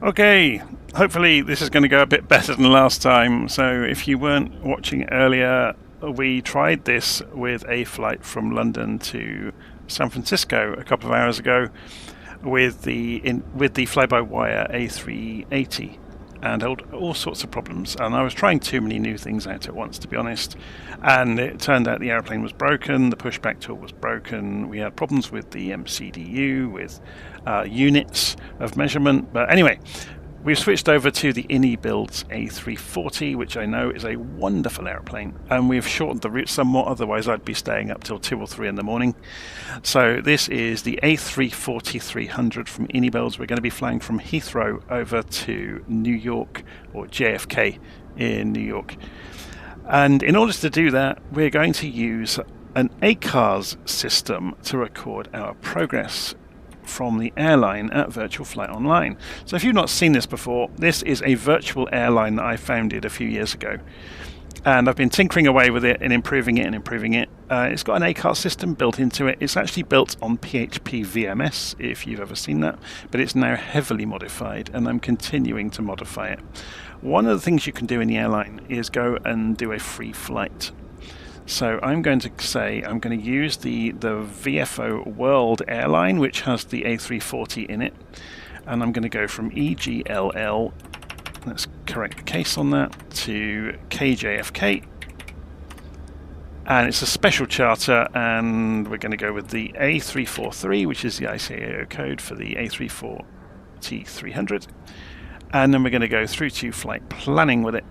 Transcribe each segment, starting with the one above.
Okay, hopefully this is going to go a bit better than last time. So if you weren't watching earlier, we tried this with a flight from London to San Francisco a couple of hours ago with the fly-by-wire A380, and all sorts of problems. And I was trying too many new things out at once, to be honest. And it turned out the airplane was broken, the pushback tool was broken. We had problems with the MCDU, with units of measurement. But anyway, we've switched over to the Inibuilds A340, which I know is a wonderful airplane, and we've shortened the route somewhat, otherwise I'd be staying up till 2 or 3 in the morning. So this is the A340-300 from Inibuilds. We're going to be flying from Heathrow over to New York, or JFK in New York. And in order to do that, we're going to use an ACARS system to record our progress from the airline at Virtual.Flight.online. So if you've not seen this before, this is a virtual airline that I founded a few years ago, and I've been tinkering away with it and improving it. It's got an ACARS system built into it. It's actually built on PHP VMS, if you've ever seen that, but it's now heavily modified, and I'm continuing to modify it. One of the things you can do in the airline is go and do a free flight. So I'm going to say I'm going to use the VFO World airline, which has the A340 in it, and I'm going to go from EGLL, let's correct the case on that, to KJFK, and it's a special charter, and we're going to go with the A343, which is the ICAO code for the A340-300, and then we're going to go through to flight planning with it.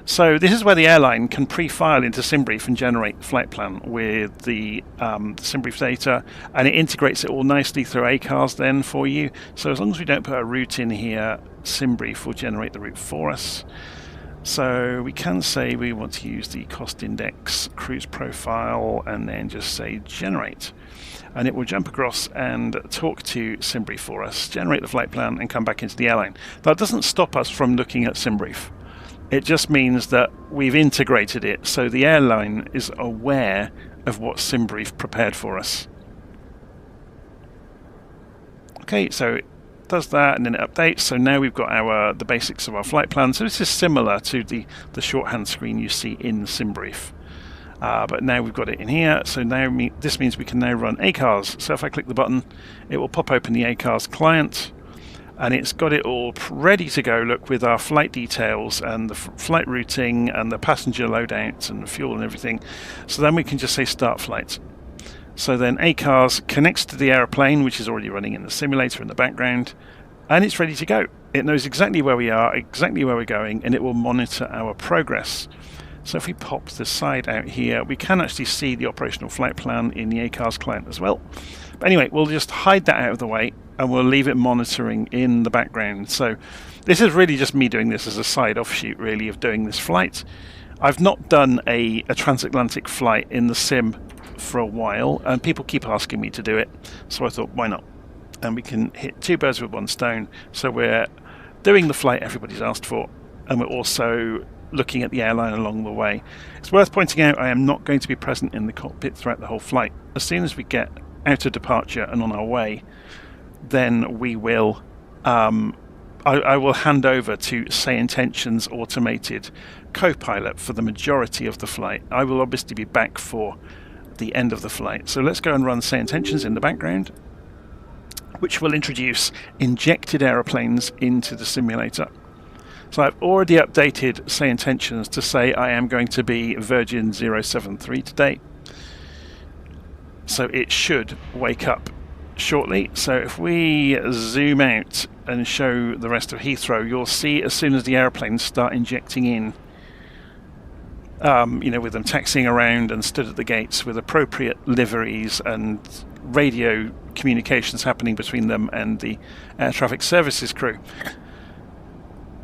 So this is where the airline can pre-file into SimBrief and generate flight plan with the SimBrief data, and it integrates it all nicely through ACARS then for you. So as long as we don't put a route in here, SimBrief will generate the route for us. So we can say we want to use the cost index cruise profile and then just say generate, and it will jump across and talk to SimBrief for us, generate the flight plan, and come back into the airline. That doesn't stop us from looking at SimBrief. It just means that we've integrated it so the airline is aware of what SimBrief prepared for us. Okay, so it does that and then it updates. So now we've got the basics of our flight plan. So this is similar to the shorthand screen you see in SimBrief. But now we've got it in here, so now this means we can now run ACARS. So if I click the button, it will pop open the ACARS client, and it's got it all ready to go, look, with our flight details and the flight routing and the passenger loadouts and the fuel and everything. So then we can just say start flight. So then ACARS connects to the airplane, which is already running in the simulator in the background, and it's ready to go. It knows exactly where we are, exactly where we're going, and it will monitor our progress. So if we pop the side out here, we can actually see the operational flight plan in the ACARS client as well. But anyway, we'll just hide that out of the way, and we'll leave it monitoring in the background. So this is really just me doing this as a side offshoot, really, of doing this flight. I've not done a transatlantic flight in the sim for a while, and people keep asking me to do it, so I thought, why not? And we can hit 2 birds with 1 stone. So we're doing the flight everybody's asked for, and we're also looking at the airline along the way. It's worth pointing out I am not going to be present in the cockpit throughout the whole flight. As soon as we get out of departure and on our way, then we will I will hand over to Say Intentions automated co-pilot for the majority of the flight. I will obviously be back for the end of the flight. So let's go and run Say Intentions in the background, which will introduce injected aeroplanes into the simulator. So I've already updated Say Intentions to say I am going to be Virgin 073 today. So it should wake up shortly. So if we zoom out and show the rest of Heathrow, you'll see as soon as the airplanes start injecting in, with them taxiing around and stood at the gates with appropriate liveries and radio communications happening between them and the air traffic services crew.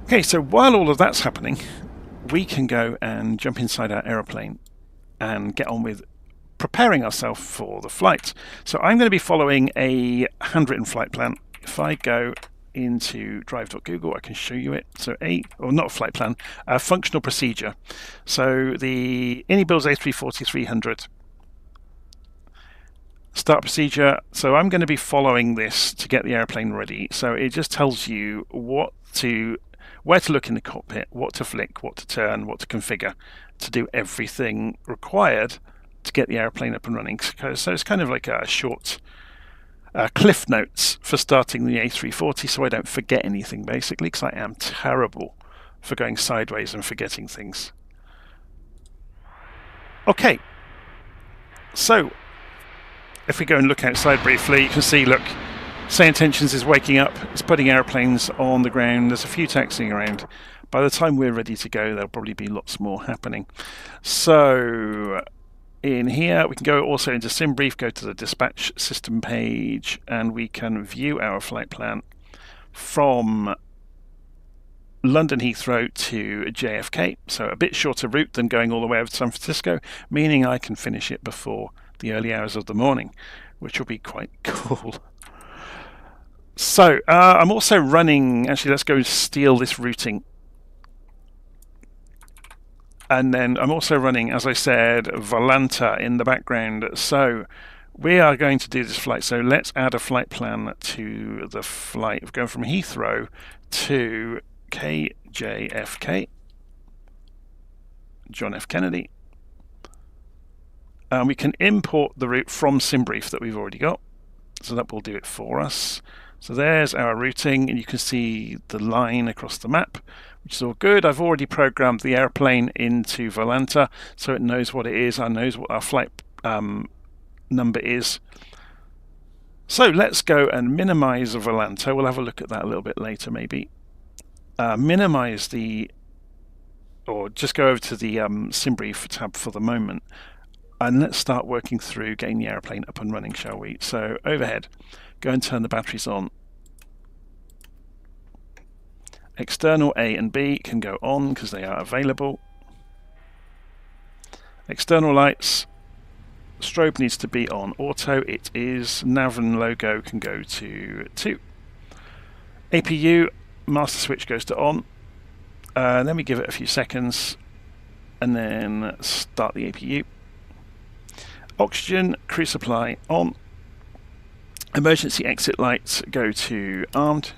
Okay, so while all of that's happening, we can go and jump inside our aeroplane and get on with preparing ourselves for the flight. So I'm going to be following a handwritten flight plan. If I go into drive.google, I can show you it. So not a flight plan, a functional procedure. So the Inibuilds A340-300 Start procedure. So I'm going to be following this to get the airplane ready. So it just tells you where to look in the cockpit, what to flick, what to turn, what to configure to do everything required to get the airplane up and running. So it's kind of like a short cliff notes for starting the A340, so I don't forget anything, basically, because I am terrible for going sideways and forgetting things. Okay, so if we go and look outside briefly, you can see, look, Say Intentions is waking up, it's putting airplanes on the ground, there's a few taxiing around. By the time we're ready to go, there'll probably be lots more happening. So in here, we can go also into SimBrief, go to the dispatch system page, and we can view our flight plan from London Heathrow to JFK. So a bit shorter route than going all the way over to San Francisco, meaning I can finish it before the early hours of the morning, which will be quite cool. So I'm also running, actually let's go steal this routing. And then I'm also running, as I said, Volanta in the background. So we are going to do this flight. So let's add a flight plan to the flight of going from Heathrow to KJFK, John F. Kennedy. And we can import the route from SimBrief that we've already got. So that will do it for us. So there's our routing, and you can see the line across the map, which is all good. I've already programmed the airplane into Volanta, so it knows what it is, and knows what our flight number is. So let's go and minimize Volanta. We'll have a look at that a little bit later, maybe. Minimize the, or just go over to the SimBrief tab for the moment, and let's start working through getting the airplane up and running, shall we? So overhead, go and turn the batteries on. External A and B can go on because they are available. External lights, strobe needs to be on auto. It is. Nav and logo can go to 2. APU, master switch goes to on. Then we give it a few seconds and then start the APU. Oxygen, crew supply on. Emergency exit lights go to armed.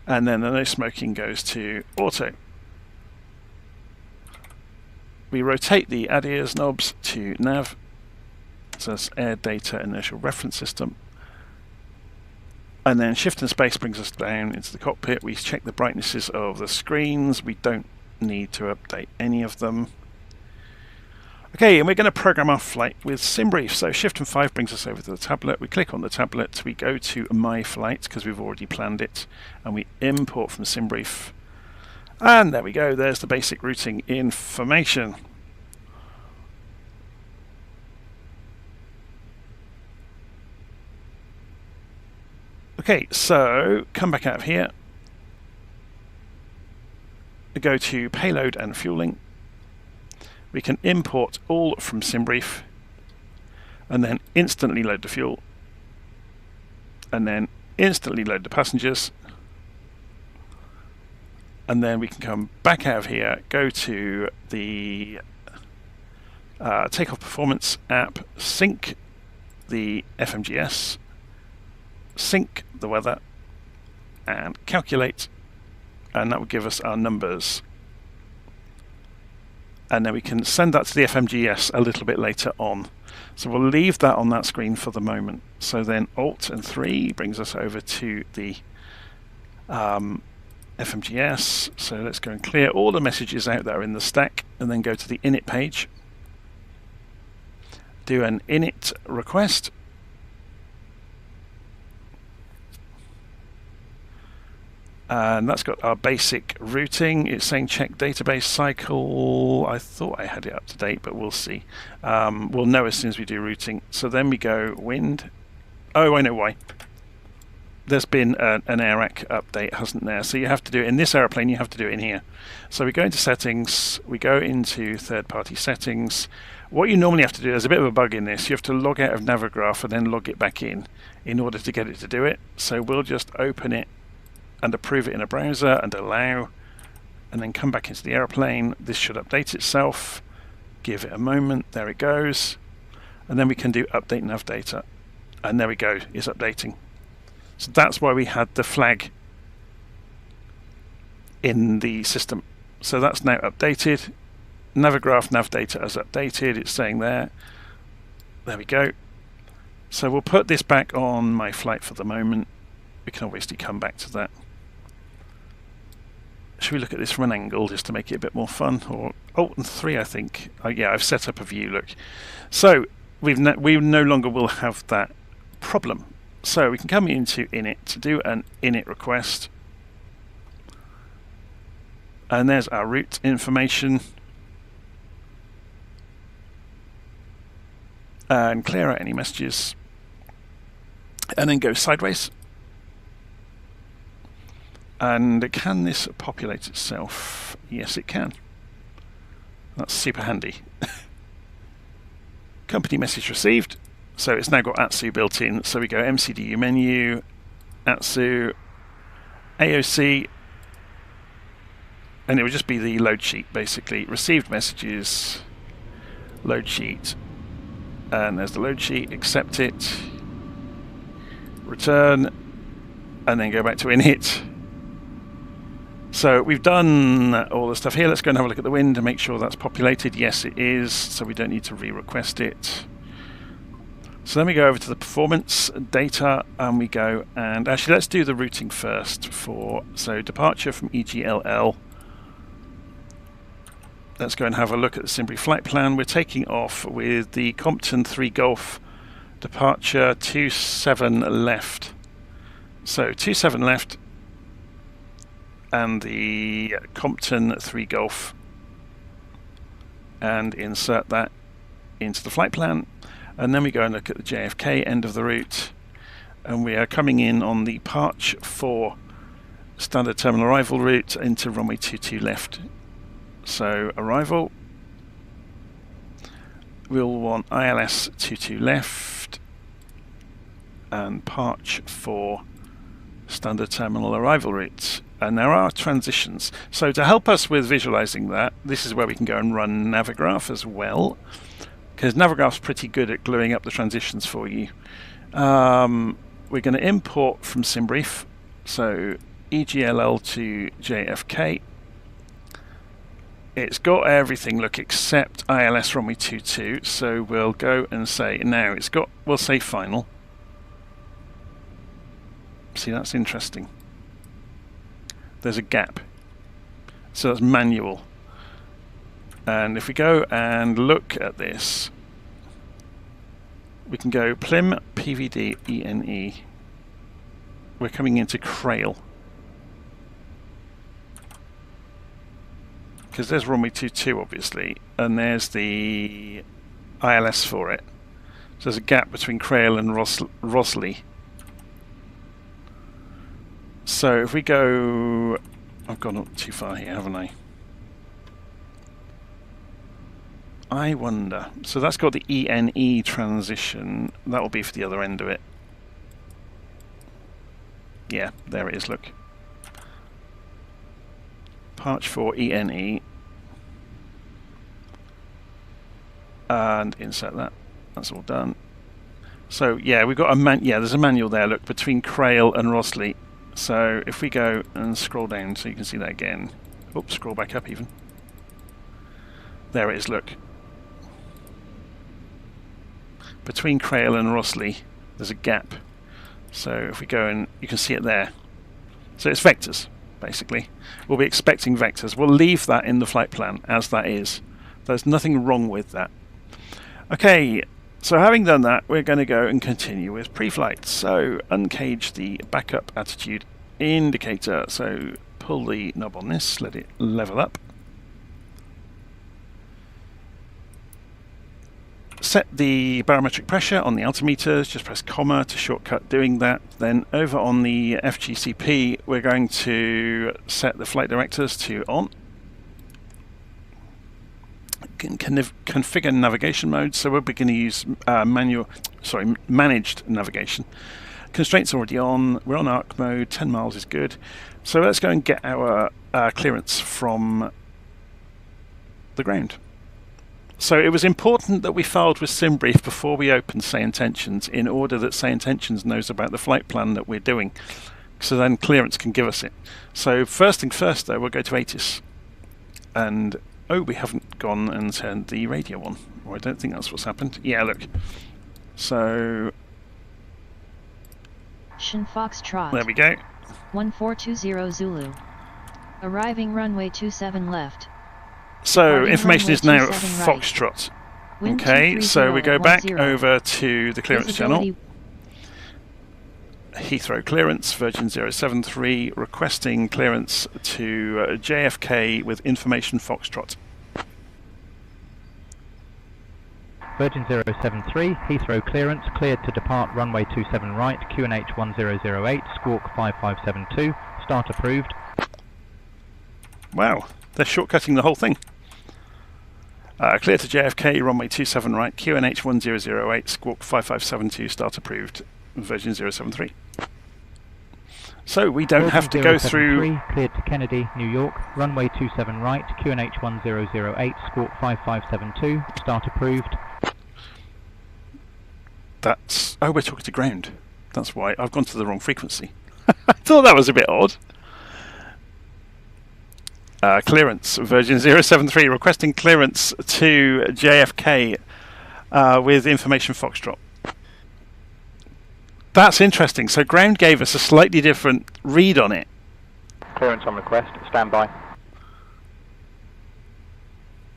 And then the no smoking goes to auto. We rotate the ADIRS knobs to nav. So that's Air Data Inertial Reference System. And then shift and space brings us down into the cockpit. We check the brightnesses of the screens. We don't need to update any of them. Okay, and we're going to program our flight with SimBrief. So Shift and 5 brings us over to the tablet. We click on the tablet, we go to My Flight because we've already planned it, and we import from SimBrief. And there we go, there's the basic routing information. Okay, so come back out of here. We go to Payload and Fueling. We can import all from SimBrief and then instantly load the fuel and then instantly load the passengers, and then we can come back out of here, go to the Takeoff Performance app, sync the FMGS, sync the weather and calculate, and that will give us our numbers. And then we can send that to the FMGS a little bit later on. So we'll leave that on that screen for the moment. So then Alt and 3 brings us over to the FMGS. So let's go and clear all the messages out that are in the stack and then go to the init page. Do an init request. And that's got our basic routing. It's saying check database cycle. I thought I had it up to date, but we'll see. We'll know as soon as we do routing. So then we go wind. Oh, I know why. There's been an AirAC update, hasn't there? So you have to do it in this airplane, you have to do it in here. So we go into settings, we go into third-party settings. What you normally have to do, there's a bit of a bug in this, you have to log out of Navigraph and then log it back in order to get it to do it. So we'll just open it and approve it in a browser and allow, and then come back into the airplane. This should update itself. Give it a moment. There it goes. and then we can do update nav data, and there we go, it's updating. So that's why we had the flag in the system. So that's now updated. Navigraph nav data is updated, it's saying there. There we go. So we'll put this back on my flight for the moment. We can obviously come back to that. Should we look at this from an angle just to make it a bit more fun? Or and 3, I think. Oh, yeah, I've set up a view. Look, so we no longer will have that problem. So we can come into init to do an init request, and there's our route information, and clear out any messages, and then go sideways. And can this populate itself? Yes, it can. That's super handy. Company message received. So it's now got ATSU built in. So we go MCDU menu, ATSU, AOC, and it will just be the load sheet basically. Received messages, load sheet, and there's the load sheet. Accept it, return, and then go back to init. So we've done all the stuff here. Let's go and have a look at the wind and make sure that's populated. Yes, it is, so we don't need to re-request it. So then we go over to the performance data, and we go and actually let's do the routing first. So departure from EGLL. Let's go and have a look at the Simbury flight plan. We're taking off with the Compton 3 Golf, departure 27 left. So 27 left, and the Compton 3 Golf, and insert that into the flight plan. And then we go and look at the JFK end of the route, and we are coming in on the Parch 4 standard terminal arrival route into runway 22 left. So arrival, we'll want ILS 22 left and Parch 4 standard terminal arrival route. And there are transitions. So to help us with visualizing that, this is where we can go and run Navigraph as well, because Navigraph's pretty good at gluing up the transitions for you. We're going to import from Simbrief, so EGLL to JFK. It's got everything, look, except ILS runway 22, so we'll go and say, now it's got, we'll say final. See, that's interesting. There's a gap, so that's manual. And if we go and look at this, we can go PLIM, PVD, ENE. We're coming into Crail, because there's runway 22 obviously, and there's the ILS for it. So there's a gap between Crail and Rosley. So if we go, I've gone up too far here, haven't I? I wonder. So that's got the ENE transition. That will be for the other end of it. Yeah, there it is, look. Parch 4 ENE. And insert that. That's all done. So yeah, we've got a there's a manual there, look, between Crail and Rosley. So if we go and scroll down so you can see that again. Oops, scroll back up even. There it is, look. Between Crail and Rosley, there's a gap. So if we go and you can see it there. So it's vectors, basically. We'll be expecting vectors. We'll leave that in the flight plan as that is. There's nothing wrong with that. Okay, so having done that, we're going to go and continue with pre-flight. So uncage the backup attitude indicator. So pull the knob on this, let it level up. Set the barometric pressure on the altimeters, just press comma to shortcut doing that. Then over on the FGCP, we're going to set the flight directors to on. Configure navigation mode, so we're going to use managed navigation. Constraints already on, we're on arc mode, 10 miles is good. So let's go and get our clearance from the ground. So it was important that we filed with SimBrief before we opened Say Intentions, in order that Say Intentions knows about the flight plan that we're doing, so then clearance can give us it. So first thing first, though, we'll go to ATIS. And, oh, we haven't gone and turned the radio on. Or I don't think that's what's happened. Yeah, look. So... Foxtrot. There we go. 1420 Zulu. Arriving runway 27 left. So Departing information is runway now 27 right. Foxtrot. Wind Okay, so we go back 23010. over to the clearance Visibility. channel. Heathrow clearance, Virgin 073, requesting clearance to JFK with information Foxtrot. Virgin 073, Heathrow clearance, cleared to depart runway 27 right, QNH 1008, squawk 5572, start approved. Wow, they're shortcutting the whole thing. Clear to JFK, runway 27 right, QNH 1008, squawk 5572, start approved, Virgin 073. So we don't have to go through... Cleared to Kennedy, New York, runway 27 right, QNH 1008, squawk 5572, start approved. That's... Oh, we're talking to ground. That's why. I've gone to the wrong frequency. I thought that was a bit odd. Clearance, Virgin 073, requesting clearance to JFK with information Foxtrot. That's interesting. So ground gave us a slightly different read on it. Clearance on request, stand by.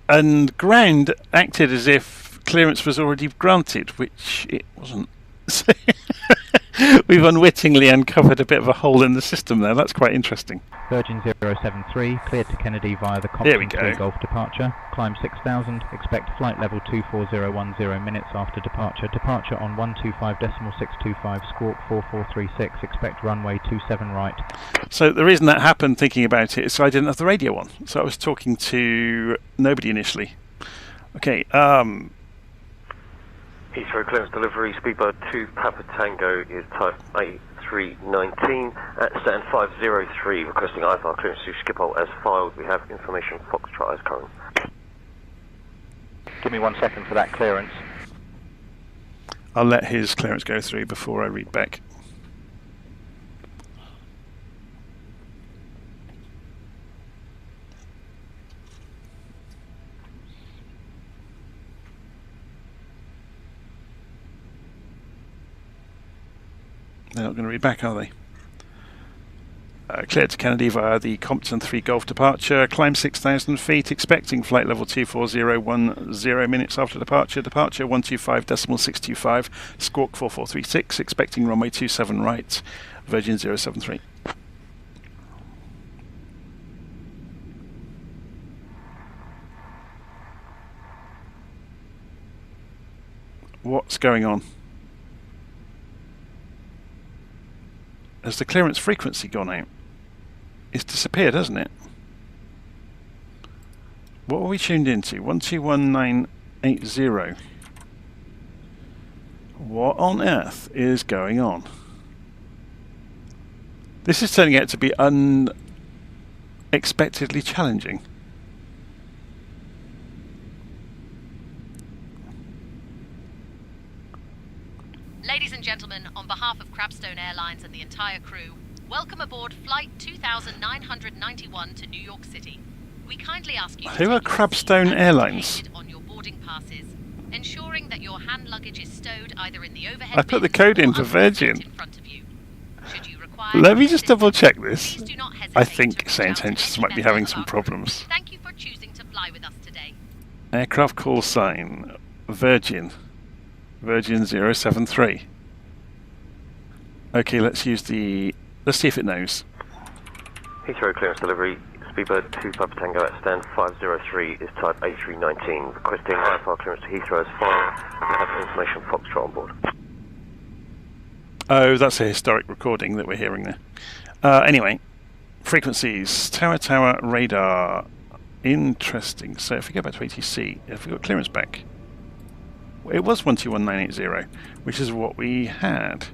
And ground acted as if clearance was already granted, which it wasn't. So we've unwittingly uncovered a bit of a hole in the system there. That's quite interesting. Virgin 073, cleared to Kennedy via the There we Cockpit go. 3 Golf departure. Climb 6000, expect flight level 24010 minutes after departure. Departure on 125.625, squawk 4436, expect runway 27 right. So the reason that happened, thinking about it, is I didn't have the radio on. So I was talking to nobody initially. Okay, Heathrow clearance delivery, Speedbird 2 Papa Tango is type A319 at stand 503, requesting IFR clearance to Schiphol as filed. We have information Foxtrot as current. Give me 1 second for that clearance. I'll let his clearance go through before I read back. They're not going to read back, are they? Cleared to Kennedy via the Compton 3 Golf departure. Climb 6,000 feet, expecting flight level 24010 minutes after departure. Departure 125.625, squawk 4436, expecting runway 27 right, Virgin 073. What's going on? Has the clearance frequency gone out? It's disappeared, hasn't it? What are we tuned into? 121980. What on earth is going on? This is turning out to be unexpectedly challenging. Ladies and gentlemen, on behalf of Crabstone Airlines and the entire crew, welcome aboard Flight 2991 to New York City. We kindly ask you to Who are take your Crabstone seat as Airlines? indicated on your boarding passes, ensuring that your hand luggage is stowed either in the overhead I put the bins code or in for under the Virgin. seat in front of you. Should you require Let me just assistance, double check this. please do not I hesitate think to Say reach out to Intentions any might be member having of some our crew. problems. Thank you for choosing to fly with us today. Aircraft call sign Virgin 073. Okay, let's see if it knows. Heathrow clearance delivery, Speedbird 2 Papa Tango at stand 503 is type A319, requesting IFR clearance to Heathrow as filed. We have information Foxtrot on board. Oh, that's a historic recording that we're hearing there. Anyway, frequencies, tower, radar. Interesting. So if we go back to ATC, if we got clearance back, it was 121980, which is what we had.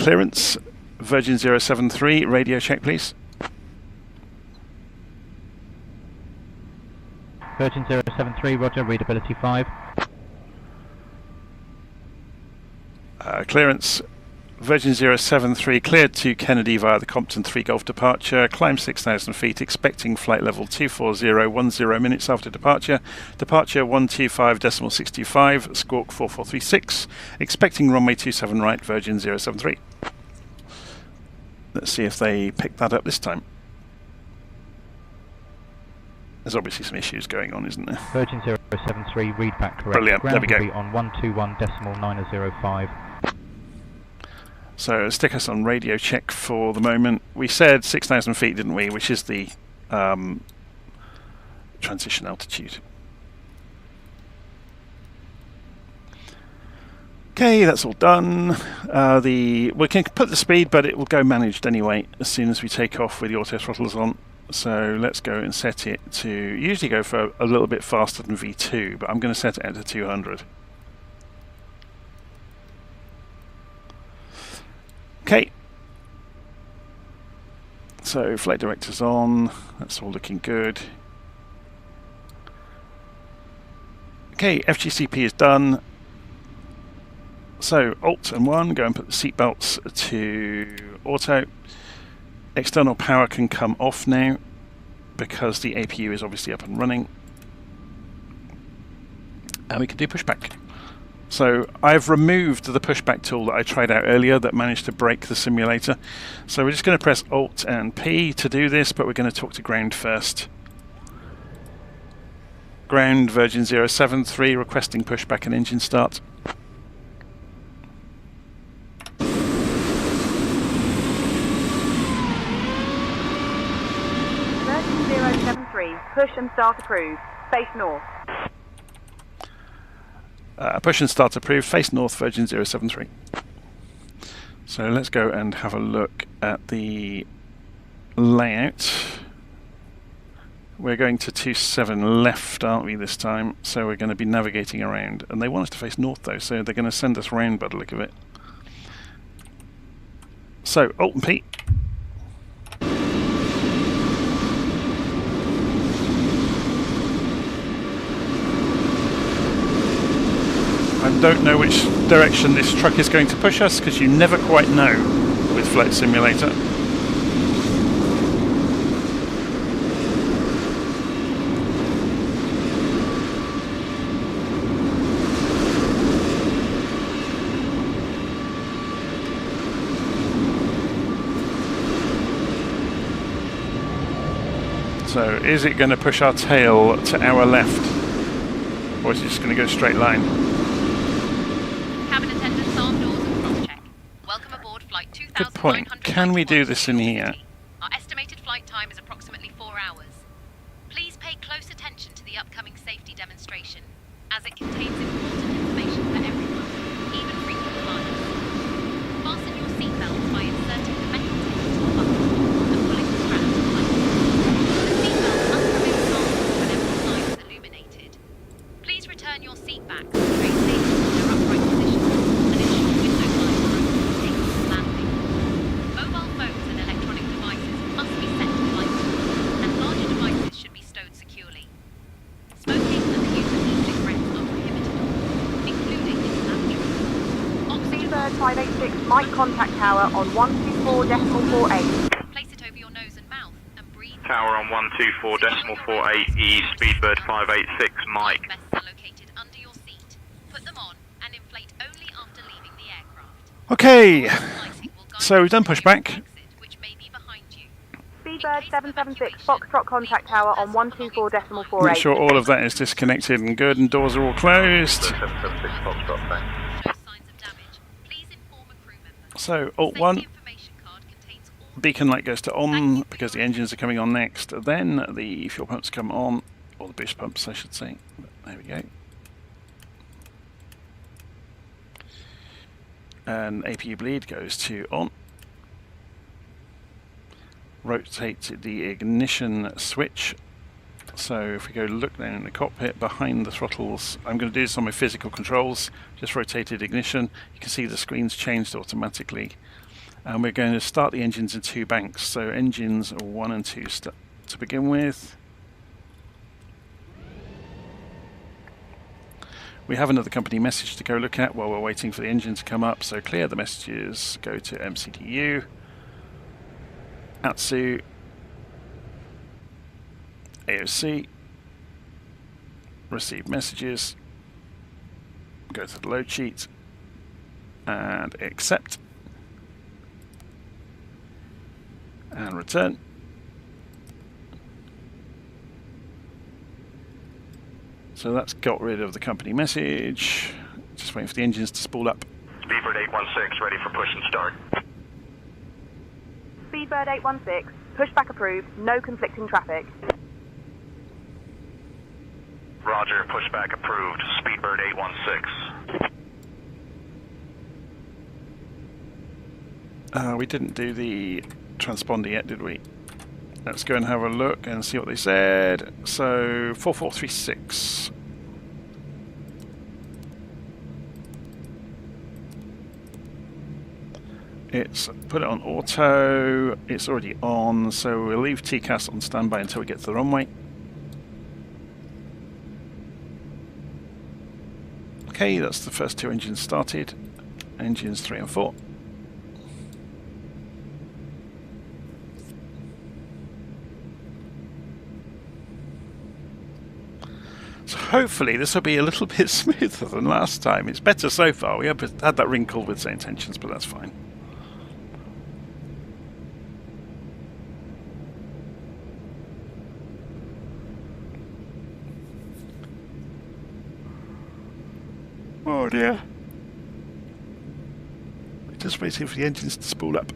Clearance, Virgin 073, radio check please. Virgin 073, roger, readability 5. Clearance, Virgin 073, cleared to Kennedy via the Compton 3 Golf departure, climb 6,000 feet, expecting flight level 24010 minutes after departure, departure 125.625, squawk 4436, expecting runway 27 right, Virgin 073. Let's see if they pick that up this time. There's obviously some issues going on, isn't there? Virgin 073, read back correct. Brilliant, Ground there we go. will be on 121.905. So stick us on radio check for the moment. We said 6,000 feet, didn't we? Which is the transition altitude. Okay, that's all done. We can put the speed, but it will go managed anyway as soon as we take off with the auto throttles on. So let's go and set it to, usually go for a little bit faster than V2, but I'm going to set it out to 200. Okay, so flight director's on, that's all looking good. Okay, FGCP is done. So Alt and 1, go and put the seatbelts to auto. External power can come off now because the APU is obviously up and running. And we can do pushback. So I've removed the pushback tool that I tried out earlier that managed to break the simulator. So we're just going to press Alt and P to do this, but we're going to talk to ground first. Ground, Virgin 073, requesting pushback and engine start. Virgin 073, push and start approved. Face north. Push and start approved, face north, Virgin 073. So let's go and have a look at the layout. We're going to 27 left, aren't we, this time? So we're going to be navigating around. And they want us to face north, though, so they're going to send us round by the look of it. So, Alt and P. I don't know which direction this truck is going to push us, because you never quite know with Flight Simulator. So is it going to push our tail to our left, or is it just going to go straight line? Cabin attendants, arm doors and cross-check. Welcome aboard flight 2991. Good point. Can we do this in here? Our estimated flight time is approximately 4 hours. Please pay close attention to the upcoming safety demonstration, as it contains important information for everyone, even frequent flyers. Fasten your seatbelts by inserting the metal tip into a buckle and pulling the strap tight. The seatbelt must remain fastened whenever the sign is illuminated. Please return your seat back to the train station in their upright position and ensure window blinds are open for takeoff and landing. Mobile phones and electronic devices must be set to flight mode, and larger devices should be stowed securely. Smoking and the use of e-cigarettes are prohibited, including in the lavatory. Oxygen Seabird 586, Mike contact tower on 124.48. Place it over your nose and mouth and breathe. Tower on 124.48 East, Speedbird 586, Mike. Vests are located under your seat. Put them on and inflate only after leaving the aircraft. Okay, Lighting will guide so we've done you to the pushback. exit, which may be behind you. Speedbird 776, Foxtrot contact tower on 124.48. Make sure all of that is disconnected and good, and doors are all closed. 776 Foxtrot, thanks. Show signs of damage. Please inform a crew member. So, Alt Safety 1, information card contains all beacon light goes to on because the engines are coming on next. Then the fuel pumps come on, or the boost pumps, I should say. There we go. And APU bleed goes to on. Rotate the ignition switch. So if we go look down in the cockpit behind the throttles, I'm going to do this on my physical controls. Just rotated ignition. You can see the screen's changed automatically. And we're going to start the engines in 2 banks. So engines 1 and 2 to begin with. We have another company message to go look at while we're waiting for the engine to come up. So clear the messages, go to MCDU, ATSU, AOC, receive messages, go to the load sheet and accept and return. So that's got rid of the company message. Just waiting for the engines to spool up. Speedbird 816, ready for push and start. Speedbird 816, pushback approved, no conflicting traffic. Roger, pushback approved, Speedbird 816. We didn't do the transponder yet, did we? Let's go and have a look and see what they said. So 4436. It's put it on auto. It's already on, so we'll leave TCAS on standby until we get to the runway. Okay, that's the first 2 engines started. Engines 3 and 4. So hopefully this will be a little bit smoother than last time. It's better so far. We had that wrinkle with the intentions, but that's fine. Oh dear. Just waiting for the engines to spool up.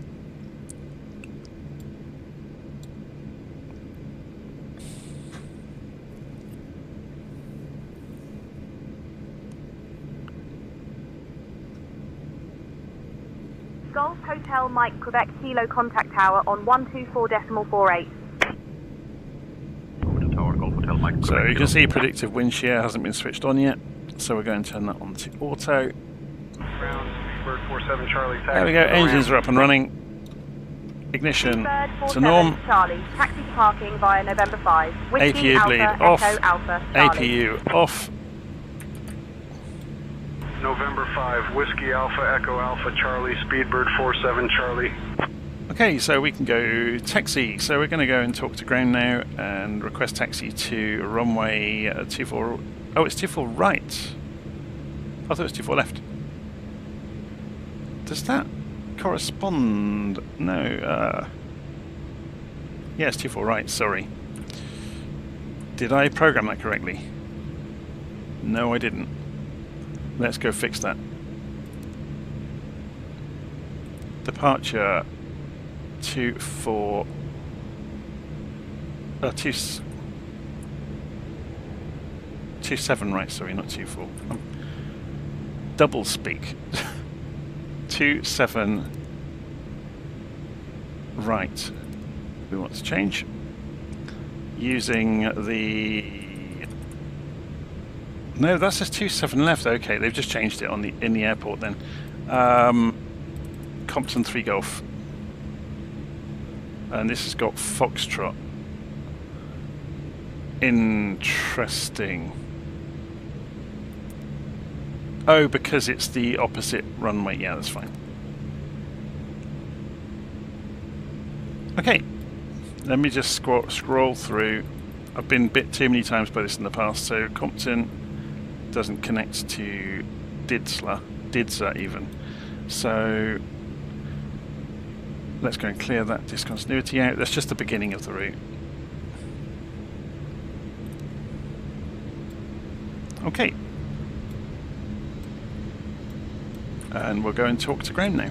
Golf Hotel Mike Quebec Kilo contact tower on 124.48. So you can see predictive wind shear hasn't been switched on yet, so we're going to turn that on to auto. There we go, engines are up and running. Ignition to norm. Charlie, taxi to parking via November 5. Whiskey, APU Alpha, bleed Echo, off. Alpha, Charlie. APU off. November 5, Whiskey Alpha, Echo Alpha, Charlie, Speedbird 47, Charlie. Okay, so we can go taxi. So we're going to go and talk to ground now and request taxi to runway 24. Oh, it's 24 right. I thought it was 24 left. Does that correspond? No. Yes, 24 right, sorry. Did I program that correctly? No, I didn't. Let's go fix that. Departure 24. 27 right, sorry, not 24. Double speak. 27 right. We want to change using the. No, that says 27 left. Okay, they've just changed it on the in the airport then. Compton 3 Golf, and this has got Foxtrot. Interesting. Oh, because it's the opposite runway. Yeah, that's fine. Okay, let me just scroll through. I've been bit too many times by this in the past. So Compton doesn't connect to DIDSA even. So let's go and clear that discontinuity out. That's just the beginning of the route. Okay. And we'll go and talk to ground now.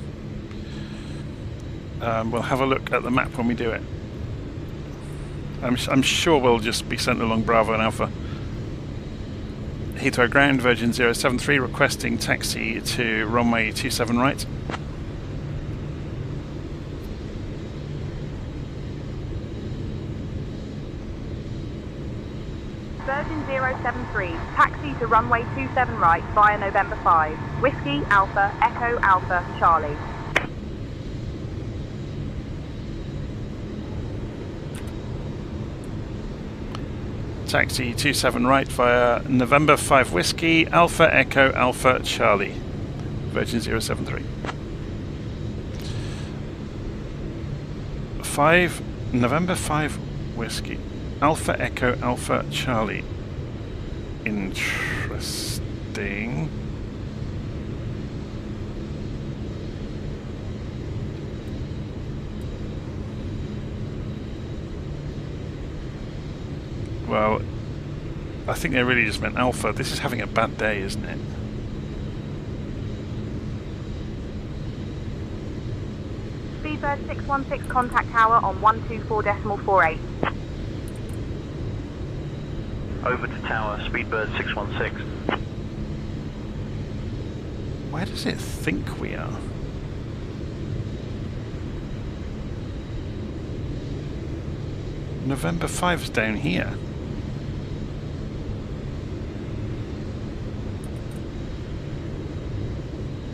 We'll have a look at the map when we do it. I'm sure we'll just be sent along Bravo and Alpha. Heathrow ground, Virgin 073, requesting taxi to runway 27 right. Virgin 073, taxi to runway 27 right via November 5. Whiskey, Alpha, Echo, Alpha, Charlie. Taxi 27 right via November 5 Whiskey, Alpha Echo Alpha Charlie, Virgin 073. 5 November 5 Whiskey, Alpha Echo Alpha Charlie. Interesting. Well, I think they really just meant Alpha. This is having a bad day, isn't it? Speedbird 616, contact tower on 124.48. Over to tower, Speedbird 616. Where does it think we are? November 5's down here.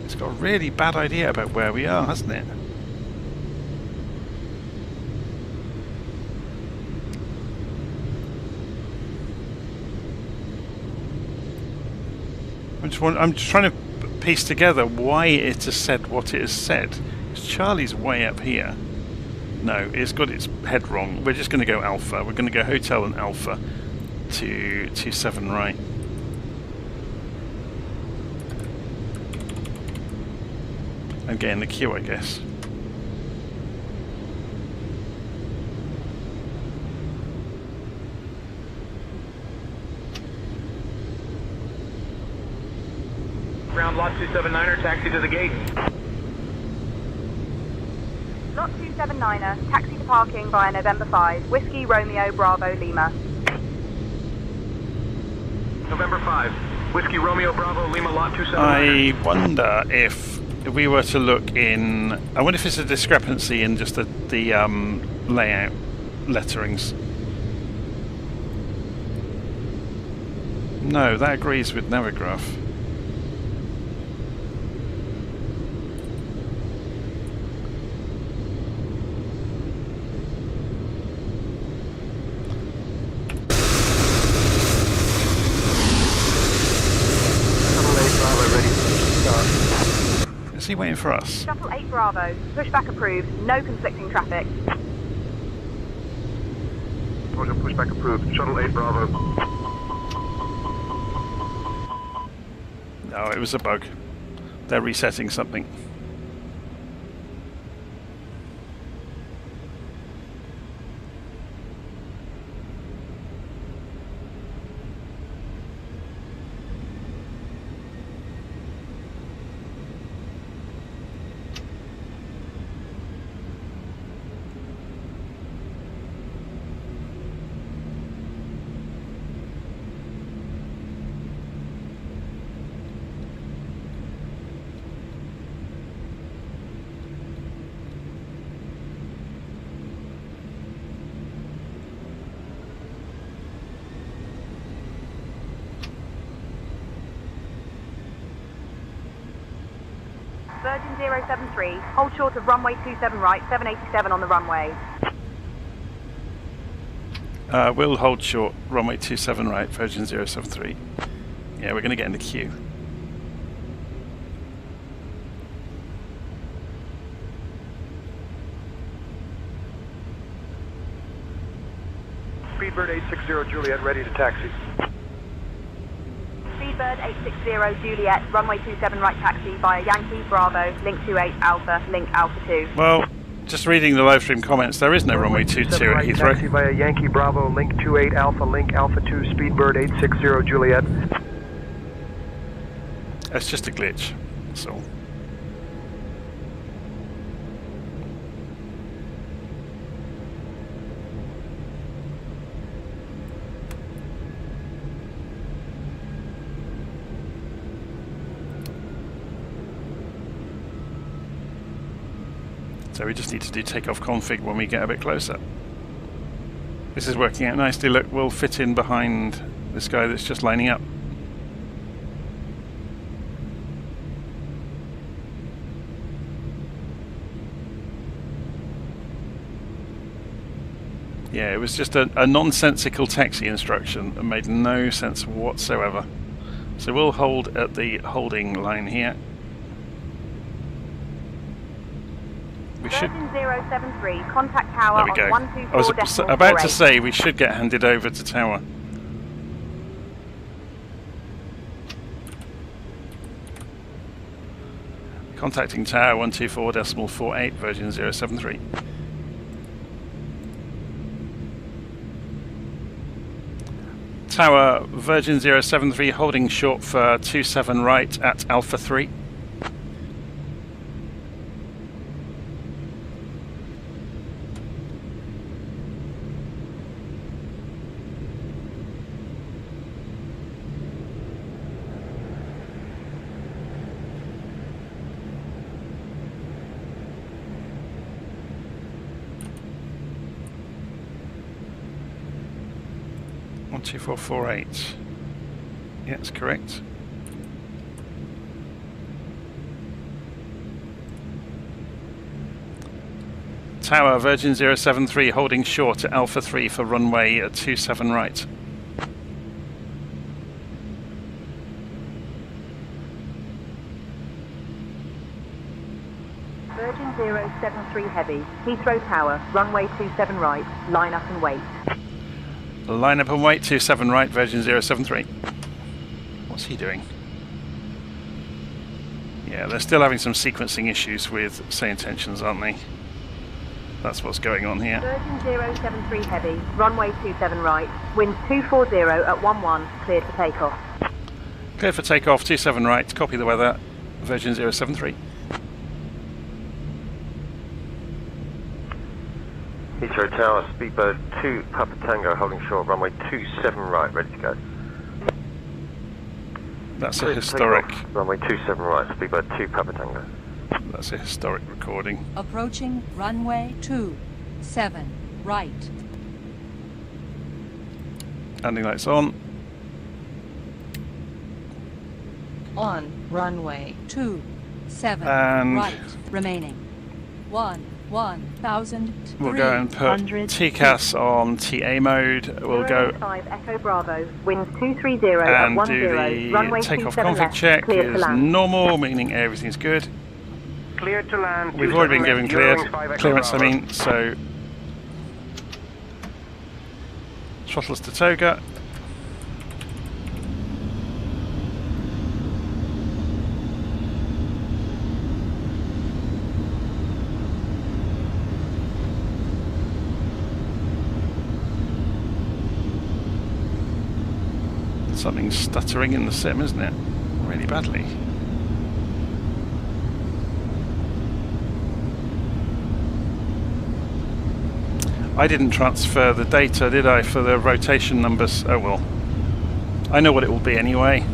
It's got a really bad idea about where we are, hasn't it? I'm just trying to piece together why it has said what it has said. Charlie's way up here. No, it's got its head wrong. We're just going to go Alpha. We're going to go Hotel and Alpha to 27 right. And get in the queue, I guess. Ground lot 279er, taxi to the gate. Lot 279er, taxi to parking via November 5, Whiskey Romeo Bravo Lima. November 5, Whiskey Romeo Bravo Lima, lot 279er. I wonder if we were to look in... I wonder if it's a discrepancy in just the layout letterings. No, that agrees with Navigraph. Is he waiting for us? Shuttle 8 Bravo, pushback approved, no conflicting traffic. Roger, pushback approved. Shuttle 8 Bravo. No, it was a bug. They're resetting something. Virgin 073, hold short of runway 27 right, 787 on the runway. We'll hold short, runway 27 right, Virgin 073. Yeah, we're going to get in the queue. Speedbird 860 Juliet, ready to taxi. Speedbird 860 Juliet, runway 27 right taxi via Yankee Bravo, link 28 Alpha, link Alpha 2. Well, just reading the live stream comments, there is no runway 22 at right, Heathrow. Taxi via Yankee Bravo, link 28 Alpha, link Alpha 2, Speedbird 860 Juliet. It's just a glitch, that's all. So we just need to do takeoff config when we get a bit closer. This is working out nicely. Look, we'll fit in behind this guy that's just lining up. Yeah, it was just a nonsensical taxi instruction that made no sense whatsoever. So we'll hold at the holding line here. We should. Virgin 073, contact tower There we go. on 124. I was about to say we should get handed over to tower. Contacting tower 124.48, Virgin 073. Tower Virgin 073 holding short for 27 right at Alpha 3. One 2448. Yeah, that's correct. Tower Virgin 073 holding short at Alpha 3 for runway at 27 right. Virgin 073 heavy, Heathrow Tower, runway 27 right, line up and wait. Line up and wait, 27 right, Virgin 073. What's he doing? Yeah, they're still having some sequencing issues with say intentions, aren't they? That's what's going on here. Virgin 073 heavy, runway 27 right, wind 240 at 11, cleared for takeoff. Clear for takeoff, 27 right, copy the weather, Virgin 073. Heathrow Tower, Speedbird 2 Papa Tango holding short, runway 27 right, ready to go. That's a historic. Runway 27 right, Speedbird 2 Papa Tango. That's a historic recording. Approaching runway 27 right. Landing lights on. On runway 27 And right remaining. 1,000. We'll go and put TCAS on TA mode. We'll go 5 Echo Bravo, wind 230 at and 10, do the runway takeoff 27 config left, check cleared to is land. normal, meaning everything's good. Cleared to land. We've already been given clearance, I mean, so throttles to toga. Something's stuttering in the sim, isn't it? Really badly. I didn't transfer the data, did I, for the rotation numbers? Oh well. I know what it will be anyway.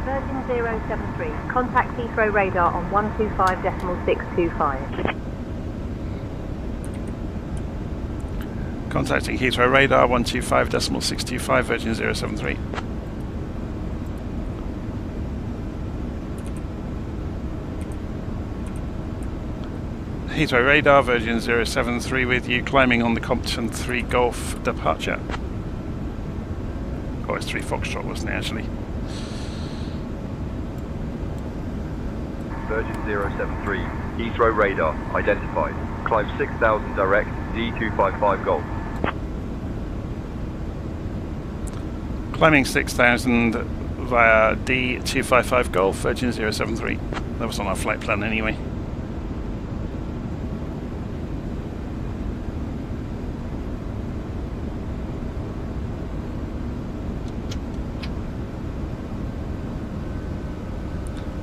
Virgin 073, contact Heathrow radar on 125.625. Contacting Heathrow radar 125.625, Virgin 073. Heathrow radar, Virgin 073 with you, climbing on the Compton 3 Golf departure. Oh, it's 3 Foxtrot, wasn't it, actually? Virgin 073, Heathrow radar, identified. Climb 6000 direct, D255 Golf. Climbing 6000 via D255 Golf, Virgin 073. That was on our flight plan anyway.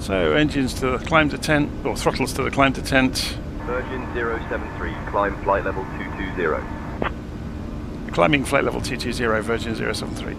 So engines to the climb to tent, or throttles to the climb to tent. Virgin 073, climb flight level 220. Climbing flight level 220, Virgin 073.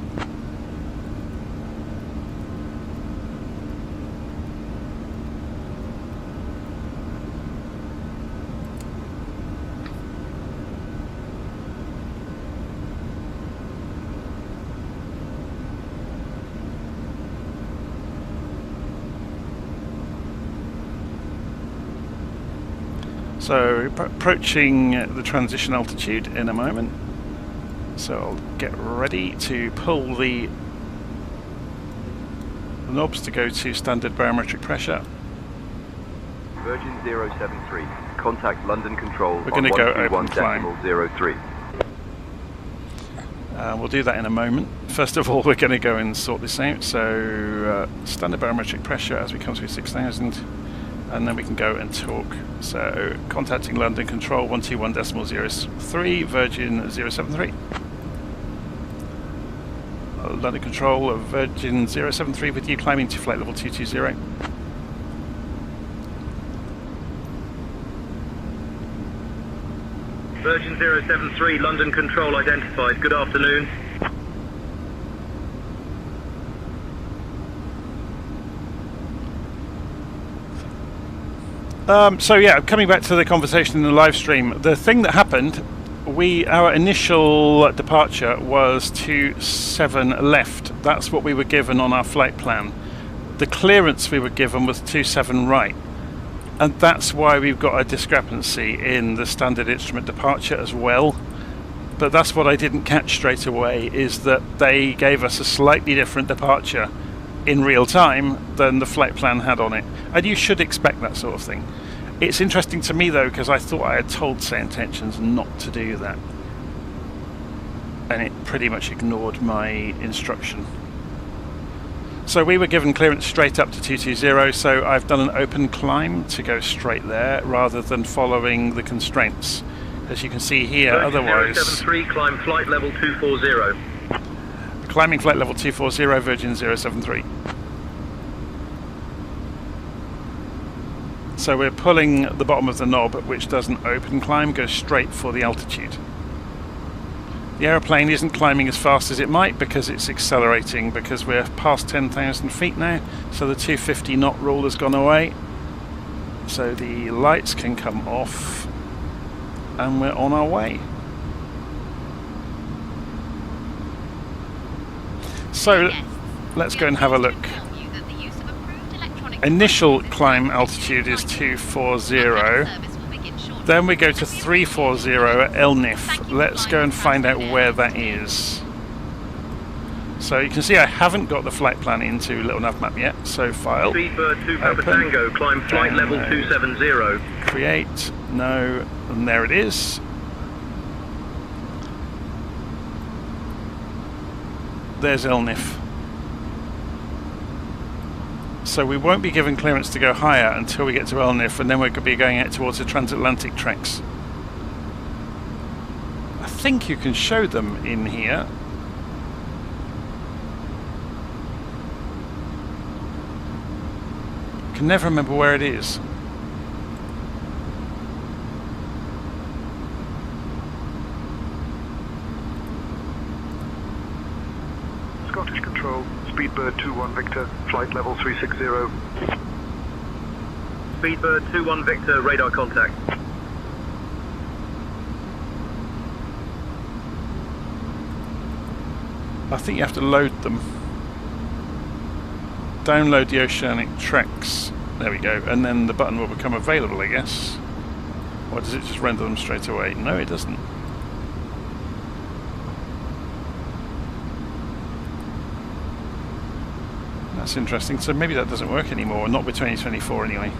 So approaching the transition altitude in a moment. So I'll get ready to pull the knobs to go to standard barometric pressure. Virgin 073, contact London Control. We're going to go open climb. 121.03. We'll do that in a moment. First of all, we're going to go and sort this out. So standard barometric pressure as we come through 6,000. And then we can go and talk. So contacting London Control 121.03, Virgin 073. London Control of Virgin 073 with you, climbing to flight level 220. Virgin 073, London Control identified. Good afternoon. So yeah, coming back to the conversation in the live stream, the thing that happened, our initial departure was 27 left. That's what we were given on our flight plan. The clearance we were given was 27 right. And that's why we've got a discrepancy in the standard instrument departure as well. But that's what I didn't catch straight away, is that they gave us a slightly different departure in real time than the flight plan had on it. And you should expect that sort of thing. It's interesting to me though, because I thought I had told Set Intentions not to do that. And it pretty much ignored my instruction. So we were given clearance straight up to 220, so I've done an open climb to go straight there rather than following the constraints. As you can see here, otherwise... 073, climb flight level 240. Climbing flight level 240, Virgin 073. So we're pulling the bottom of the knob, which doesn't open climb, goes straight for the altitude. The aeroplane isn't climbing as fast as it might because it's accelerating, because we're past 10,000 feet now, so the 250 knot rule has gone away. So the lights can come off and we're on our way. So let's go and have a look. Initial climb altitude is 240. Then we go to 340 at LNIF. Let's go and find out where that is. So you can see I haven't got the flight plan into LittleNavMap yet. So file. Speedbird 2 Papa Tango, climb flight level 270. Create. No. And there it is. There's LNIF. So we won't be given clearance to go higher until we get to LNIF, and then we're going to be going out towards the transatlantic tracks. I think you can show them in here. I can never remember where it is. Scottish Control, Speedbird 2-1 Victor, flight level 360. Speedbird 2-1 Victor, radar contact. I think you have to load them. Download the oceanic tracks. There we go. And then the button will become available, I guess. Or does it just render them straight away? No, it doesn't. That's interesting. So maybe that doesn't work anymore, not with 2024 anyway.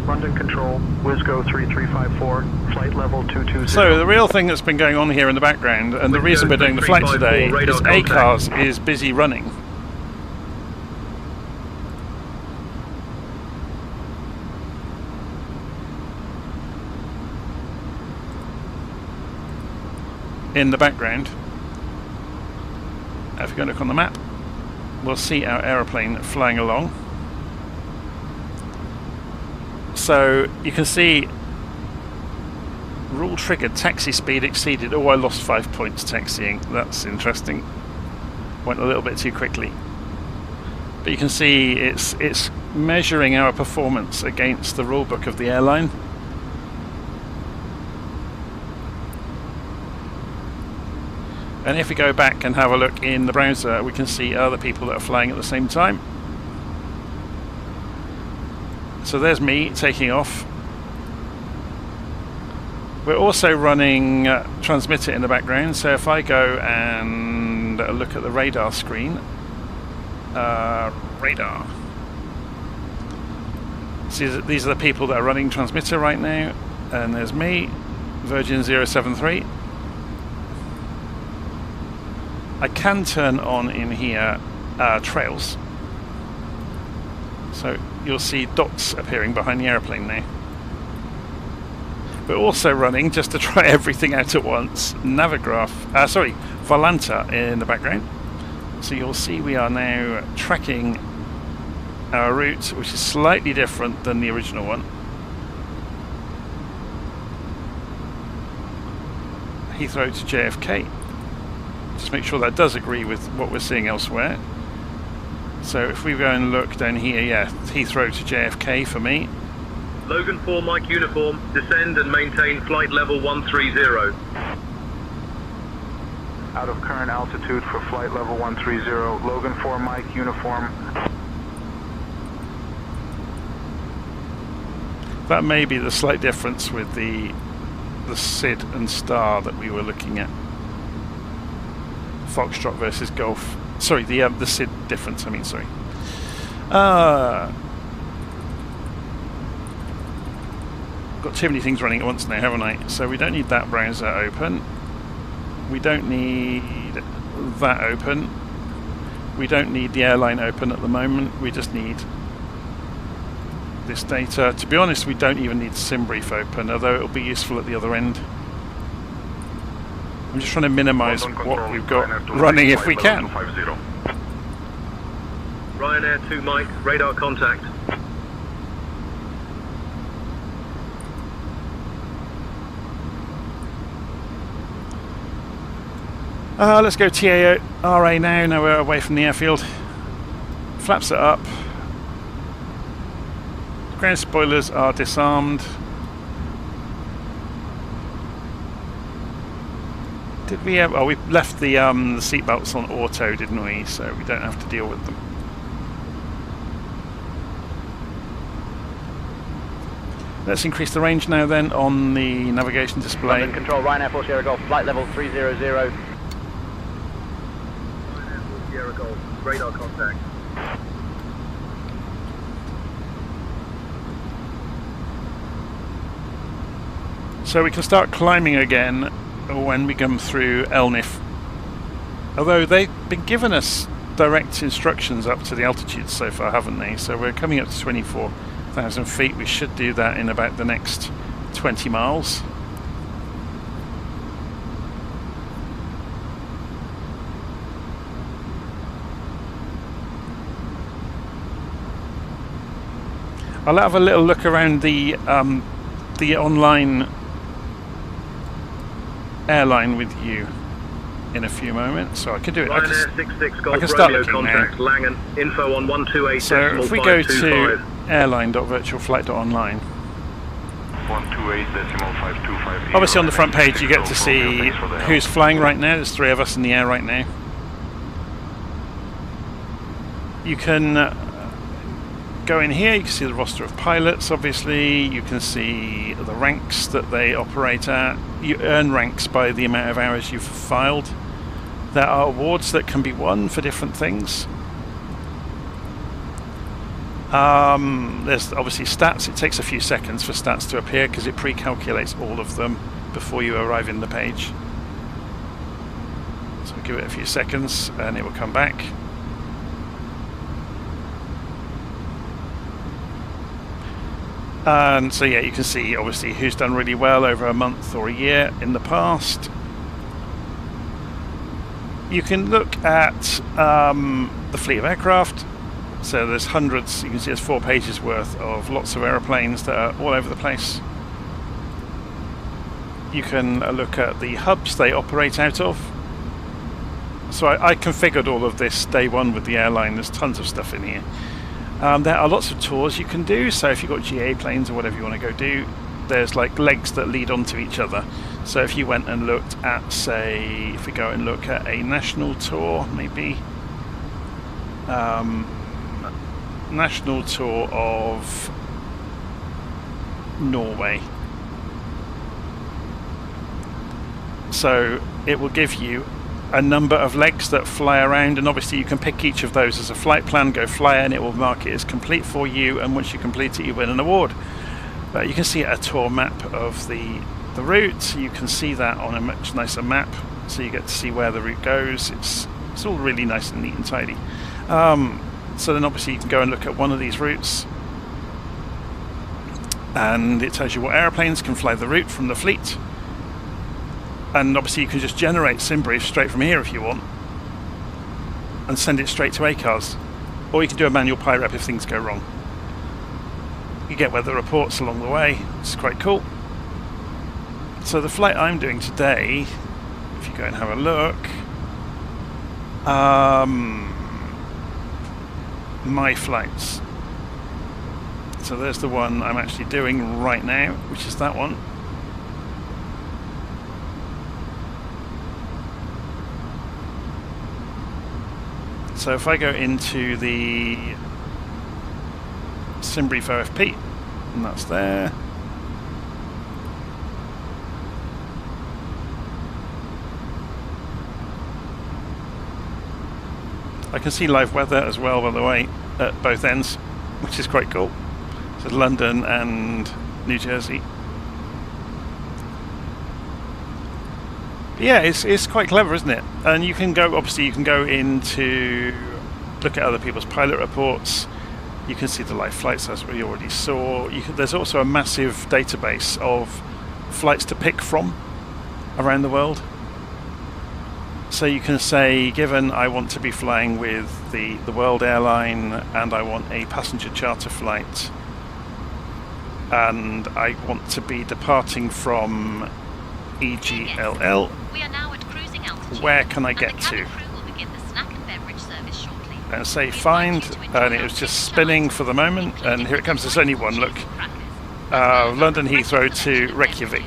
London Control, Wisgo 3354, flight level 220. So the real thing that's been going on here in the background, and the reason we're doing the flight today, is ACARS is busy running. in the background, if we go look on the map, we'll see our aeroplane flying along. So you can see rule triggered, taxi speed exceeded. Oh, I lost 5 points taxiing. That's interesting. Went a little bit too quickly. But you can see it's measuring our performance against the rule book of the airline. And if we go back and have a look in the browser, we can see other people that are flying at the same time. So there's me taking off. We're also running transmitter in the background, so if I go and look at the radar screen, radar. See, these are the people that are running transmitter right now, and there's me, Virgin 073. I can turn on in here trails, so you'll see dots appearing behind the aeroplane now. We're also running, just to try everything out at once, Navigraph, Volanta in the background. So you'll see we are now tracking our route, which is slightly different than the original one. Heathrow to JFK. Just make sure that does agree with what we're seeing elsewhere. So if we go and look down here, yeah, Heathrow to JFK for me. Logan 4 Mike Uniform, descend and maintain flight level 130. Out of current altitude for flight level 130, Logan 4 Mike Uniform. That may be the slight difference with the SID and star that we were looking at. Foxtrot versus Golf. Sorry, the SID difference, I mean, sorry. Got too many things running at once now, haven't I? So we don't need that browser open. We don't need that open. We don't need the airline open at the moment. We just need this data. To be honest, we don't even need SimBrief open, although it'll be useful at the other end. I'm just trying to minimize what we've got running if we can. Ryanair 2 Mike, radar contact. Let's go TARA now we're away from the airfield. Flaps it up. Ground spoilers are disarmed. Did we have... Oh, we left the seatbelts on auto, didn't we? So we don't have to deal with them. Let's increase the range now then on the navigation display. London Control, Ryanair 4 Sierra Golf, flight level 300. Ryanair 4 Sierra Golf, radar contact. So we can start climbing again when we come through LNIF. Although they've been giving us direct instructions up to the altitude so far, haven't they? So we're coming up to 24,000 feet. We should do that in about the next 20 miles. I'll have a little look around the online airline with you in a in a few moments, so I can do it. Ryanair 66 Golf I can start Romeo looking contact now. Langen, info on 128. So if we go to airline.virtualflight.online, 128.525. obviously on the front page you get to see who's flying right now. There's 3 of us in the air right now. You can go in here, you can see the roster of pilots, obviously. You can see the ranks that they operate at. You earn ranks by the amount of hours you've filed. There are awards that can be won for different things. There's obviously stats. It takes a few seconds for stats to appear because it pre-calculates all of them before you arrive in the page. So give it a few seconds and it will come back. And so yeah, you can see obviously who's done really well over a month or a year in the past. you can look at the fleet of aircraft. So there's hundreds, you can see there's 4 pages worth of lots of aeroplanes that are all over the place. You can look at the hubs they operate out of. So I configured all of this day one with the airline. There's tons of stuff in here. There are lots of tours you can do. So if you've got GA planes or whatever you want to go do, there's like legs that lead onto each other. So if you went and looked at, say, if we go and look at a national tour, maybe national tour of Norway. So it will give you a number of legs that fly around, and obviously you can pick each of those as a flight plan, go fly it, and it will mark it as complete for you, and once you complete it you win an award. But you can see a tour map of the route. You can see that on a much nicer map, so you get to see where the route goes. It's all really nice and neat and tidy. So then obviously you can go and look at one of these routes, and it tells you what airplanes can fly the route from the fleet. And obviously you can just generate SimBrief straight from here if you want, and send it straight to ACARS, or you can do a manual PIREP if things go wrong. You get weather reports along the way. It's quite cool. So the flight I'm doing today, if you go and have a look, my flights. So there's the one I'm actually doing right now, which is that one. So if I go into the SimBrief OFP, and that's there. I can see live weather as well, by the way, at both ends, which is quite cool. So London and New Jersey. Yeah, it's quite clever, isn't it? And you can go, obviously you can go into look at other people's pilot reports. You can see the live flights as we already saw. There's also a massive database of flights to pick from around the world. So you can say, given I want to be flying with the World airline, and I want a passenger charter flight, and I want to be departing from EGLL, we are now at cruising altitude, where can I get to? And say find, and it was just spinning for the moment, and here it comes. There's only one, look. London Heathrow to Reykjavik.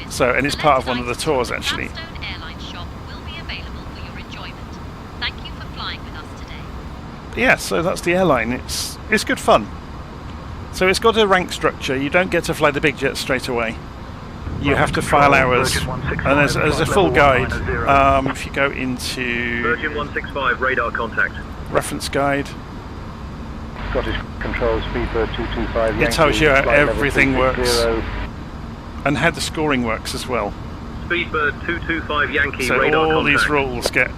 So, and it's part of one of the tours actually. Yeah, so that's the airline. It's good fun. So it's got a rank structure. You don't get to fly the big jets straight away. You have to file hours, and there's a full guide. If you go into Virgin 165 radar contact. Reference guide, Scottish Control Speedbird 225. it tells you how everything works and how the scoring works as well. Speedbird 225 Yankee So radar all contact. these rules get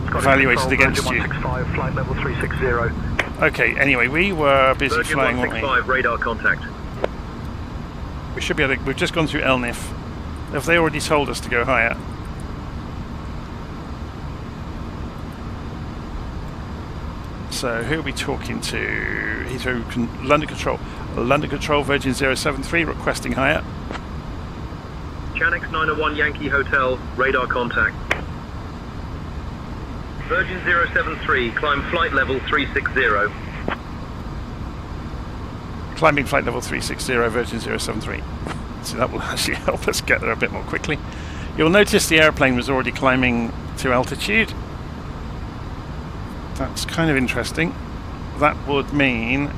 evaluated against you. Flight level 360. Okay, anyway, we were busy Virgin flying, weren't we? 165 radar contact. We should be able to, we've just gone through LNIF. Have they already told us to go higher? So who are we talking to? Heathrow, London Control. London Control, Virgin 073, requesting higher. Chanix 901 Yankee Hotel, radar contact. Virgin 073, climb flight level 360. Climbing flight level 360, Virgin 073. So that will actually help us get there a bit more quickly. You'll notice the airplane was already climbing to altitude. That's kind of interesting. That would mean,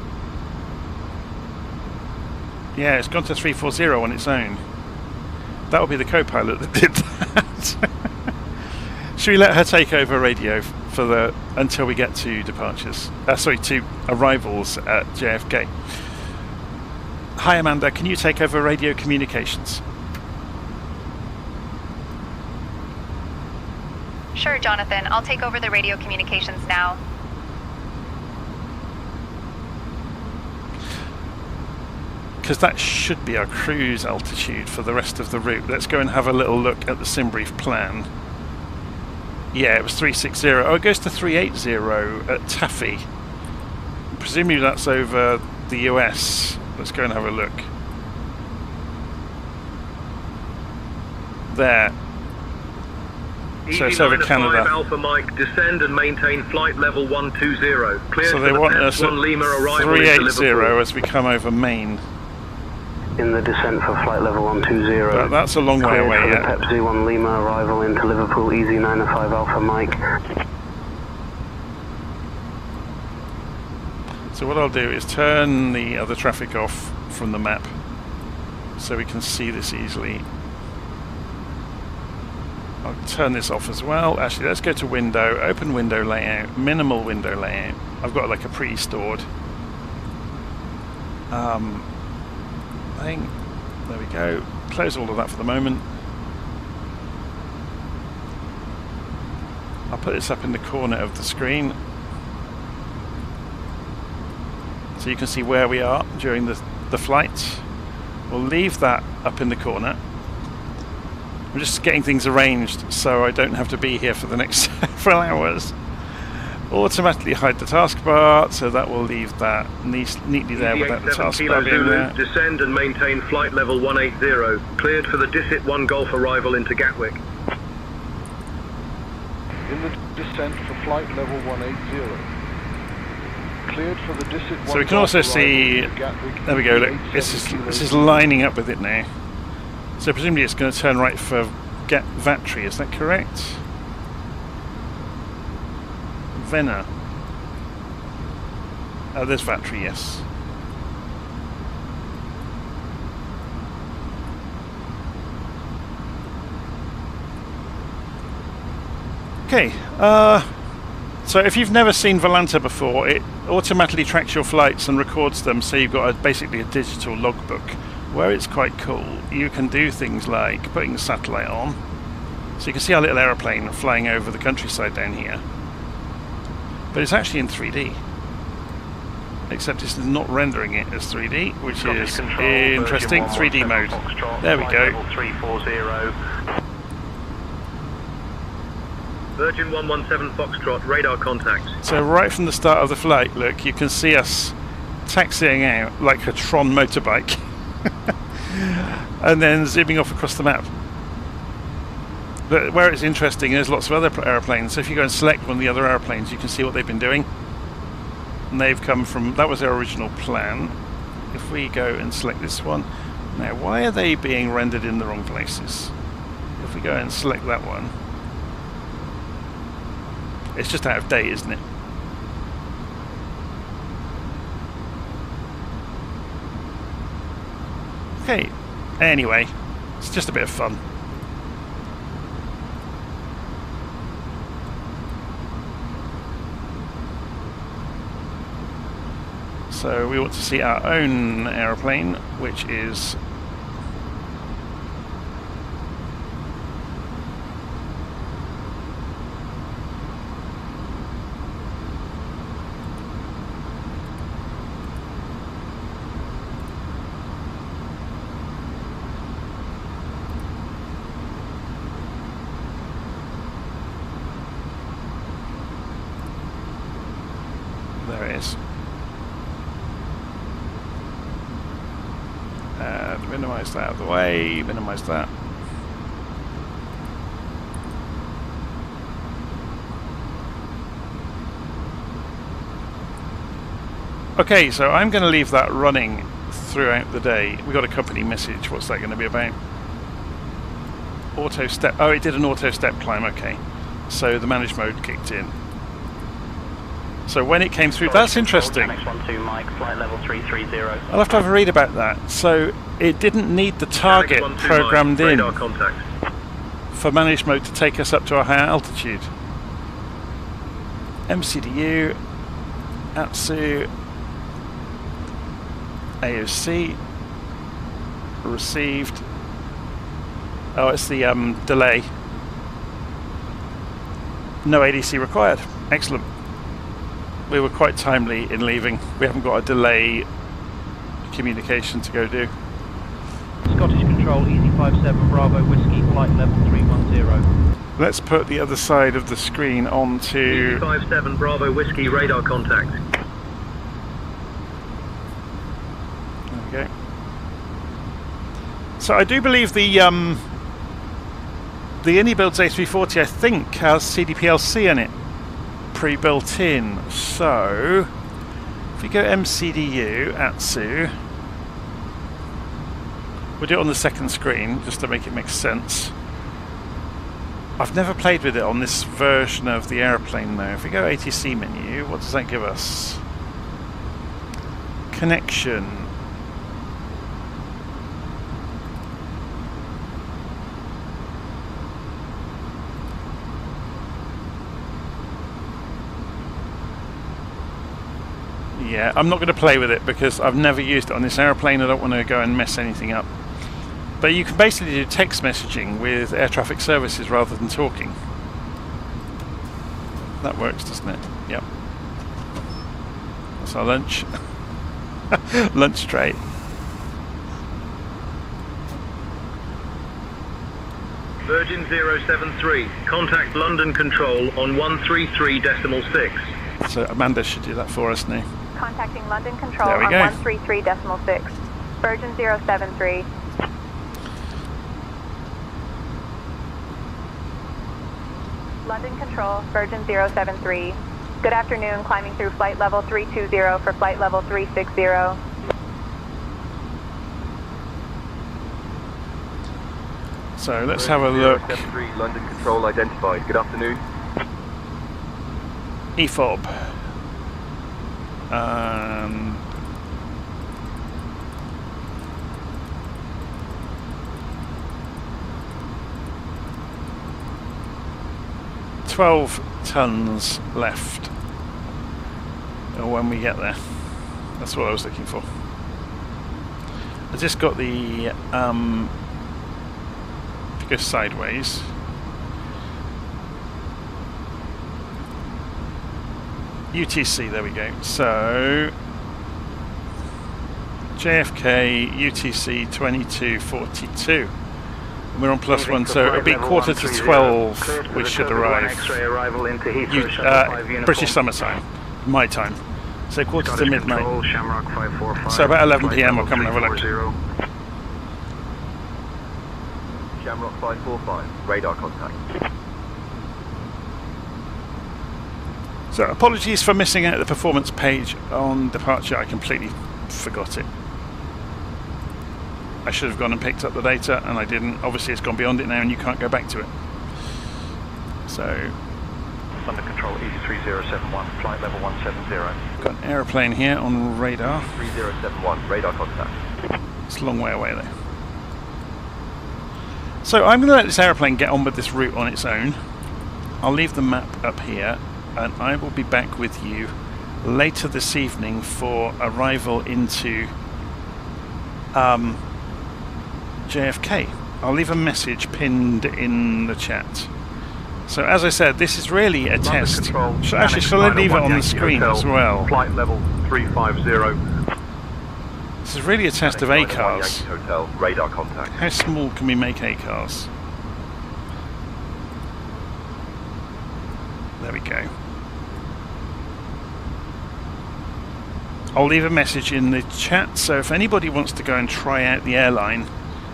yeah, it's gone to 340 on its own. That will be the co-pilot that did that. Should we let her take over radio for until we get to departures? To arrivals at JFK. Hi Amanda, can you take over radio communications? Sure, Jonathan. I'll take over the radio communications now. Because that should be our cruise altitude for the rest of the route. Let's go and have a little look at the SimBrief plan. Yeah, it was 360. Oh, it goes to 380 at Taffy. Presumably that's over the US. Let's go and have a look. There. So it's over Canada. Alpha Mike, descend and maintain flight level 120. Cleared So they for want the us at Lima arrival into 380 Liverpool. as we come over Maine. In the descent for flight level 120. But that's a long way away yet. Pep Z1 Lima arrival into Liverpool, easy 905 Alpha Mike. So what I'll do is turn the other traffic off from the map so we can see this easily. I'll turn this off as well. Actually, let's go to window, open window layout, minimal window layout. I've got like a pre-stored thing. There we go. Close all of that for the moment. I'll put this up in the corner of the screen so you can see where we are during the flight. We'll leave that up in the corner. I'm just getting things arranged so I don't have to be here for the next several hours. Automatically hide the taskbar, so that will leave that neatly there without the taskbar being there. Descend and maintain flight level 180. Cleared for the Dissit 1 Golf arrival into Gatwick. In the descent for flight level 180. Cleared for the Dissit 1 So we can also see, there we go, look, this is lining up with it now. So presumably it's going to turn right for Vatry, is that correct? Vena. Oh, there's Vatry, yes. Okay, so if you've never seen Volanta before, it automatically tracks your flights and records them, so you've got basically a digital logbook. Where it's quite cool, you can do things like putting the satellite on, so you can see our little aeroplane flying over the countryside down here. But it's actually in 3D, except it's not rendering it as 3D, which is interesting. 3D mode. There we go. Virgin 117 Foxtrot, radar contact. So right from the start of the flight, look, you can see us taxiing out like a Tron motorbike. And then zooming off across the map. But where it's interesting, there's lots of other aeroplanes. So if you go and select one of the other aeroplanes, you can see what they've been doing. And they've come from, that was their original plan. If we go and select this one, now why are they being rendered in the wrong places? If we go and select that one, it's just out of date, isn't it? Okay, anyway, it's just a bit of fun. So we want to see our own aeroplane, which is minimize that out of the way, minimize that. Okay, so I'm going to leave that running throughout the day. We got a company message. What's that going to be about? Auto step. Oh, it did an auto step climb. Okay, so the manage mode kicked in. So when it came through, that's interesting. I'll have to have a read about that. So it didn't need the target programmed in for manage mode to take us up to a higher altitude. MCDU, ATSU, AOC, received. Oh, it's the delay. No ADC required. Excellent. We were quite timely in leaving. We haven't got a delay communication to go do. Scottish Control. Control, Easy 57 Bravo Whiskey, flight level 310. Let's put the other side of the screen onto... 57 Bravo Whiskey, radar contact. There we go. So I do believe the Inibuilds A340, I think, has CDPLC in it, pre-built in. So if we go MCDU, ATSU, we'll do it on the second screen just to make it make sense. I've never played with it on this version of the airplane though. If we go ATC menu, what does that give us? Connection. Yeah, I'm not going to play with it because I've never used it on this airplane. I don't want to go and mess anything up. But you can basically do text messaging with air traffic services rather than talking. That works, doesn't it? Yep. That's our lunch. Lunch tray. Virgin 073, contact London Control on 133.6. So Amanda should do that for us now. Contacting London Control There we on go. 133.6. Virgin 073. London Control, Virgin 073. Good afternoon, climbing through flight level 320 for flight level 360. So let's have a look. 073, London Control identified. Good afternoon. EFOB. 12 tons left when we get there. That's what I was looking for. I just got the go sideways. UTC, there we go. So JFK UTC 2242. We're on +1, so it'll be 12:15, which should arrive. British summer time, my time. So quarter to midnight. So about 11 PM we'll come and have a look. Shamrock 545, radar contact. So apologies for missing out the performance page on departure. I completely forgot it. I should have gone and picked up the data and I didn't. Obviously it's gone beyond it now and you can't go back to it. So London Control, Easy 3071, flight level 170. Got an aeroplane here on radar. 3071, radar contact. It's a long way away though. So I'm going to let this aeroplane get on with this route on its own. I'll leave the map up here and I will be back with you later this evening for arrival into JFK. I'll leave a message pinned in the chat. So as I said, this is really a test. Actually, shall I leave it on the screen as well? Flight level 350. This is really a test of ACARS. Hotel, radar contact. How small can we make ACARS? There we go. I'll leave a message in the chat, so if anybody wants to go and try out the airline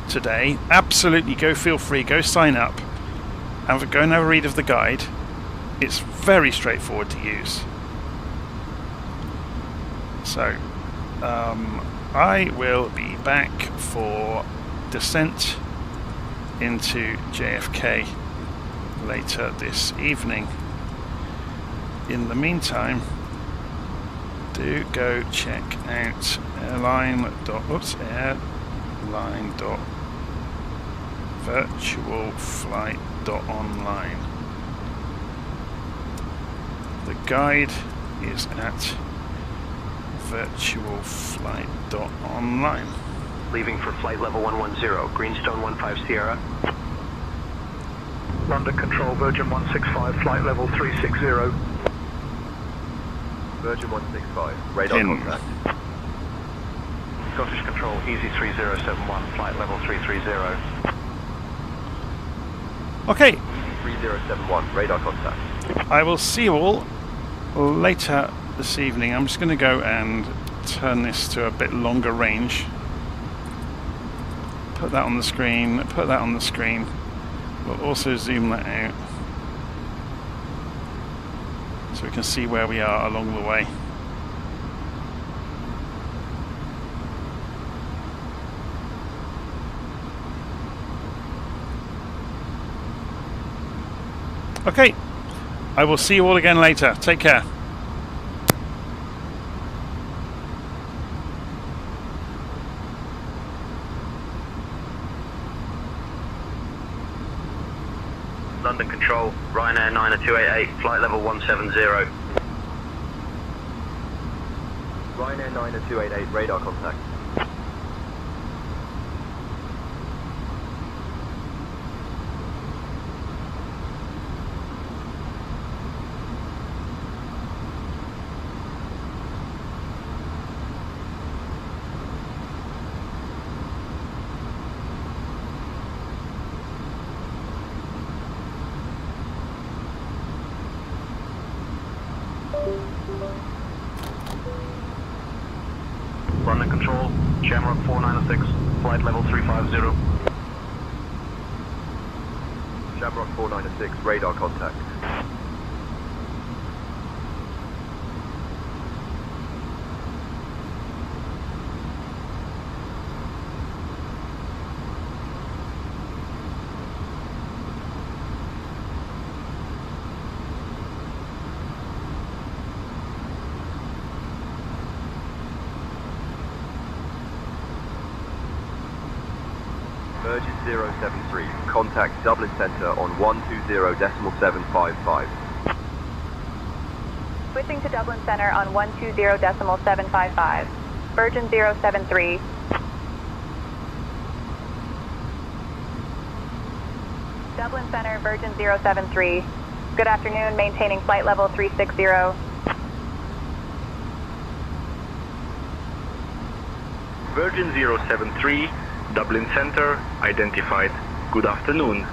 today, absolutely go, feel free, go sign up and go and have a read of the guide. It's very straightforward to use. So I will be back for descent into JFK later this evening. In the meantime, do go check out airline.virtualflight.online. The guide is at virtualflight.online. Leaving for flight level 110, Greenstone 15 Sierra. London Control, Virgin 165, flight level 360. Virgin 165, radar contact. Scottish Control, Easy 3071, flight level 330. Okay. 3071, radar contact. I will see you all later this evening. I'm just going to go and turn this to a bit longer range. Put that on the screen, put that on the screen. We'll also zoom that out so we can see where we are along the way. Okay, I will see you all again later. Take care. London Control, Ryanair 90288, flight level 170. Ryanair 90288, radar contact. London Control, Shamrock 4906, flight level 350. Shamrock 4906, radar contact. Virgin 073, contact Dublin Centre on 120.755. Switching to Dublin Centre on 120.755. Virgin 073. Dublin Centre, Virgin 073. Good afternoon, maintaining flight level 360. Virgin 073, Dublin Centre, identified. Good afternoon.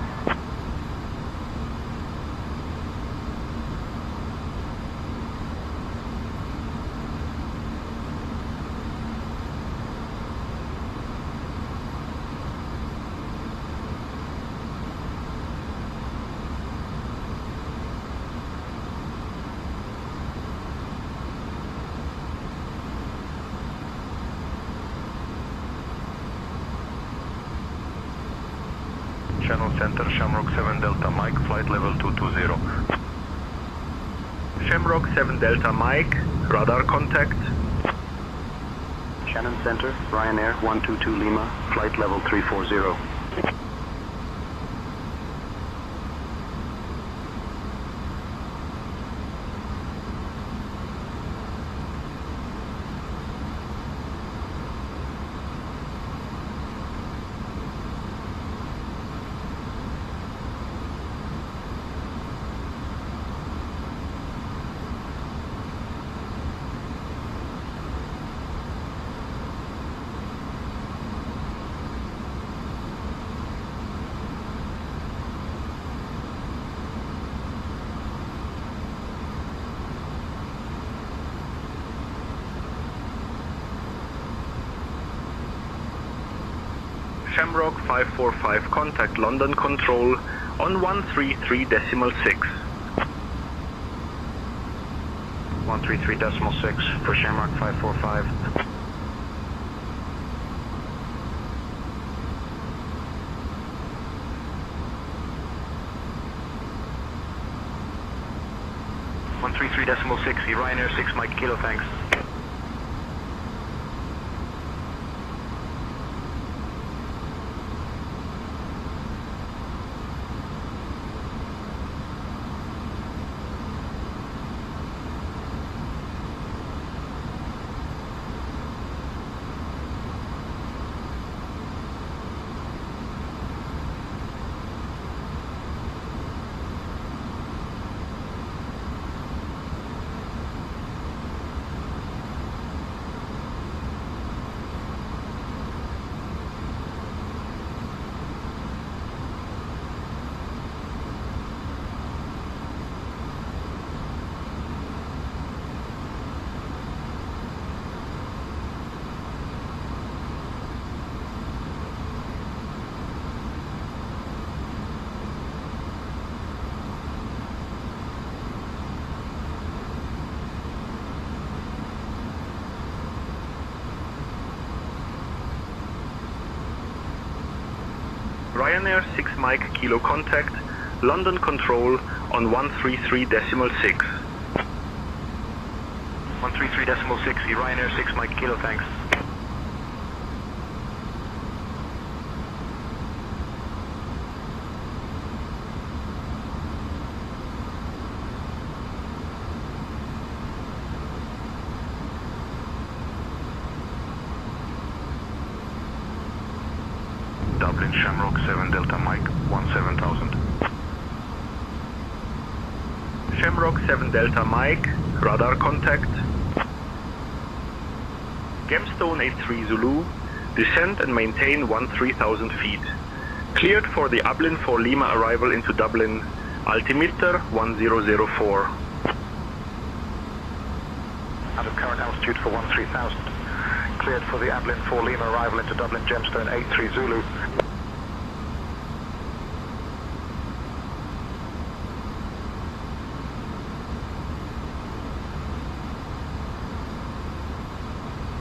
Channel Center, Shamrock 7 Delta Mike, flight level 220. Shamrock 7 Delta Mike, radar contact. Shannon Center, Ryanair 122 Lima, flight level 340. Shamrock 545, contact London Control on 133.6. 133.6 for Shamrock 545. Ryanair 6 Mike Kilo, thanks. Ryanair 6 Mike Kilo contact, London Control on 133.6. 133.6, Ryanair 6 Mike Kilo, thanks. Dublin Shamrock 7 Delta Mike 17000. Shamrock 7 Delta Mike, radar contact. Gemstone 83 Zulu, descend and maintain 13,000 feet. Cleared for the Dublin for Lima arrival into Dublin, altimeter 1004. Out of current altitude for 13,000. Cleared for the Dublin for Lima arrival into Dublin, Gemstone 83 Zulu.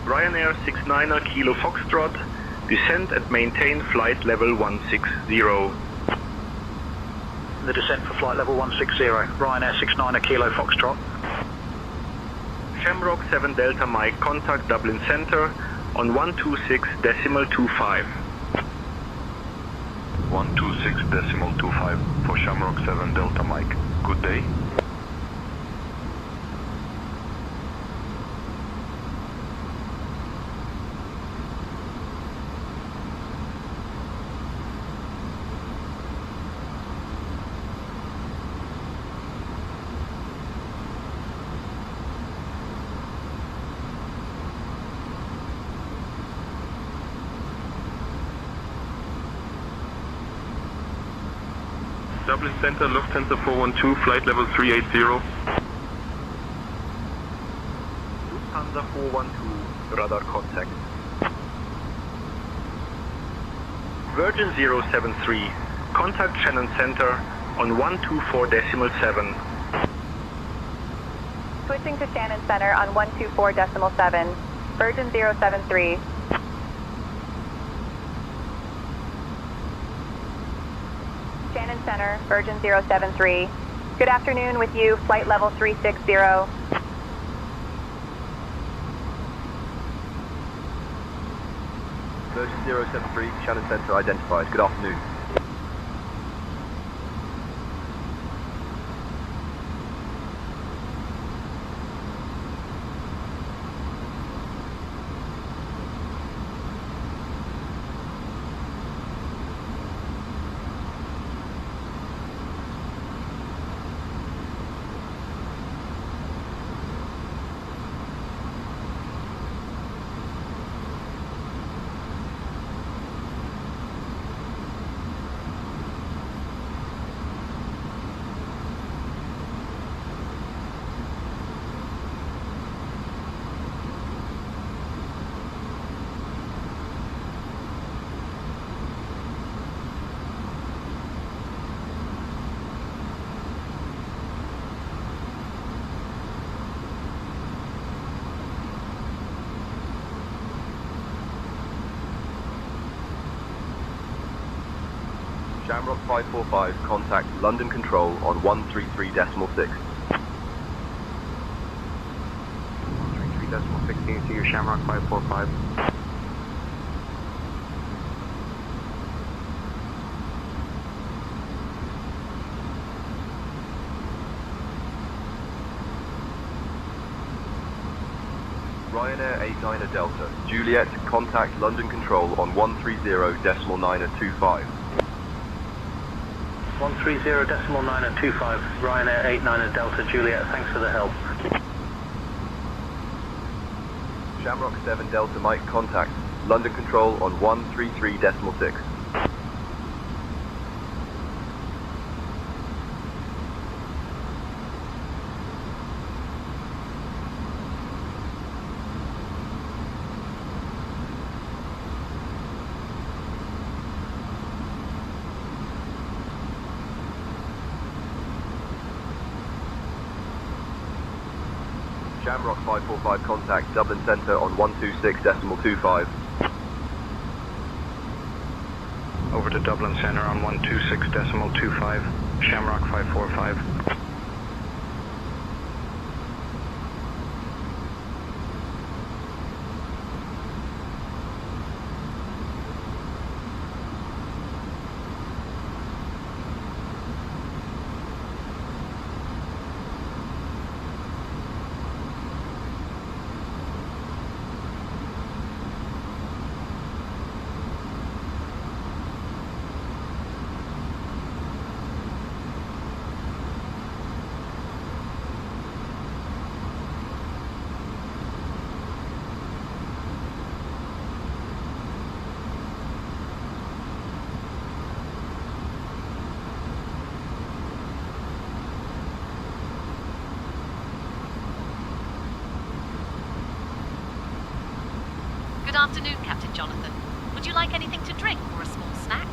Ryanair 69er Kilo Foxtrot, descend and maintain flight level 160. The descent for flight level 160, Ryanair 69er Kilo Foxtrot. Shamrock 7 Delta Mike, contact Dublin Center on 126.25. 126.25 for Shamrock 7 Delta Mike. Good day. Dublin Center, Lufthansa 412, flight level 380. Lufthansa 412, radar contact. Virgin 073, contact Shannon Center on 124.7. Switching to Shannon Center on 124.7. Virgin 073. Shannon Center, Virgin 073. Good afternoon with you, flight level 360. Virgin 073, Shannon Center identified. Good afternoon. Shamrock 545, contact London Control on 133.6. 133.6 to your Shamrock 545. Ryanair 89er Delta, Juliet, contact London Control on 130.925. 130.925, Ryanair 89er Delta, Juliet, thanks for the help. Shamrock 7 Delta Mike, contact London Control on 133.6. Shamrock 545, contact Dublin Centre on 126.25. over to Dublin Centre on 126.25, Shamrock 545. Good afternoon, Captain Jonathan. Would you like anything to drink or a small snack?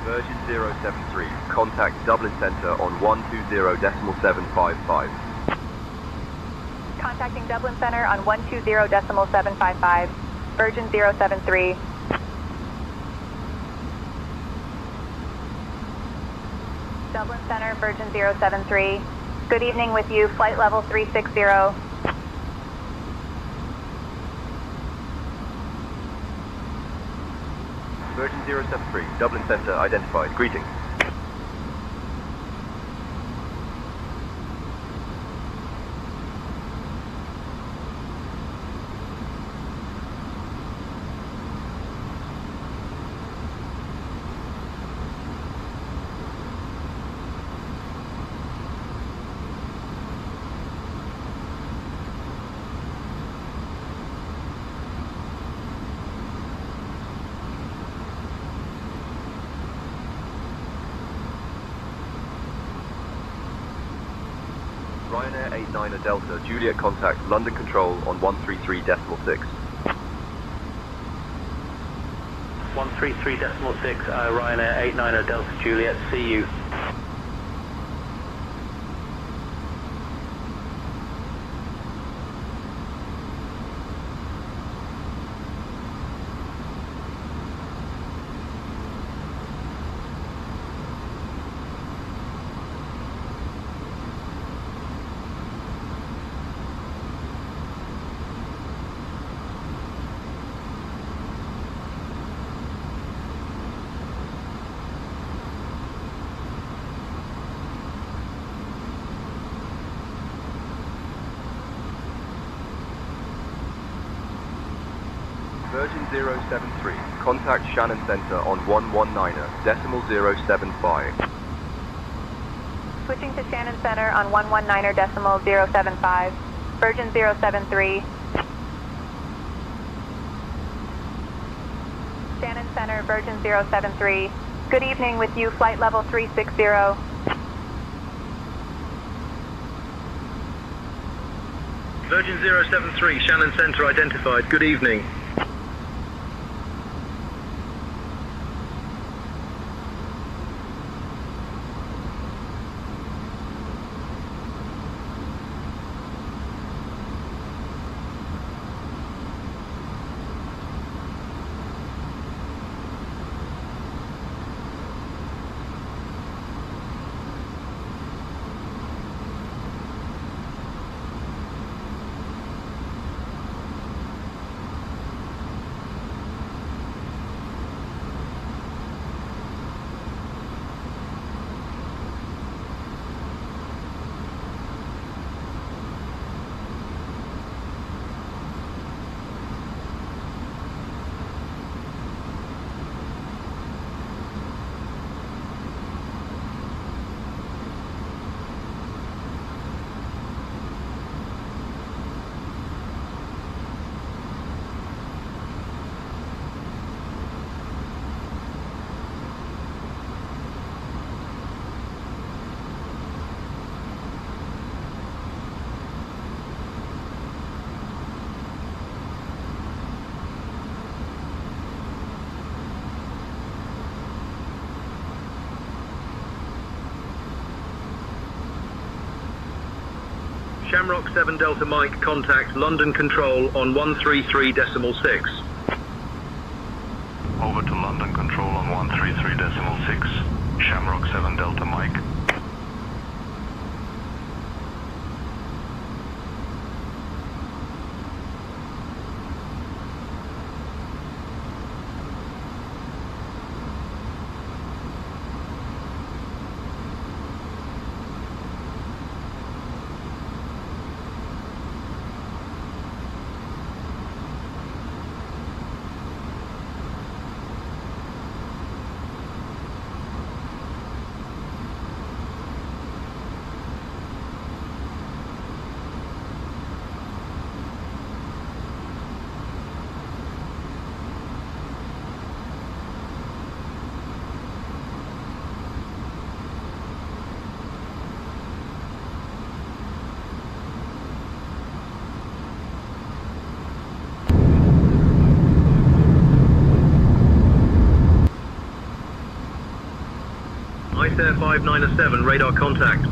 Virgin 073, contact Dublin Centre on 120.755. Contacting Dublin Centre on 120.755, Virgin 073. Dublin Centre, Virgin 073. Good evening with you, flight level 360. Virgin 073, Dublin Centre identified. Greetings. Ryanair 89er Delta, Juliet contact London Control on 133.6. 133.6, Ryanair 89er Delta Juliet, see you. Virgin 073, contact Shannon Center on 119.075. Switching to Shannon Center on 119.075. Virgin 073. Shannon Center, Virgin 073. Good evening with you, flight level 360. Virgin 073, Shannon Center identified. Good evening. Shamrock 7 Delta Mike, contact London Control on 133.6. Over to London Control on 133.6. Shamrock 7 Delta Mike. Air 597, radar contact.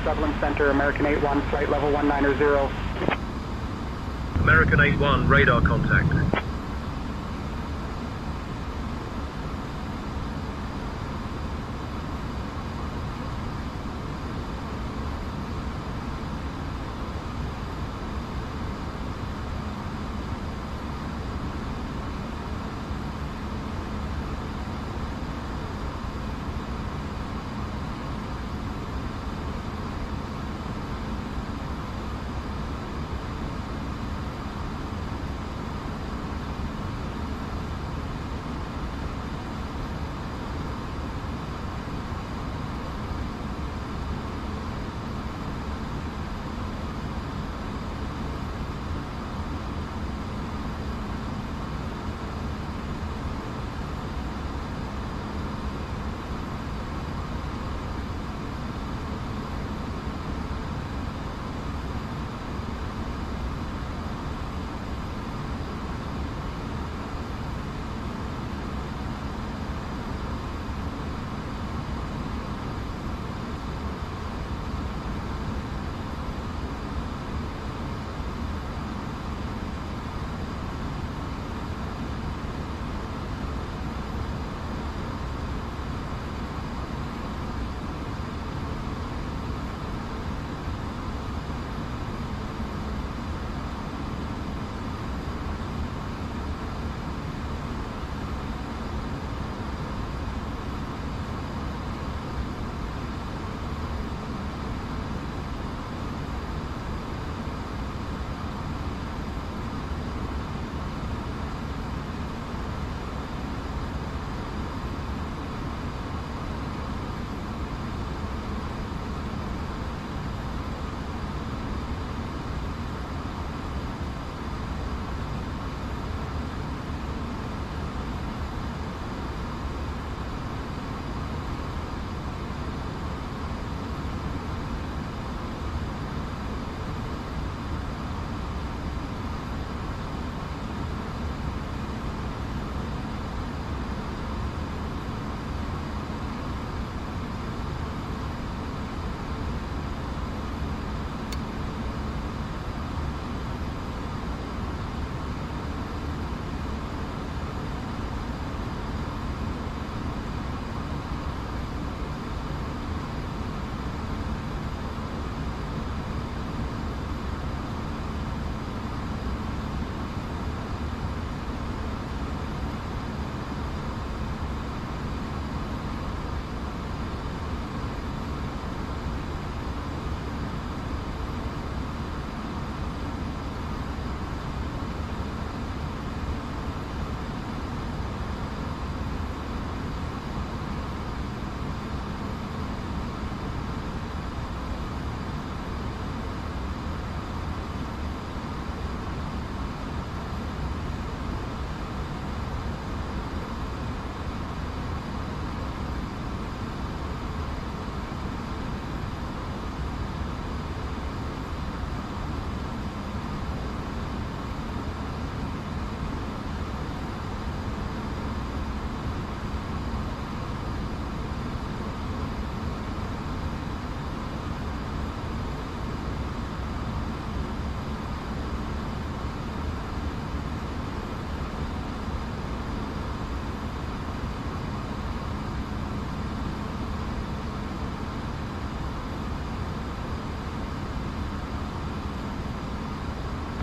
Dublin Center, American 81, flight level 190. American 81, radar contact.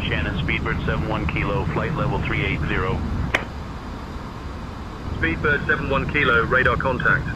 Shannon, Speedbird 71 Kilo, flight level 380. Speedbird 71 Kilo, radar contact.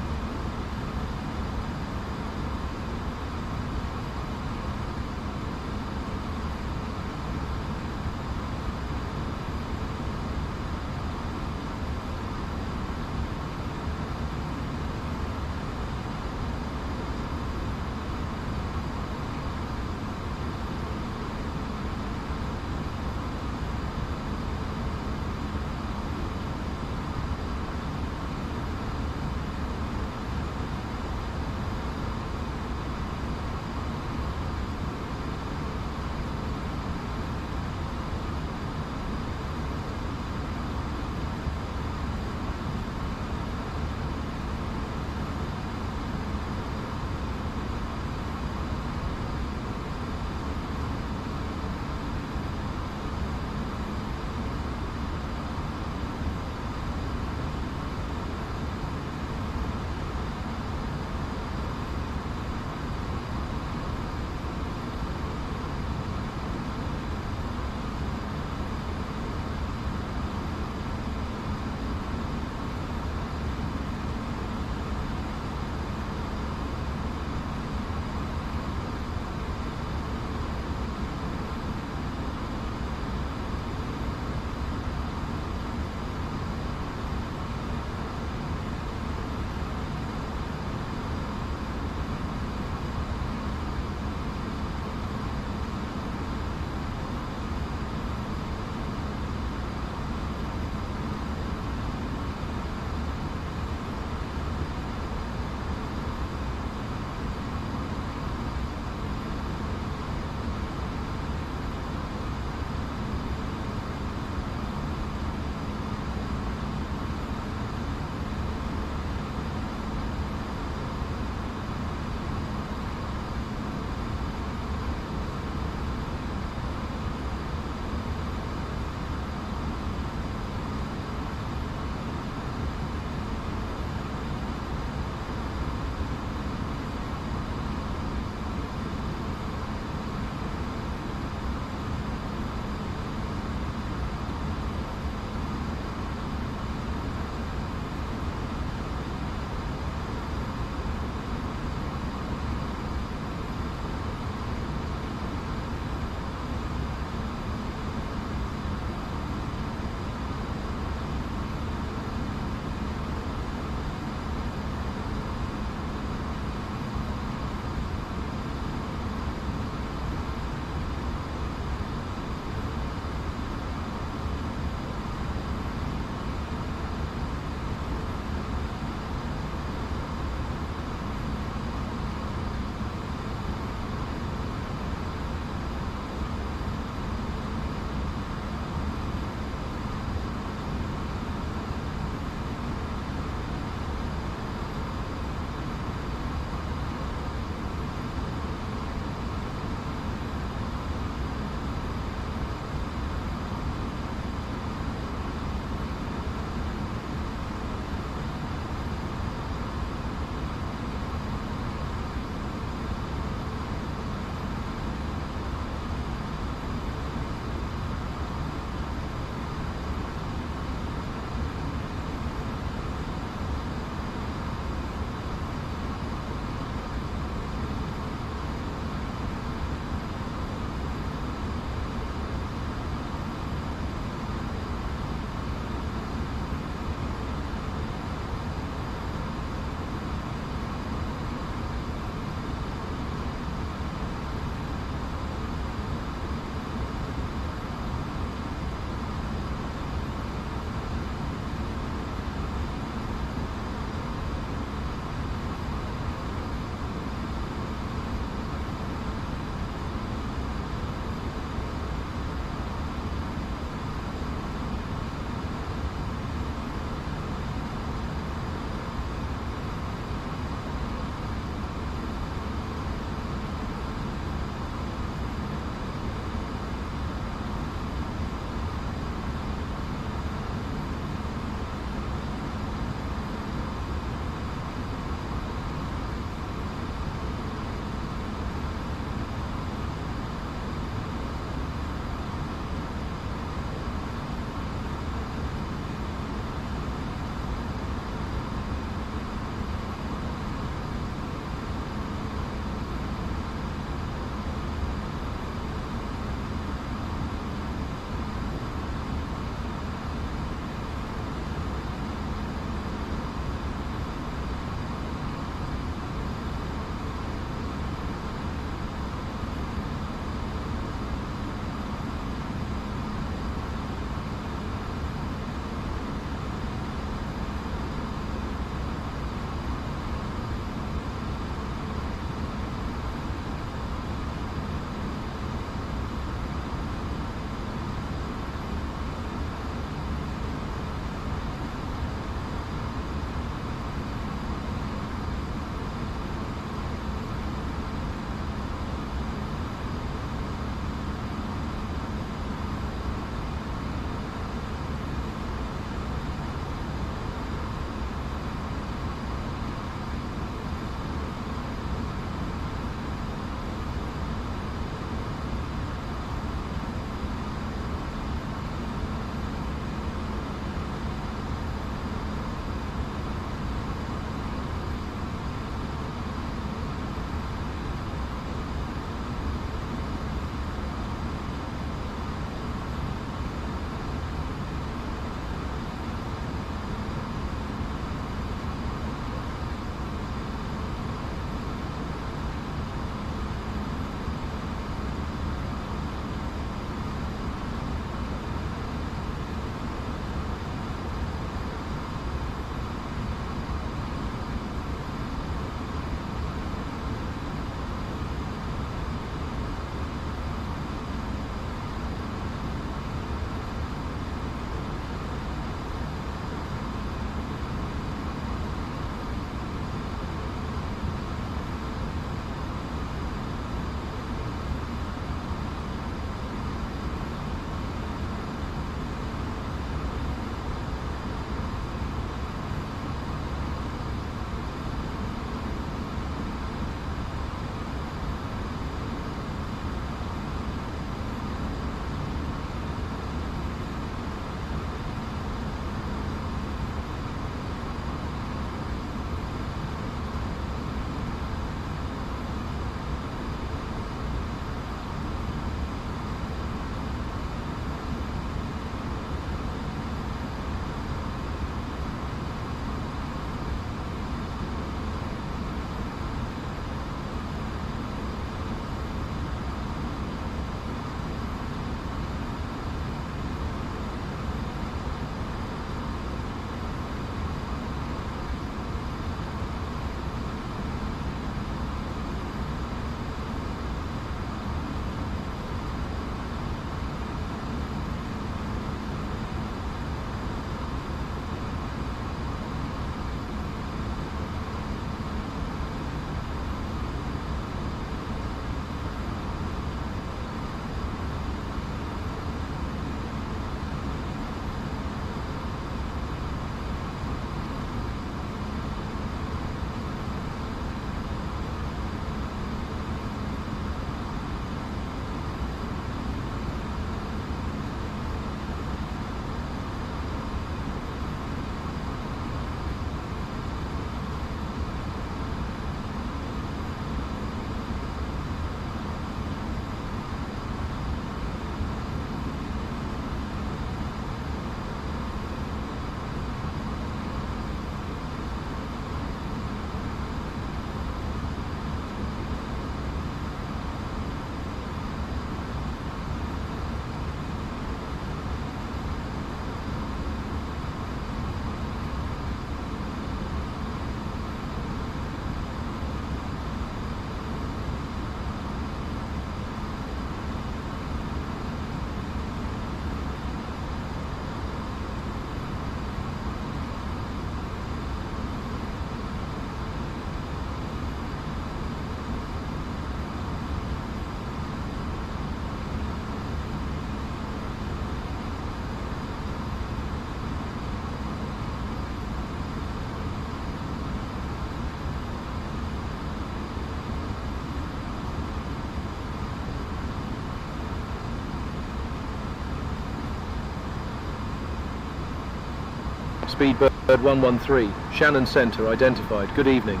Speedbird 113, Shannon Center identified. Good evening.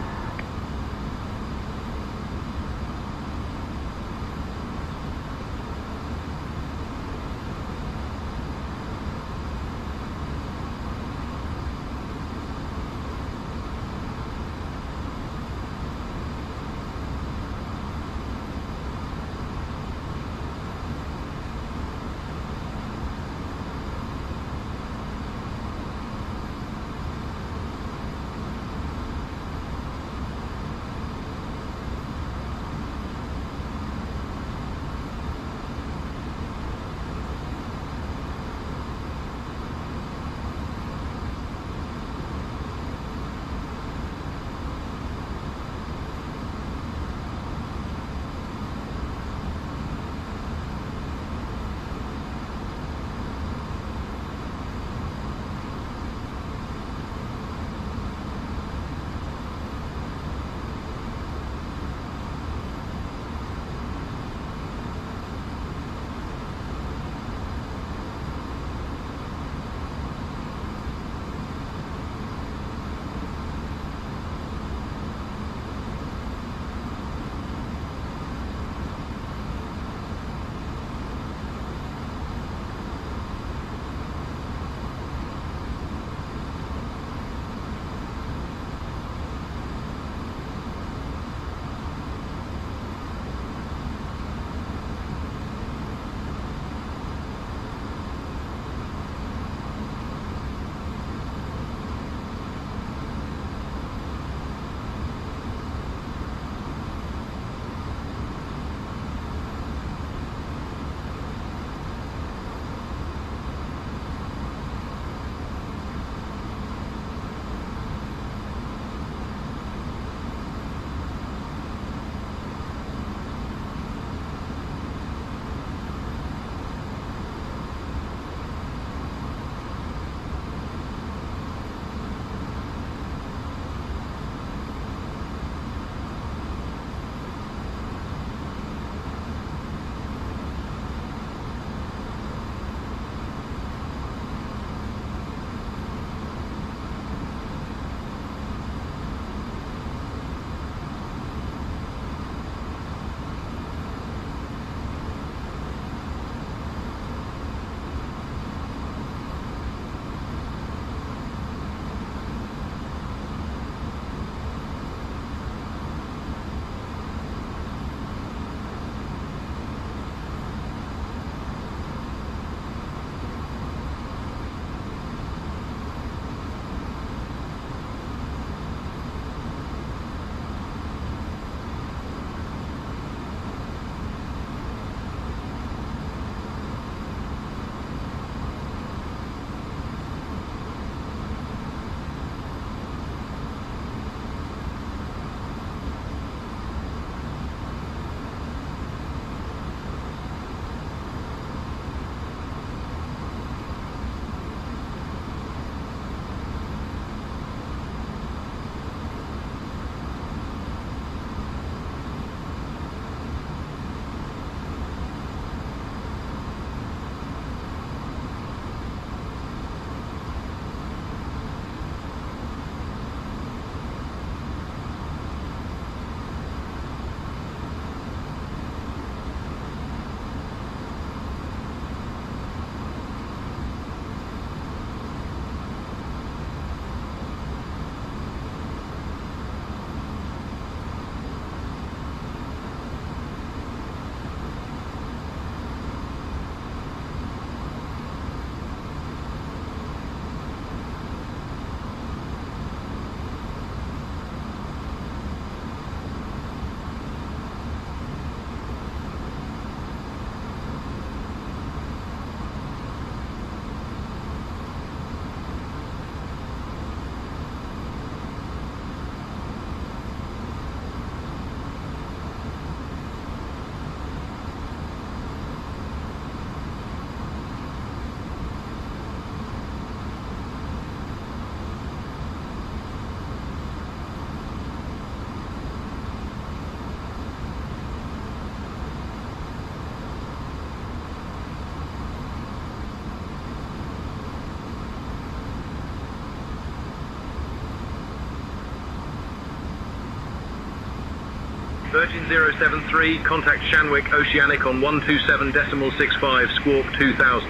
Virgin 073, contact Shanwick Oceanic on 127.65, squawk 2000.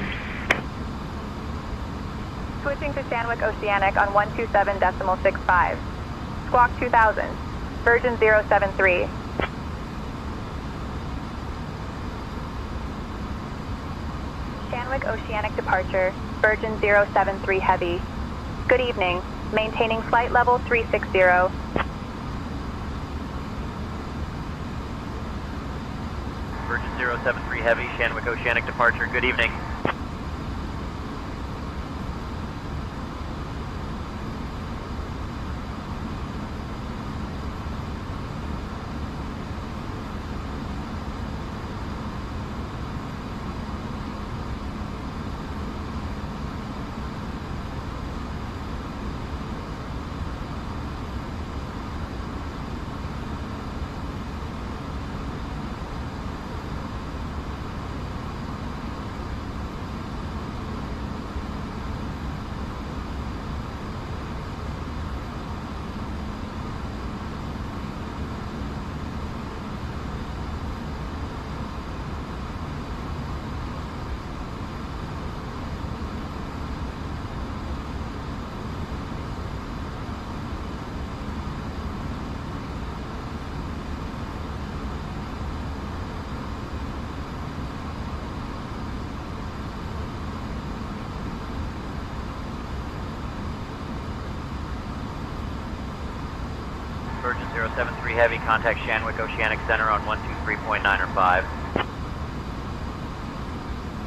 Switching to Shanwick Oceanic on 127.65. Squawk 2000. Virgin 073. Shanwick Oceanic departure. Virgin 073 Heavy. Good evening. Maintaining flight level 360. Virgin 073 Heavy, Shanwick Oceanic departure. Good evening. Virgin 073 Heavy, contact Shanwick Oceanic Center on 123.905.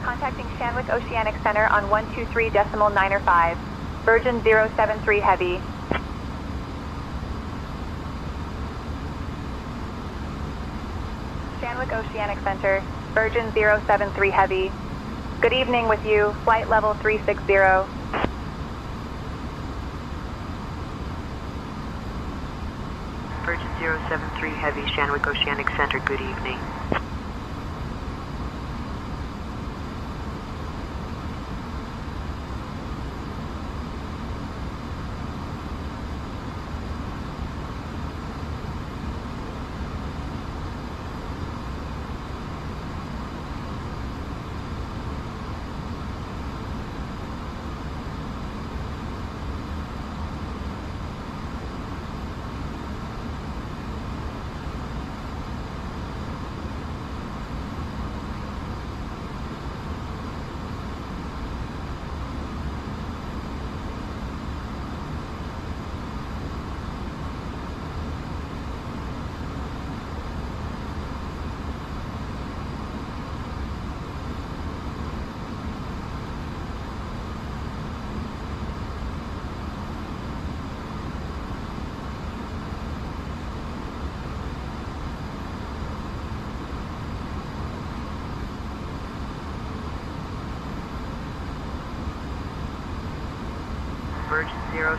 Contacting Shanwick Oceanic Center on 123.905. Virgin 073 Heavy. Shanwick Oceanic Center, Virgin 073 Heavy. Good evening with you, flight level 360. Virgin 073 Heavy, Shanwick Oceanic Center, good evening. Virgin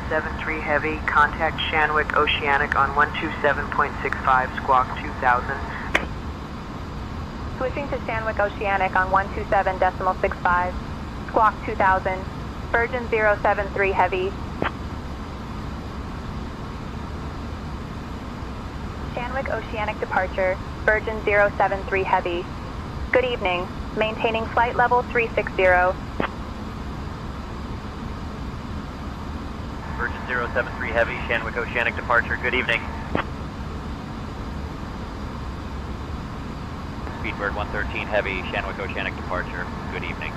073 Heavy, contact Shanwick Oceanic on 127.65, squawk 2000. Switching to Shanwick Oceanic on 127.65, squawk 2000. Virgin 073 Heavy. Shanwick Oceanic departure, Virgin 073 Heavy. Good evening, maintaining flight level 360. Virgin 073 Heavy, Shanwick Oceanic departure. Good evening. Speedbird 113 Heavy, Shanwick Oceanic departure. Good evening.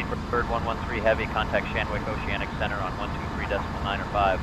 Speedbird 113 Heavy, contact Shanwick Oceanic Center on 123.9 or 5.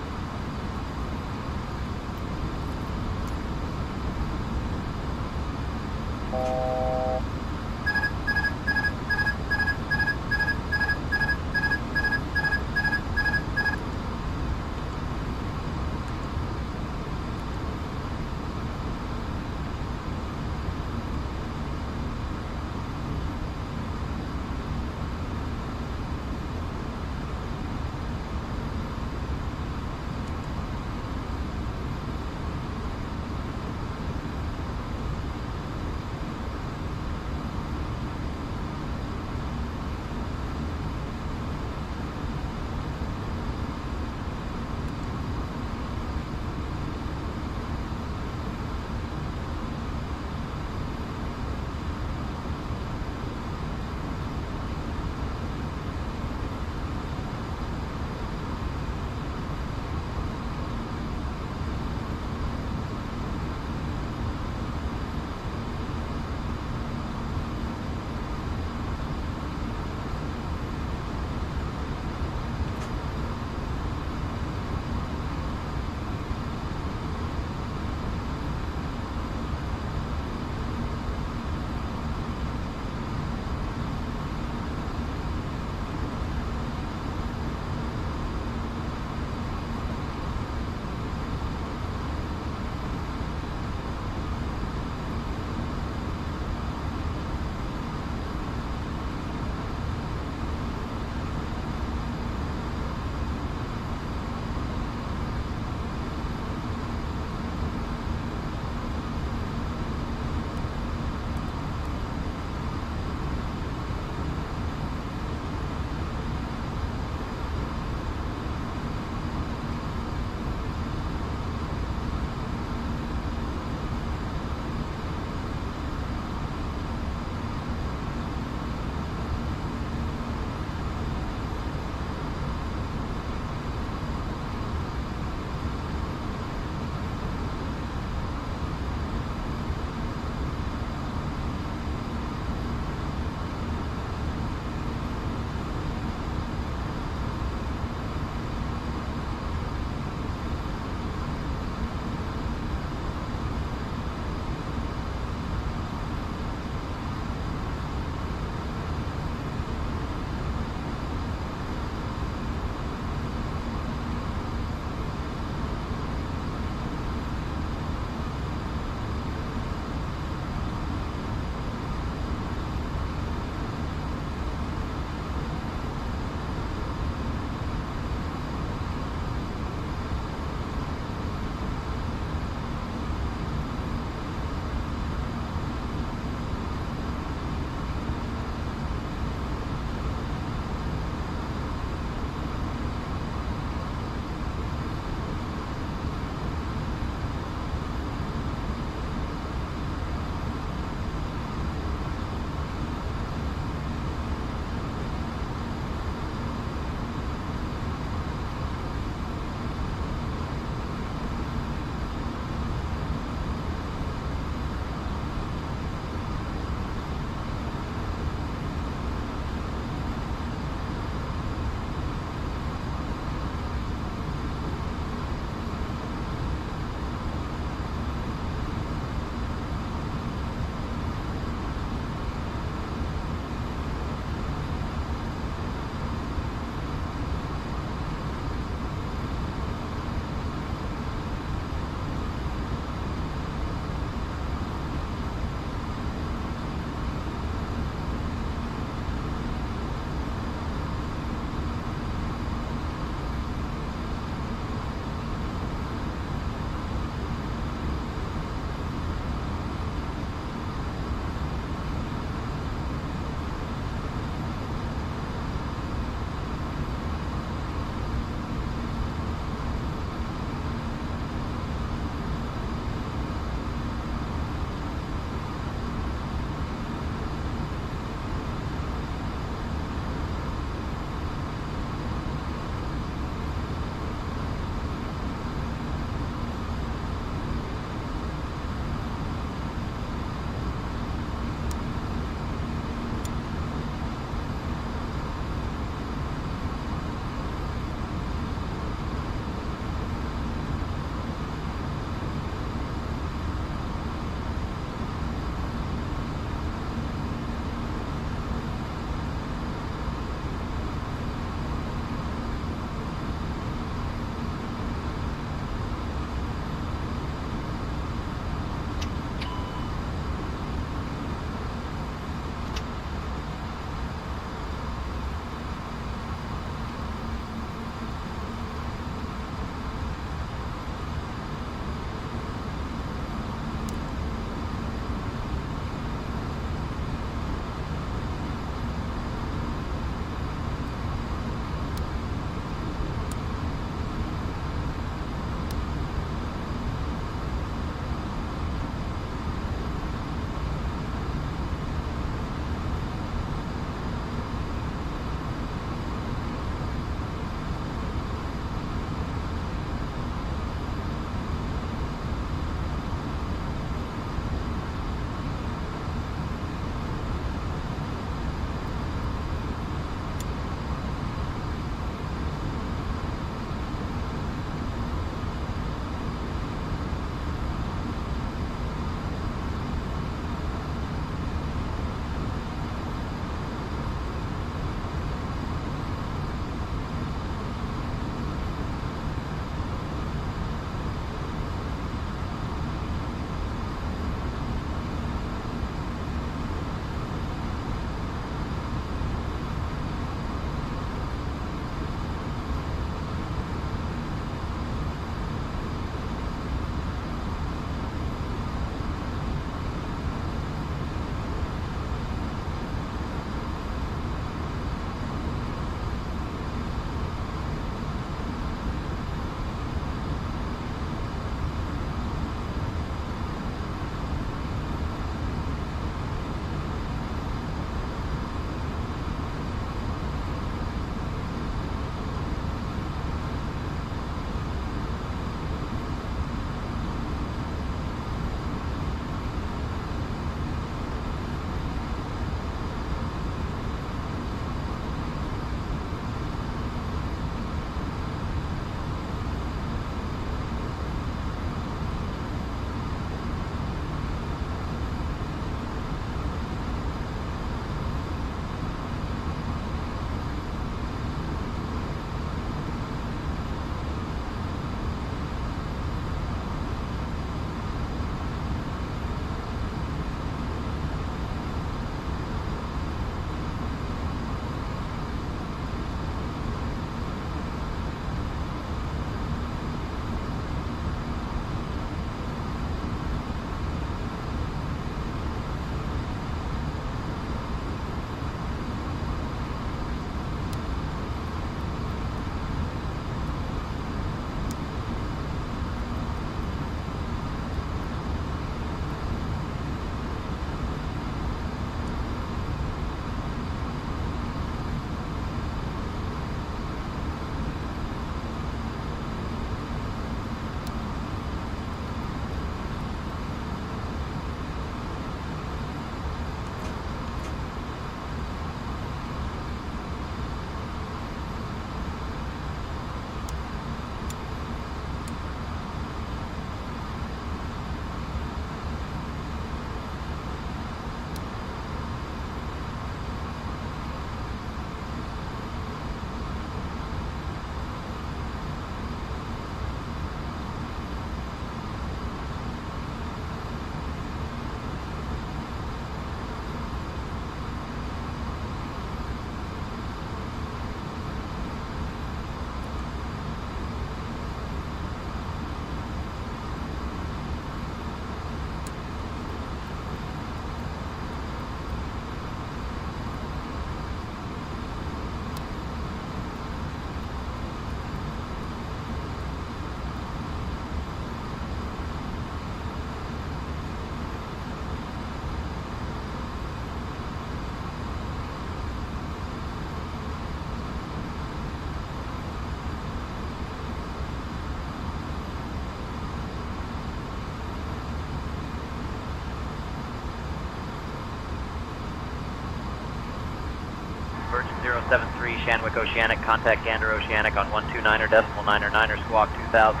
073 Shanwick Oceanic, contact Gander Oceanic on 129.999 squawk 2000.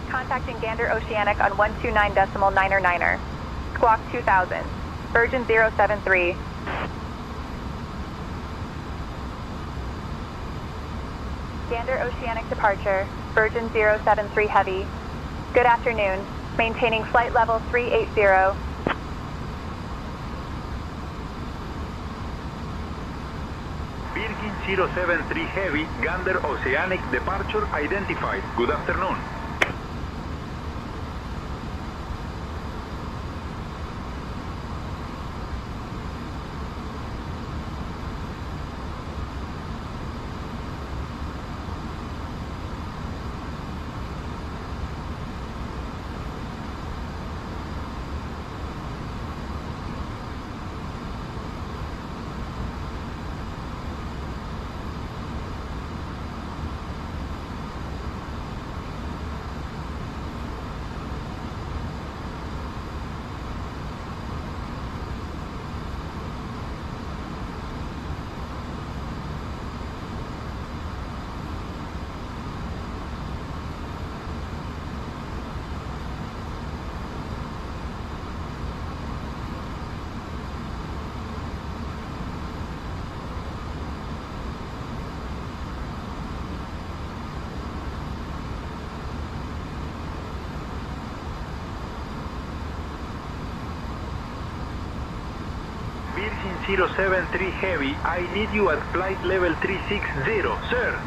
Contacting Gander Oceanic on 129.999. Squawk 2000. Virgin 073. Gander Oceanic departure. Virgin 073 Heavy. Good afternoon. Maintaining flight level 380. Virgin 073 Heavy, Gander Oceanic departure identified. Good afternoon. Virgin 073 Heavy, I need you at flight level 360, sir.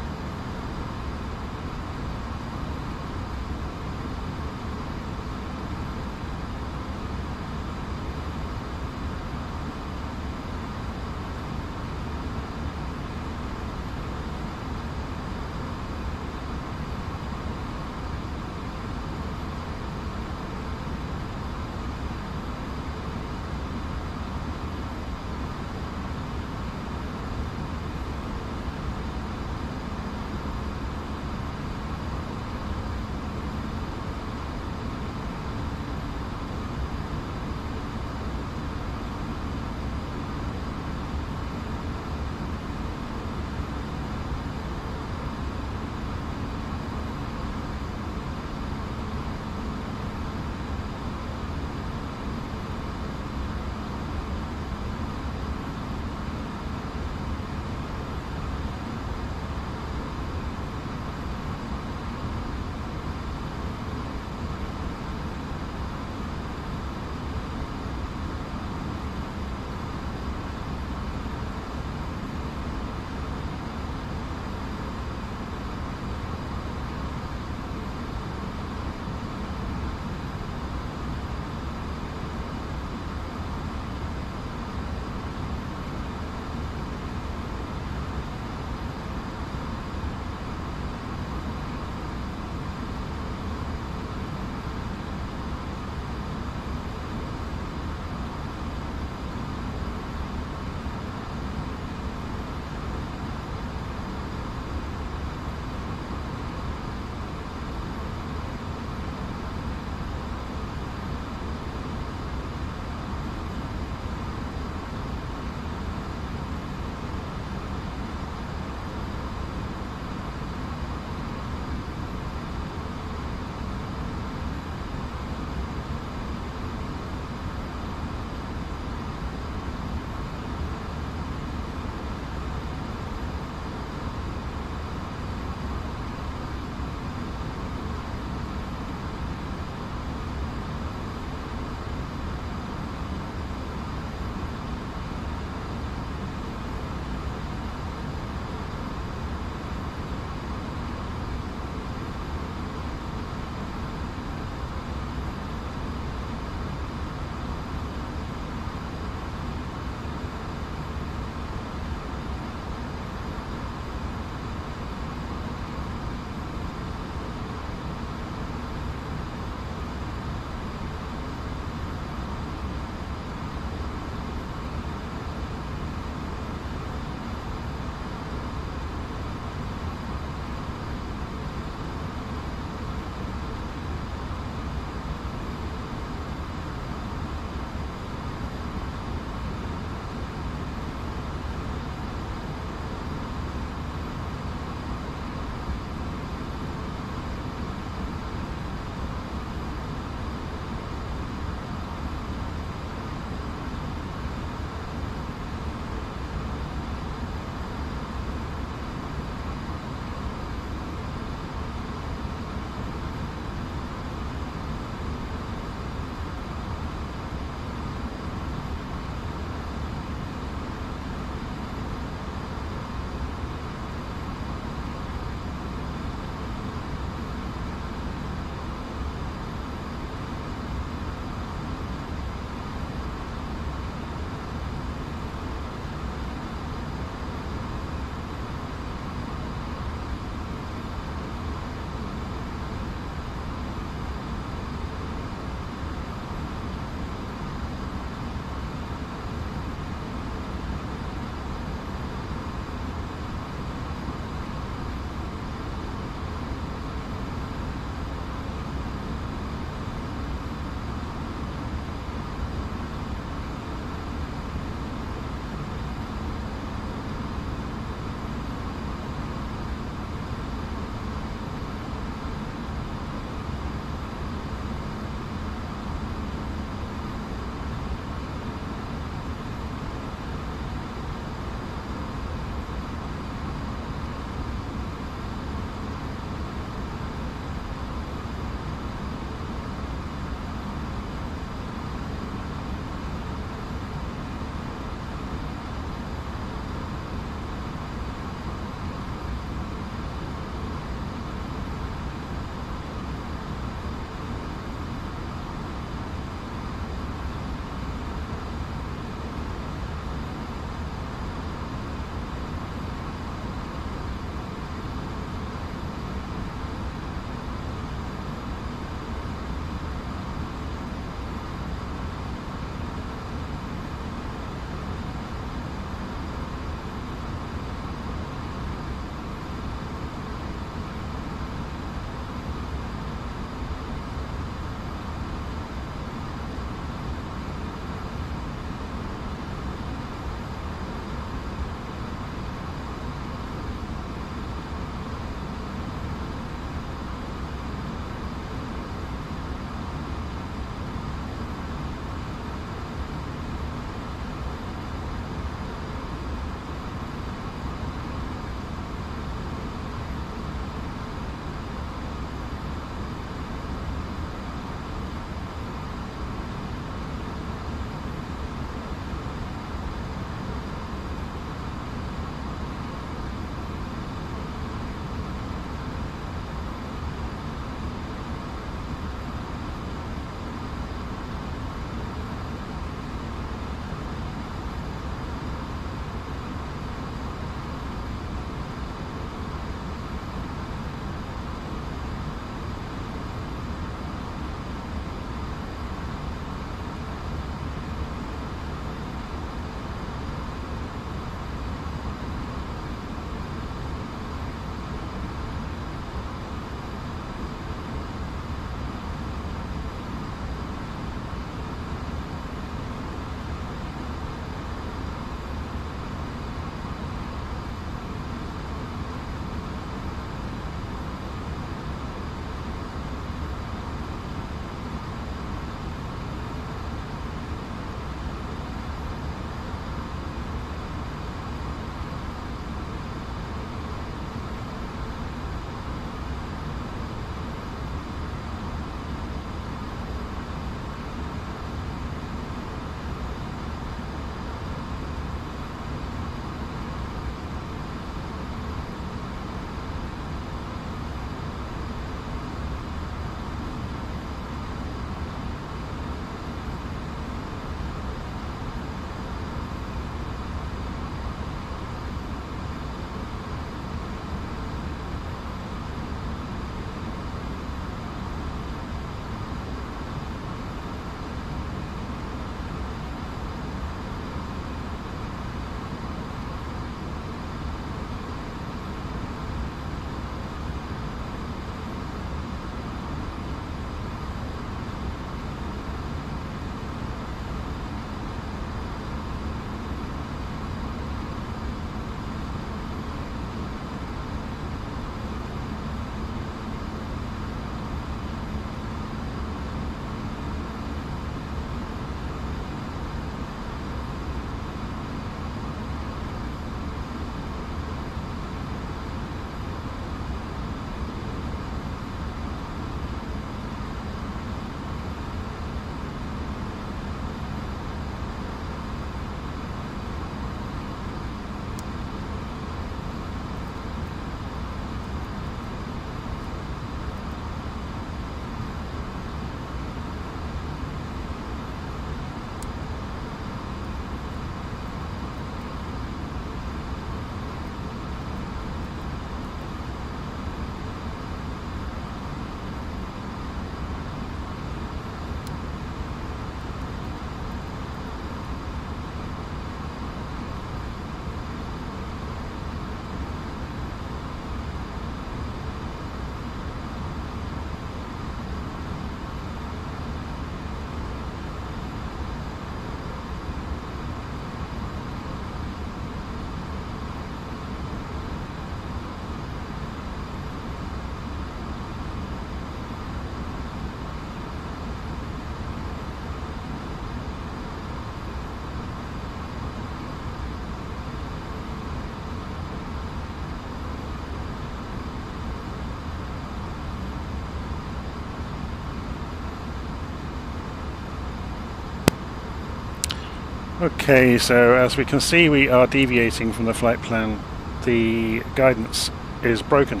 Okay, so as we can see, we are deviating from the flight plan. The guidance is broken.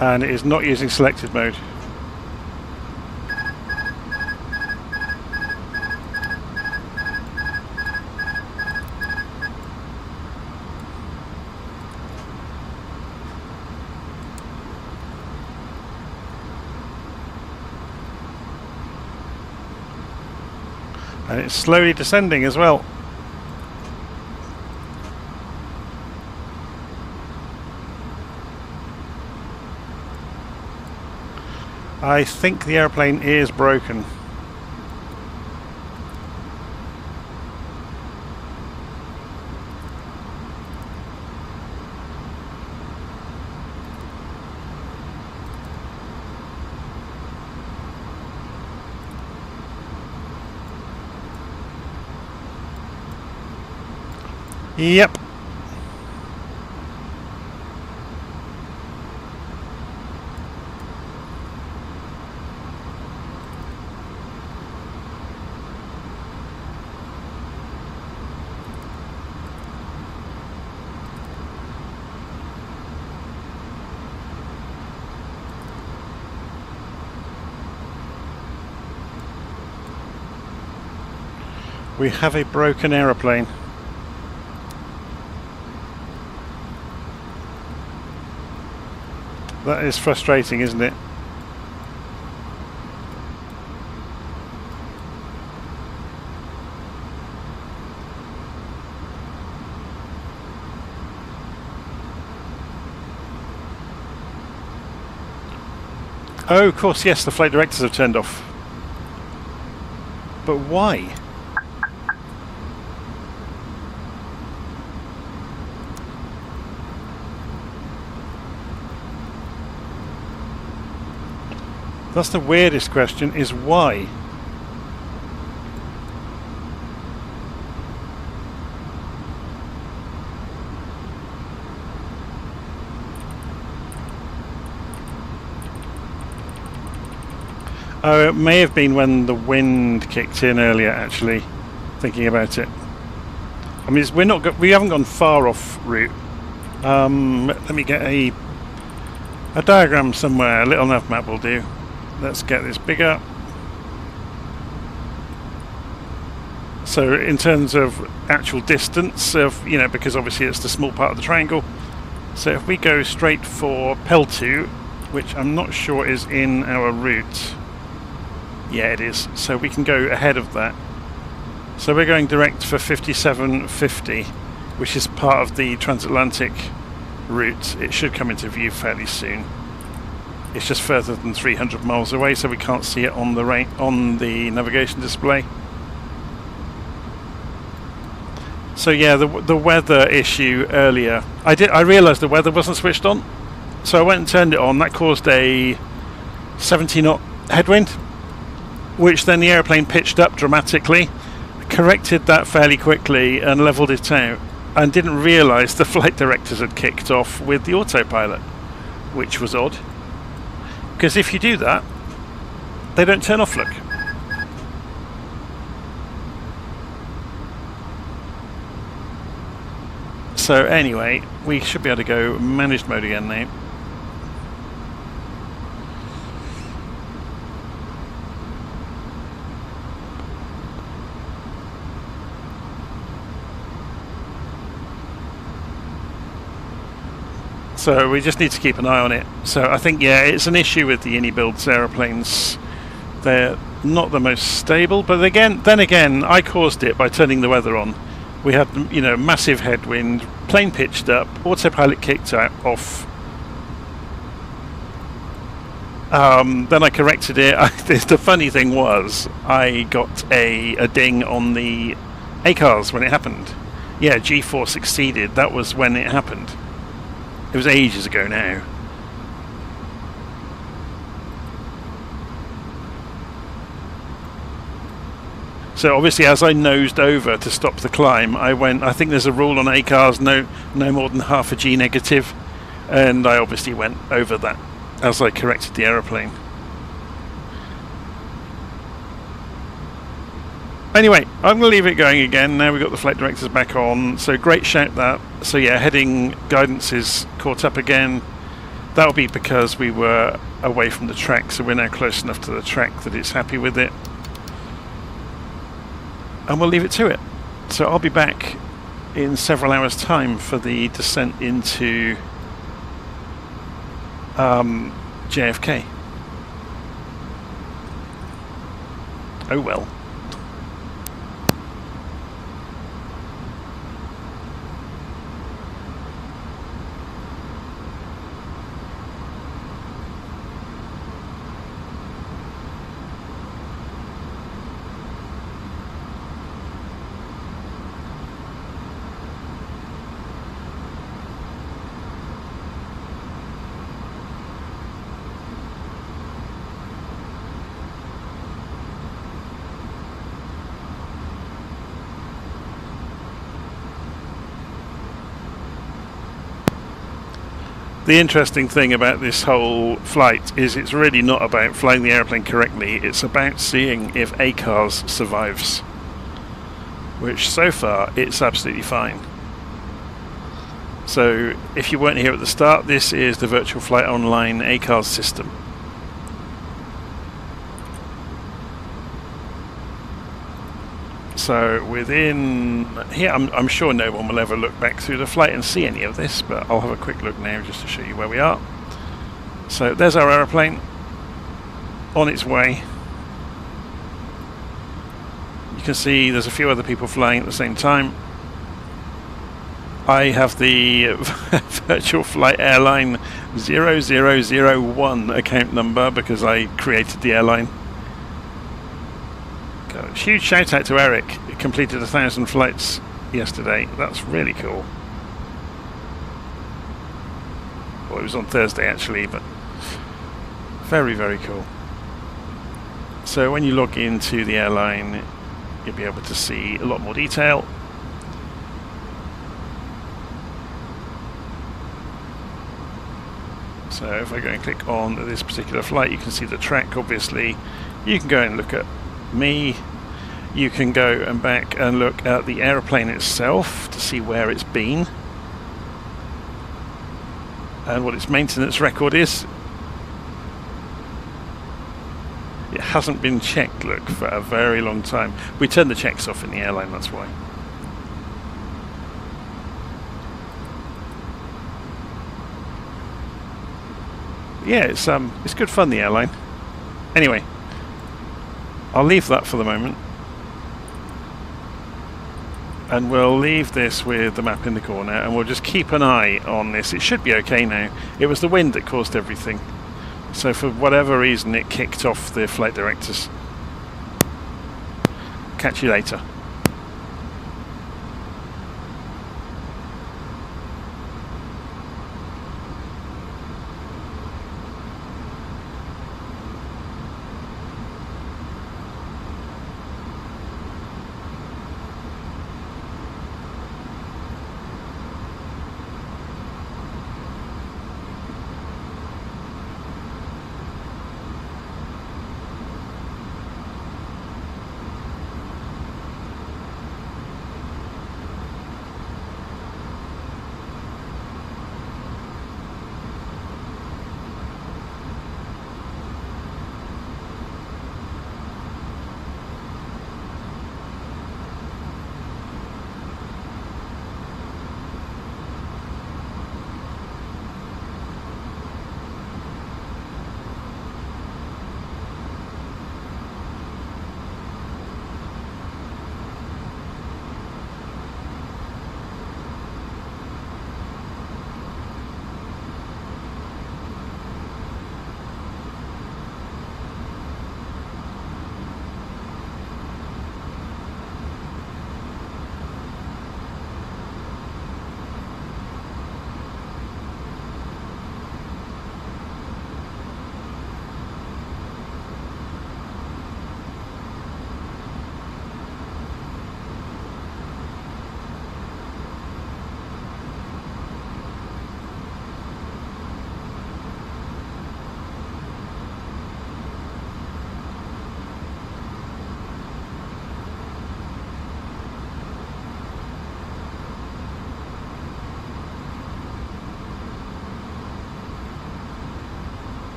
And it is not using selected mode. And it's slowly descending as well. I think the airplane is broken. Yep. We have a broken aeroplane. That is frustrating, isn't it? Oh, of course, yes, the flight directors have turned off. But why? That's the weirdest question, is why? Oh, it may have been when the wind kicked in earlier, actually, thinking about it. I mean, we haven't gone far off route. Let me get a diagram somewhere. A LittleNavMap will do. Let's get this bigger. So in terms of actual distance of, you know, because obviously it's the small part of the triangle. So if we go straight for Pel2, which I'm not sure is in our route. Yeah, it is. So we can go ahead of that. So we're going direct for 5750, which is part of the transatlantic route. It should come into view fairly soon. It's just further than 300 miles away, so we can't see it on the navigation display. So yeah, the weather issue earlier. I realised the weather wasn't switched on, so I went and turned it on. That caused a 70 knot headwind, which then the airplane pitched up dramatically. Corrected that fairly quickly and levelled it out, and didn't realise the flight directors had kicked off with the autopilot, which was odd. Because if you do that, they don't turn off, look. So anyway, we should be able to go managed mode again now. So we just need to keep an eye on it. So I think, yeah, it's an issue with the Inibuilds aeroplanes. They're not the most stable, but then again, I caused it by turning the weather on. We had, you know, massive headwind, plane pitched up, autopilot kicked off. Then I corrected it. The funny thing was, I got a ding on the ACARS when it happened. Yeah, G-force exceeded. That was when it happened. It was ages ago now. So obviously, as I nosed over to stop the climb, I think there's a rule on ACARS, no more than half a G negative, and I obviously went over that as I corrected the aeroplane. Anyway, I'm going to leave it going again. Now we've got the flight directors back on. So great shout that. So yeah, heading guidance is caught up again. That'll be because we were away from the track, so we're now close enough to the track that it's happy with it. And we'll leave it to it. So I'll be back in several hours' time for the descent into JFK. Oh well. The interesting thing about this whole flight is it's really not about flying the airplane correctly, it's about seeing if ACARS survives, which so far it's absolutely fine. So if you weren't here at the start, this is the Virtual Flight Online ACARS system. So within here, I'm sure no one will ever look back through the flight and see any of this, but I'll have a quick look now just to show you where we are. So there's our aeroplane on its way. You can see there's a few other people flying at the same time. I have the Virtual Flight Airline 0001 account number because I created the airline. Huge shout out to Eric. He completed 1,000 flights yesterday. That's really cool. Well, it was on Thursday actually, but very, very cool. So when you log into the airline, you'll be able to see a lot more detail. So if I go and click on this particular flight, you can see the track obviously. You can go and look at me. You can go and back and look at the aeroplane itself to see where it's been and what its maintenance record is. It hasn't been checked, look, for a very long time. We turned the checks off in the airline, that's why. Yeah, it's good fun, the airline. Anyway, I'll leave that for the moment. And we'll leave this with the map in the corner and we'll just keep an eye on this. It should be okay now. It was the wind that caused everything. So for whatever reason it kicked off the flight directors. Catch you later.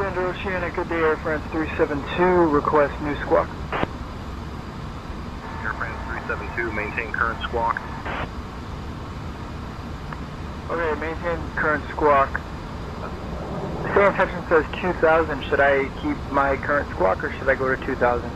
Thunder Oceanic, good day, Air France 372, request new squawk. Air France 372, maintain current squawk. Okay, maintain current squawk. Stay in touch and says 2000. Should I keep my current squawk or should I go to 2000?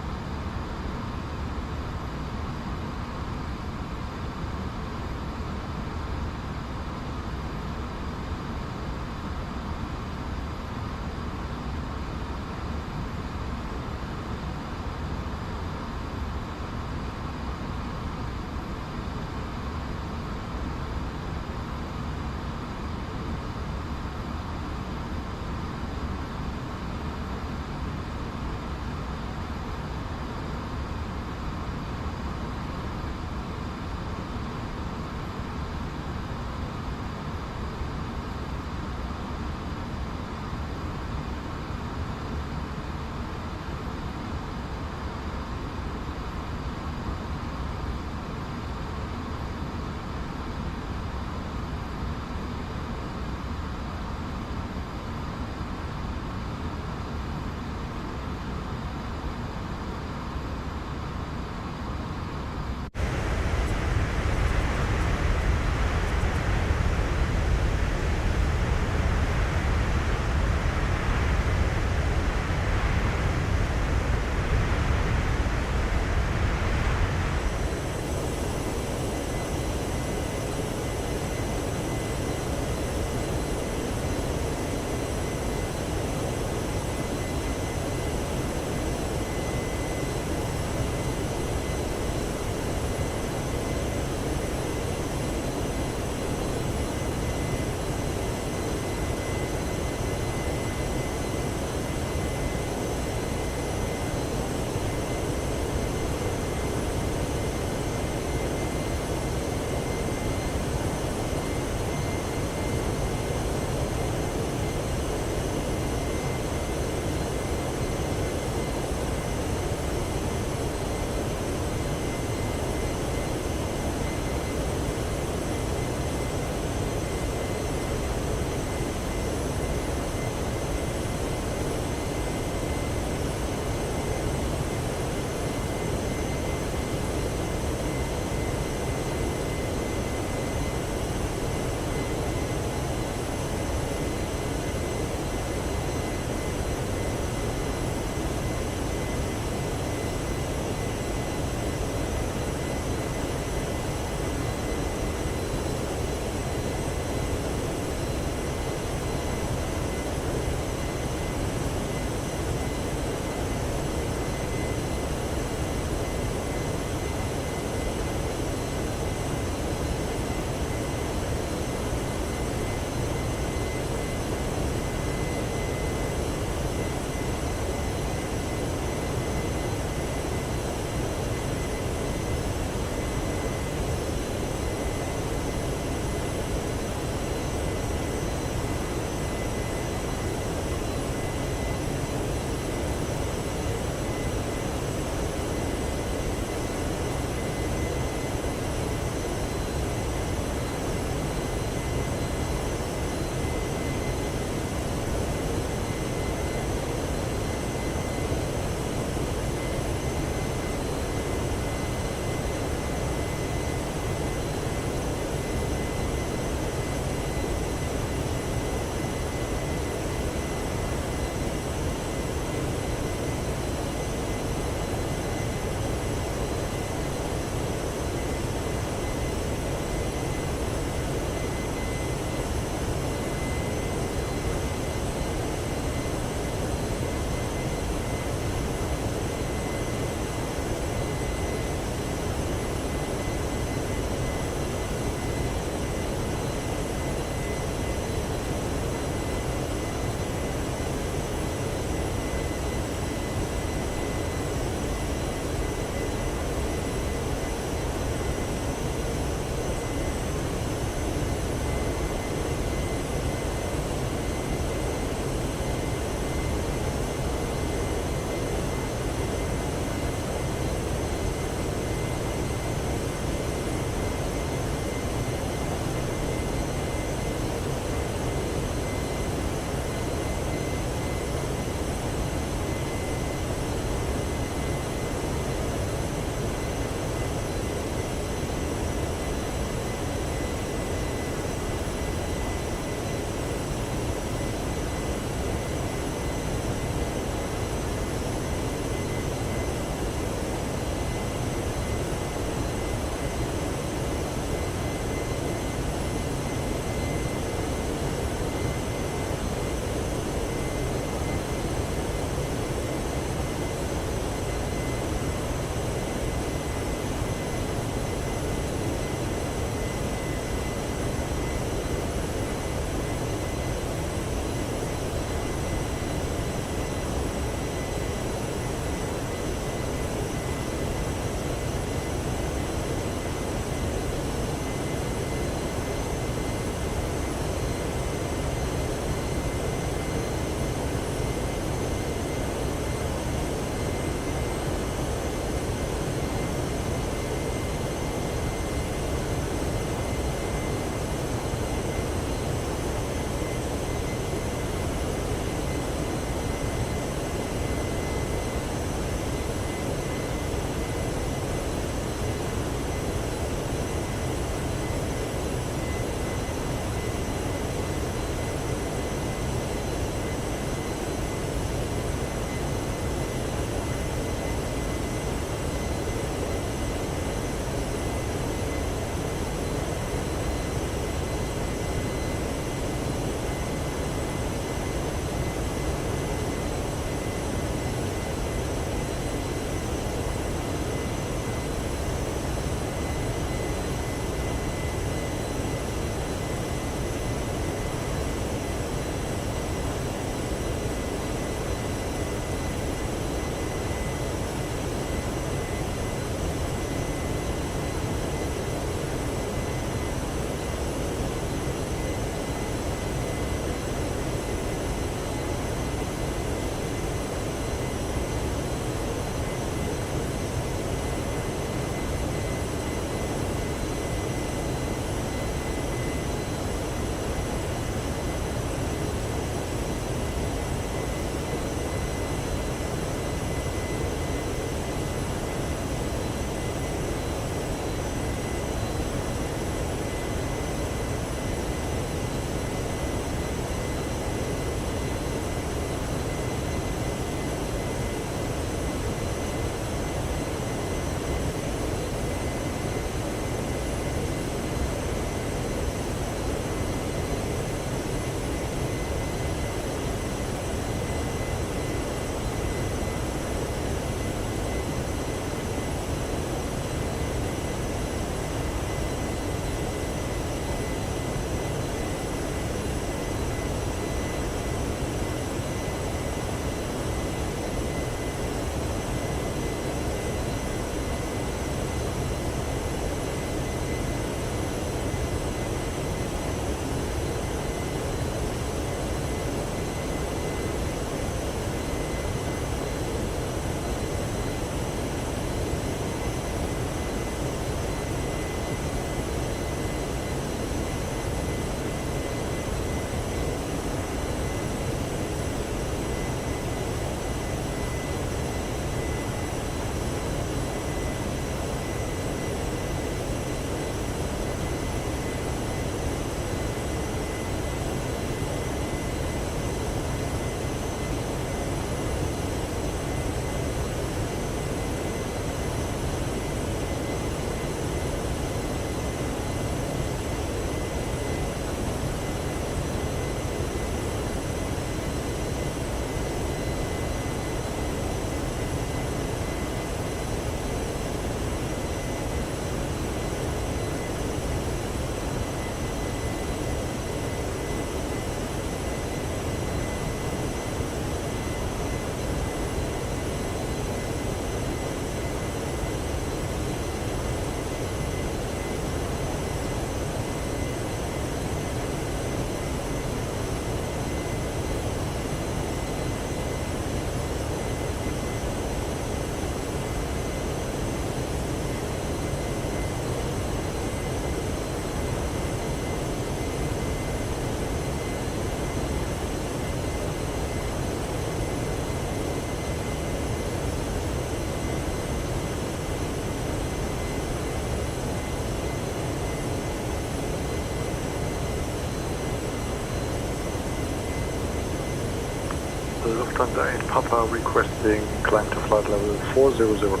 Lufthansa 8 Papa requesting climb to flight level 400.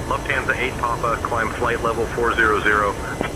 Lufthansa 8 Papa, climb flight level 400.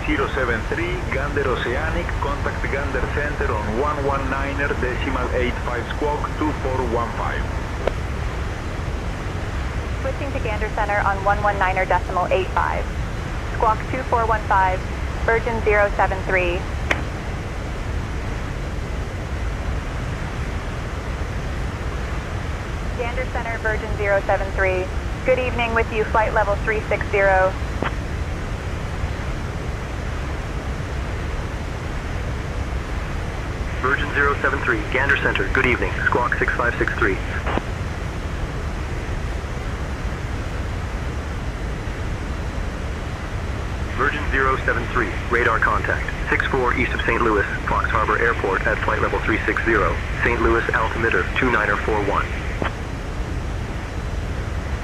Virgin 073, Gander Oceanic, contact Gander Center on 119er decimal 85 squawk 2415. Switching to Gander Center on 119er decimal 85. Squawk 2415, Virgin 073. Gander Center, Virgin 073. Good evening, with you, flight level 360. Virgin 073, Gander Center, good evening, squawk 6563. Virgin 073, radar contact, 64 east of St. Louis, Fox Harbor Airport at flight level 360, St. Louis altimeter 2941.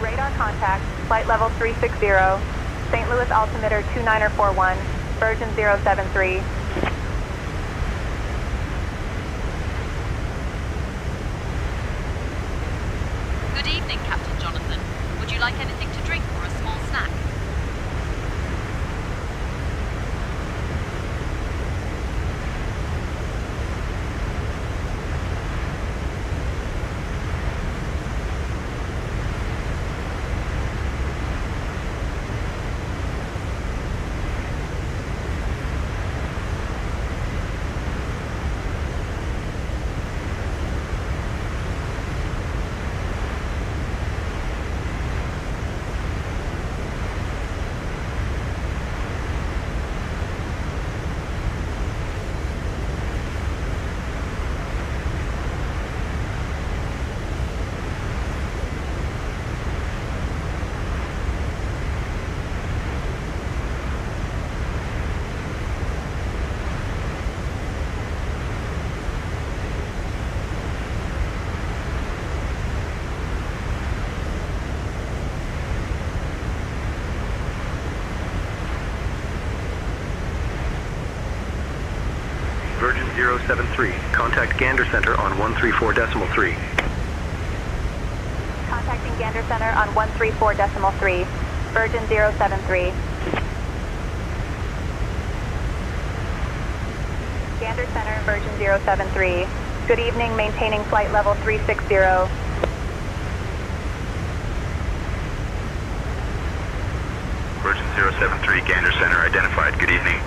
Radar contact, flight level 360, St. Louis altimeter 2941, Virgin 073. Good evening, Captain Jonathan. Would you like anything to drink or a small snack? Virgin 073. Contact Gander Center on 134.3. Contacting Gander Center on 134.3. Virgin 073. Gander Center, Virgin 073. Good evening, maintaining flight level 360. Virgin 073, Gander Center identified. Good evening.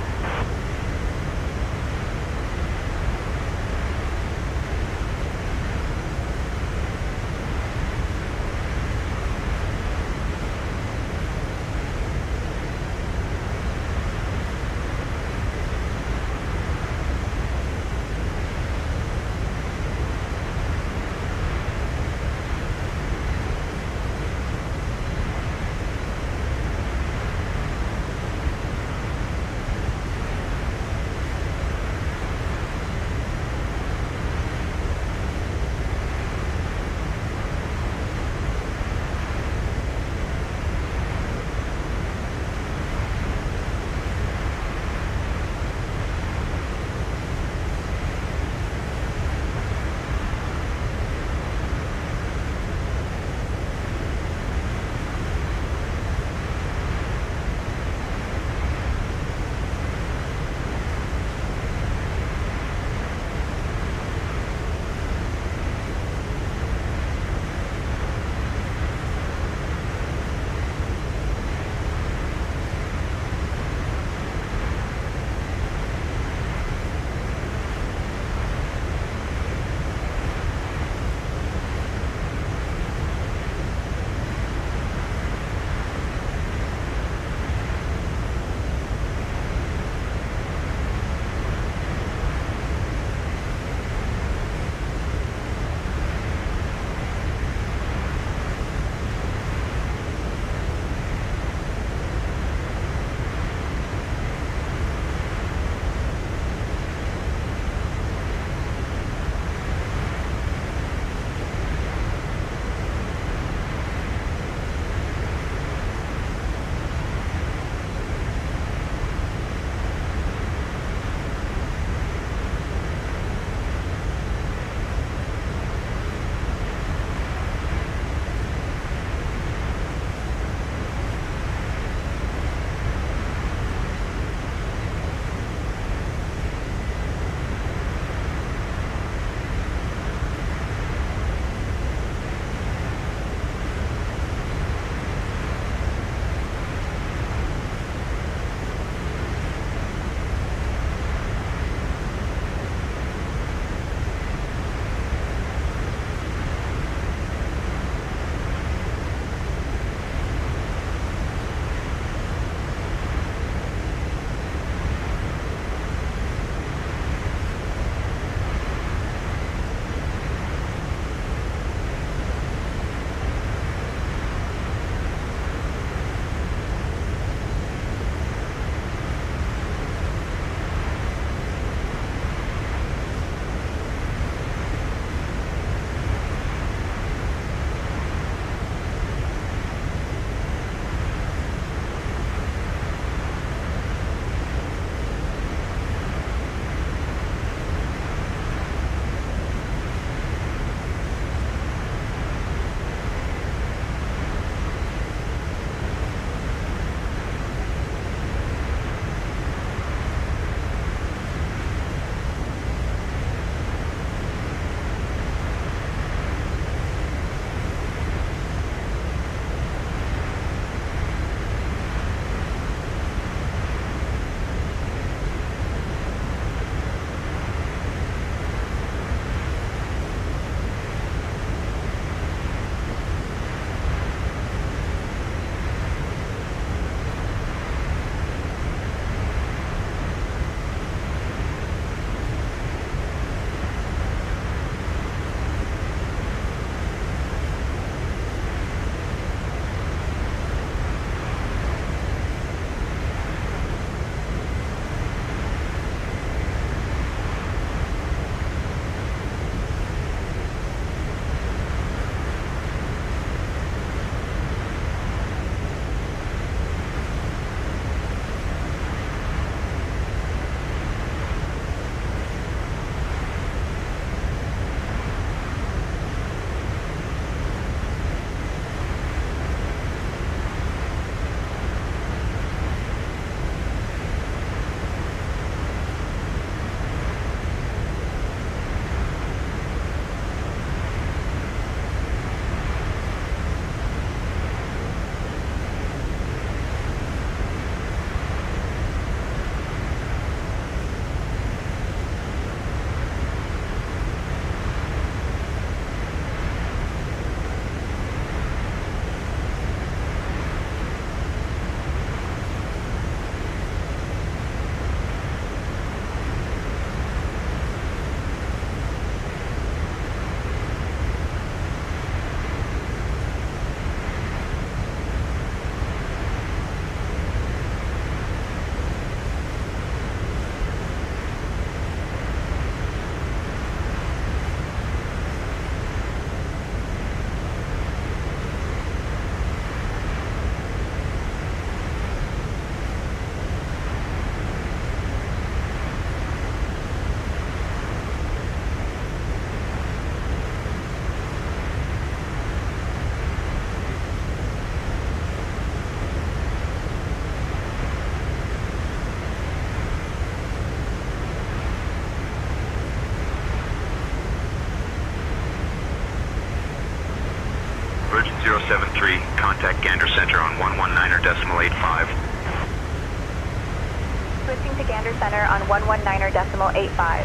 Gander Center on 119.85.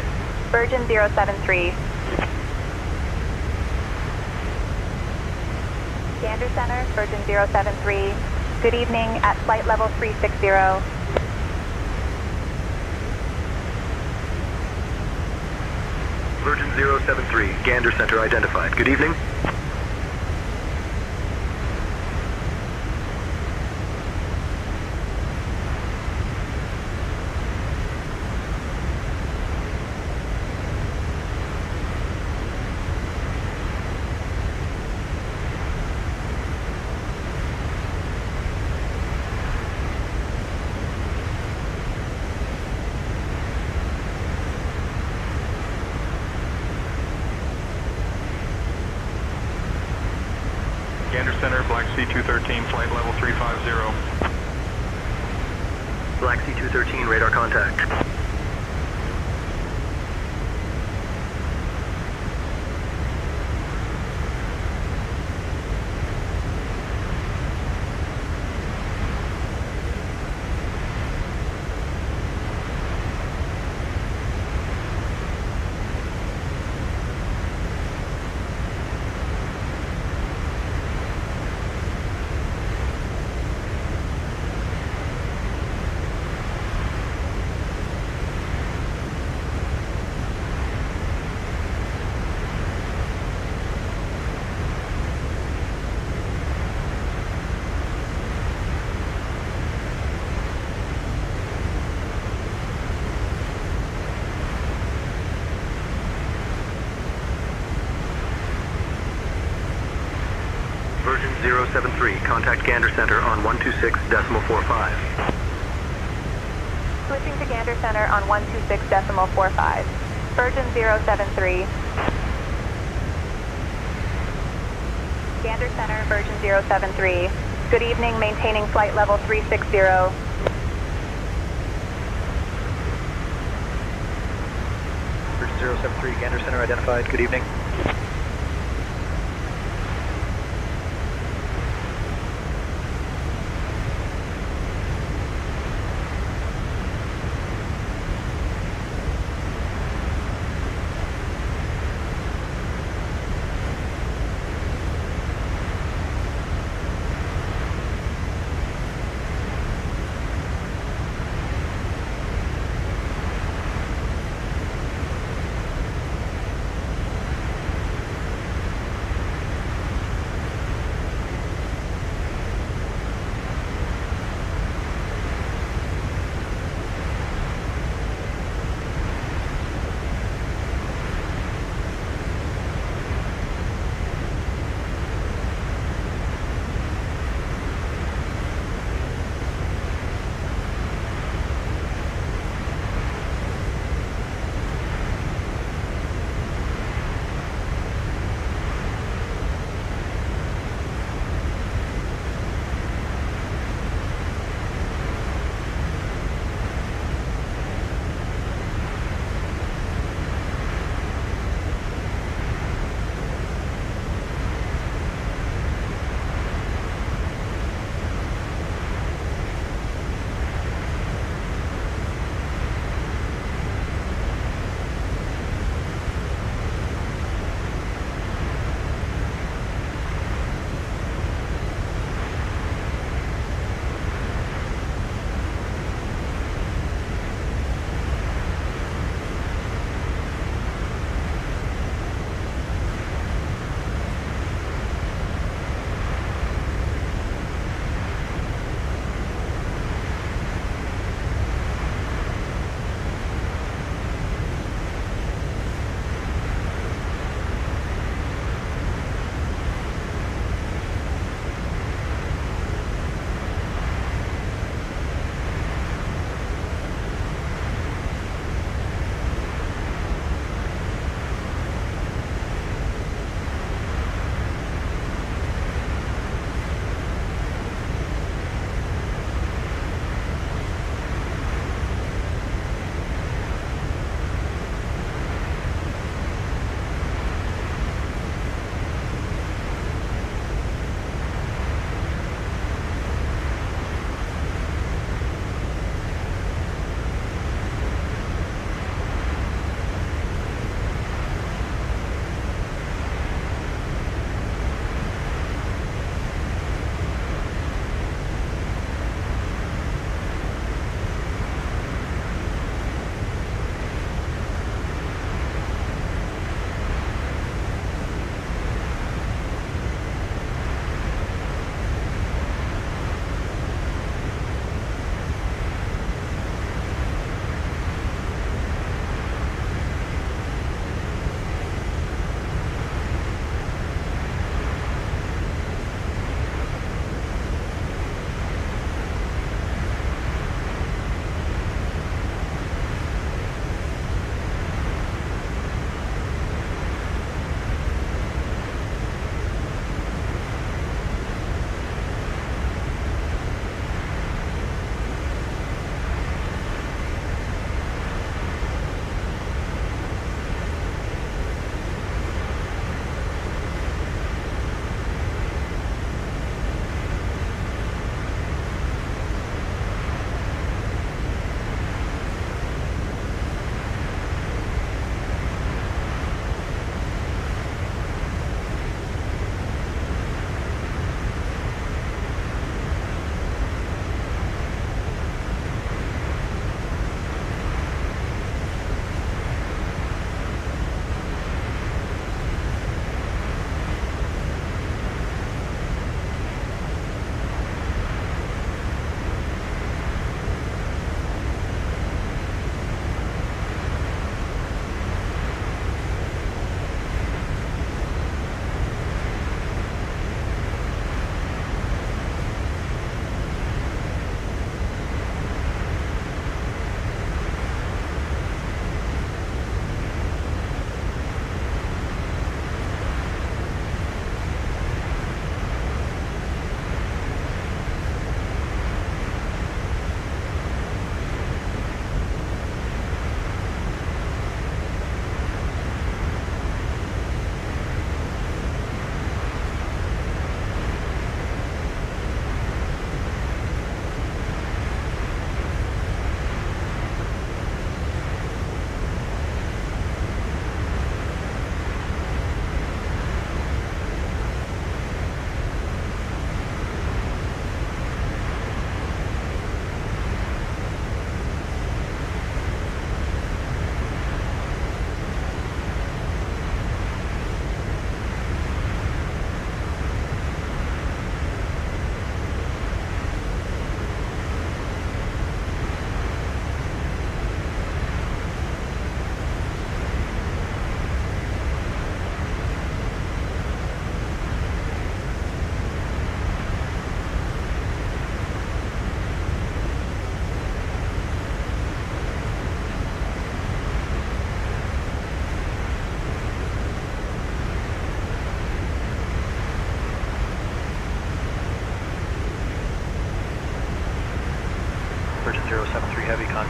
Virgin 073. Gander Center, Virgin 073. Good evening at flight level 360. Virgin 073, Gander Center identified. Good evening. Gander Center, Black Sea 213, flight level 350. Black Sea 213, radar contact. Virgin 073, contact Gander Center on 126.45. Switching to Gander Center on 126.45. Virgin 073. Gander Center, Virgin 073. Good evening, maintaining flight level 360. Virgin 073, Gander Center identified. Good evening.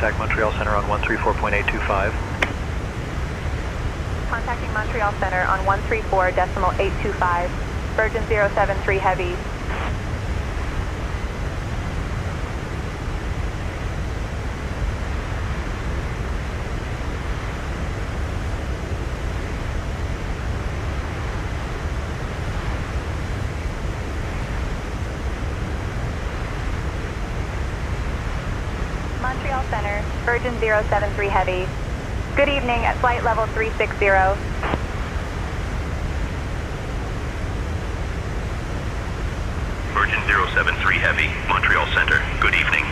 contact Montreal Center on 134.825. Contacting Montreal Center on 134.825. Virgin 073 Heavy. Montreal Center, Virgin 073 Heavy. Good evening at flight level 360. Virgin 073 Heavy, Montreal Center. Good evening.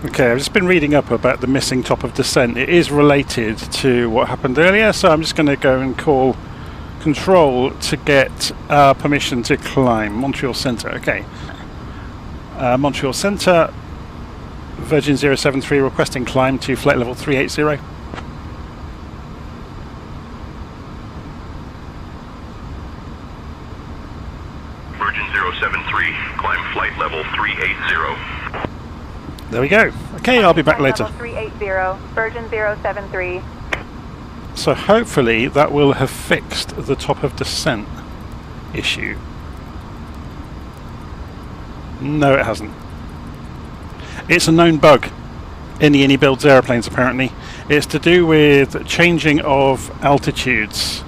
Okay, I've just been reading up about the missing top of descent. It is related to what happened earlier, so I'm just going to go and call control to get permission to climb. Montreal Centre, okay. Montreal Centre, Virgin 073 requesting climb to flight level 380. Virgin 073, climb flight level 380. There we go. Okay, I'll be back later. Level 380, Virgin 073. So hopefully that will have fixed the top of descent issue. No, it hasn't. It's a known bug in the Inibuilds airplanes apparently. It's to do with changing of altitudes.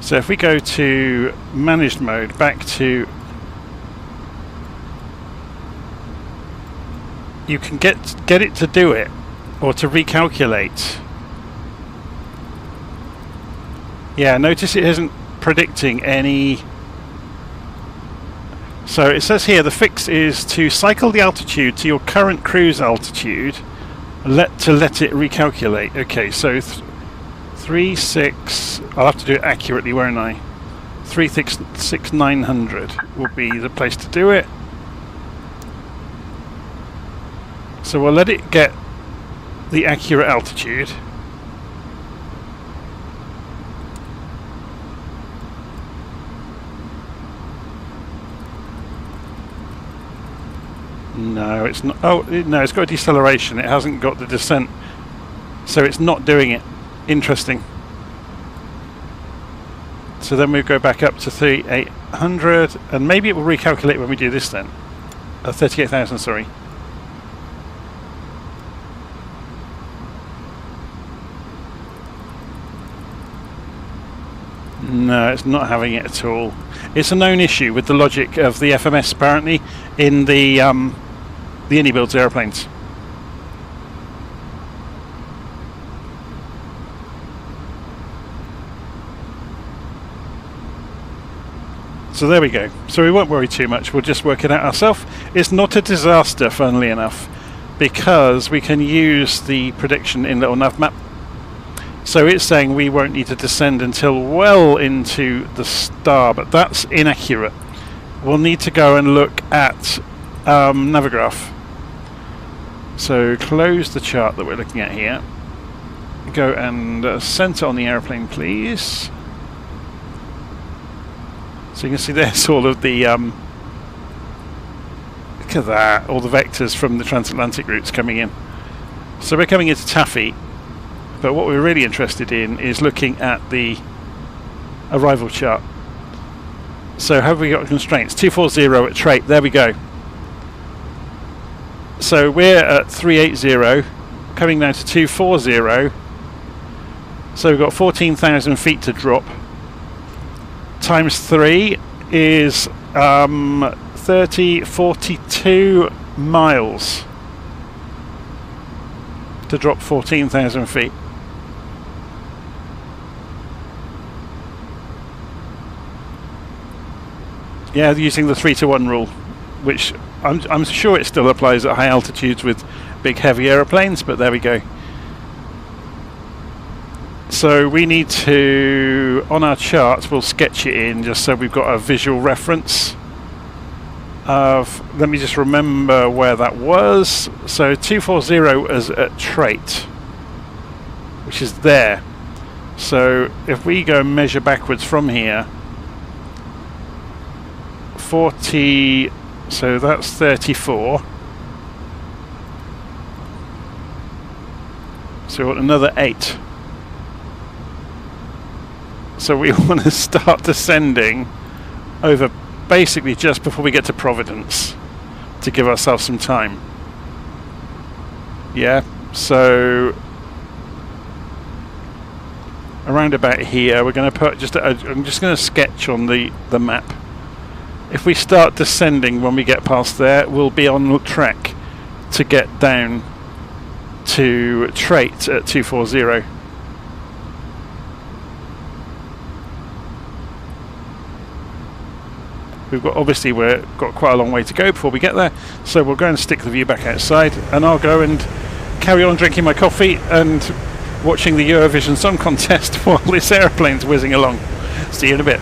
So if we go to managed mode, back to... You can get it to do it, or to recalculate. Yeah, notice it isn't predicting any... So it says here the fix is to cycle the altitude to your current cruise altitude, to let it recalculate. Okay, so 36... I'll have to do it accurately, won't I? 36900 will be the place to do it. So we'll let it get the accurate altitude. No, it's not. Oh, no, it's got a deceleration. It hasn't got the descent. So it's not doing it. Interesting. So then we go back up to 3800, and maybe it will recalculate when we do this then. 38,000, sorry. No, it's not having it at all. It's a known issue with the logic of the FMS apparently in the Inibuilds airplanes. So there we go. So we won't worry too much. We'll just work it out ourselves. It's not a disaster, funnily enough, because we can use the prediction in LittleNavMap. So it's saying we won't need to descend until well into the star, but that's inaccurate. We'll need to go and look at Navigraph. So close the chart that we're looking at here. Go and center on the airplane, please. So you can see there's all of the look at that, all the vectors from the transatlantic routes coming in. So we're coming into Taffy. But what we're really interested in is looking at the arrival chart. So have we got constraints? 240 at trait, there we go. So we're at 380, coming down to 240. So we've got 14,000 feet to drop. Times 3 is 42 miles to drop 14,000 feet. Yeah, using the 3-to-1 rule, which I'm sure it still applies at high altitudes with big heavy aeroplanes, but there we go. So we need to, on our chart, we'll sketch it in just so we've got a visual reference of, let me just remember where that was. So 240 is at trait, which is there. So if we go and measure backwards from here, 40, so that's 34. So we want another 8. So we want to start descending over basically just before we get to Providence to give ourselves some time. Yeah, so around about here we're going to put just I'm just going to sketch on the map. If we start descending when we get past there, we'll be on track to get down to trait at 240. Obviously we've got quite a long way to go before we get there, so we'll go and stick the view back outside, and I'll go and carry on drinking my coffee and watching the Eurovision Song Contest while this aeroplane's whizzing along. See you in a bit.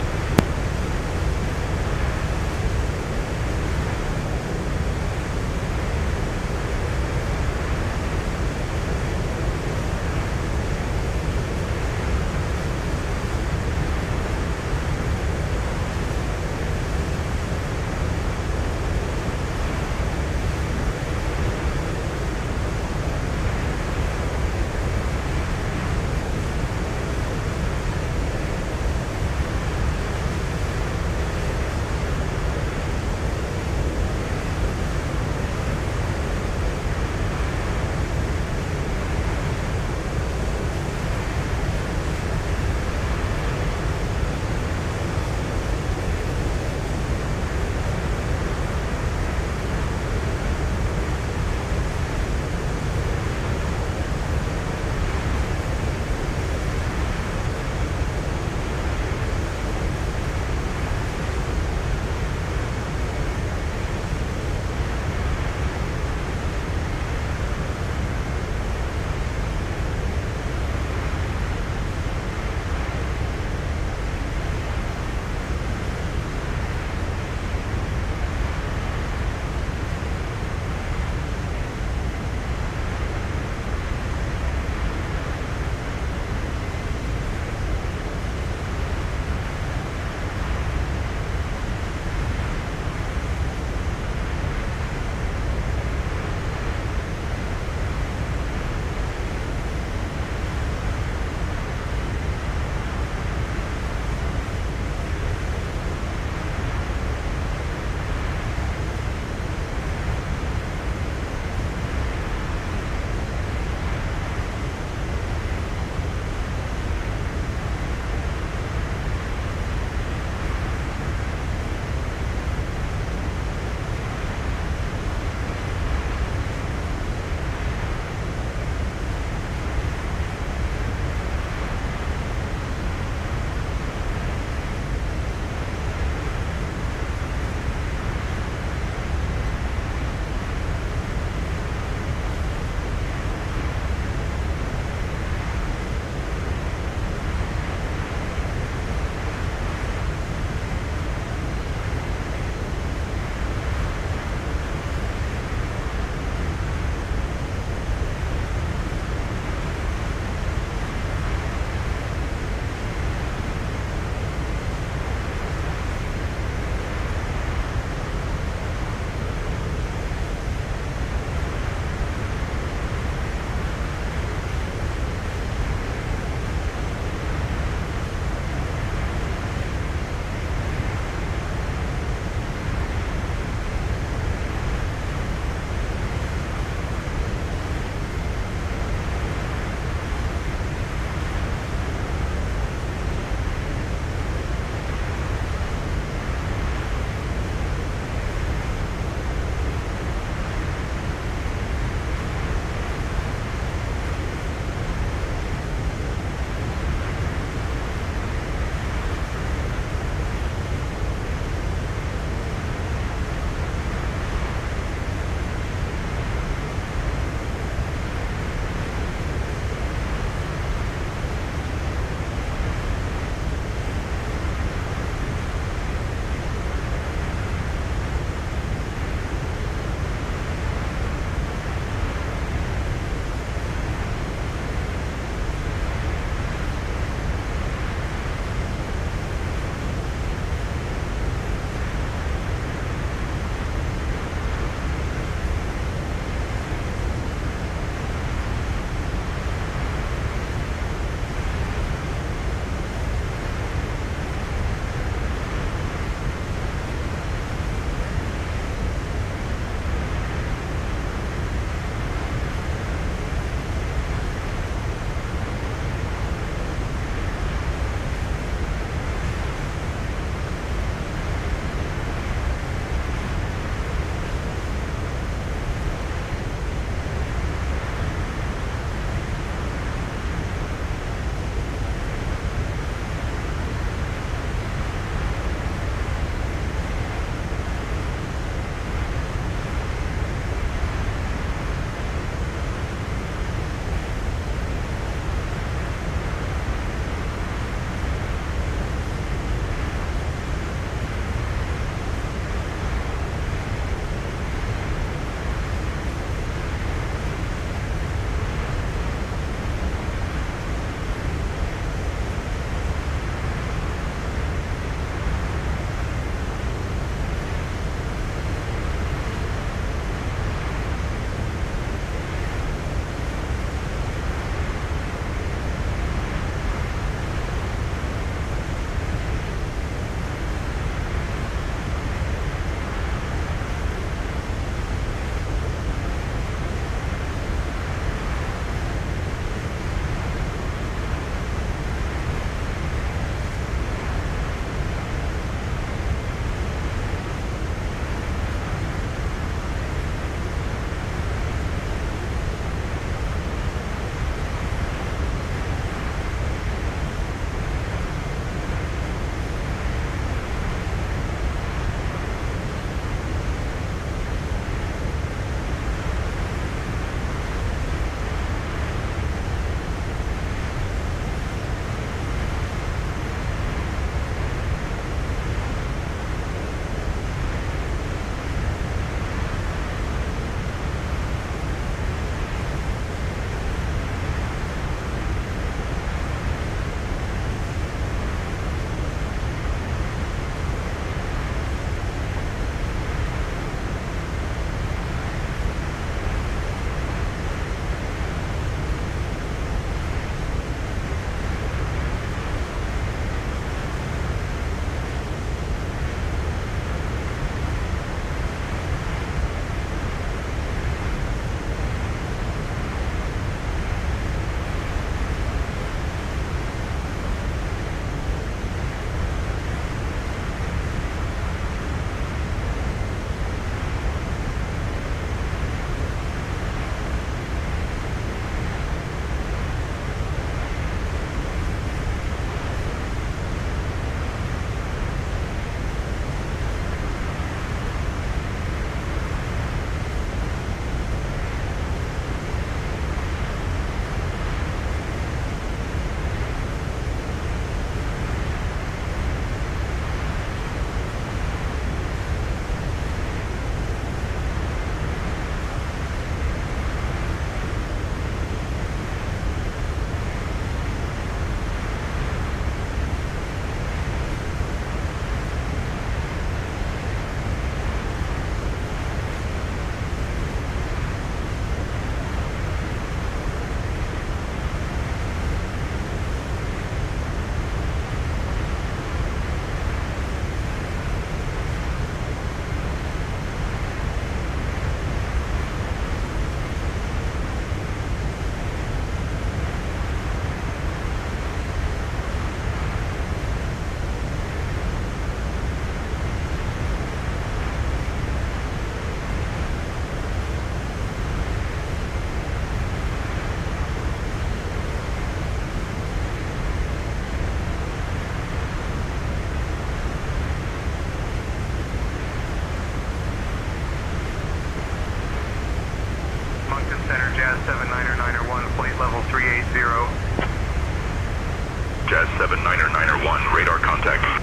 contact.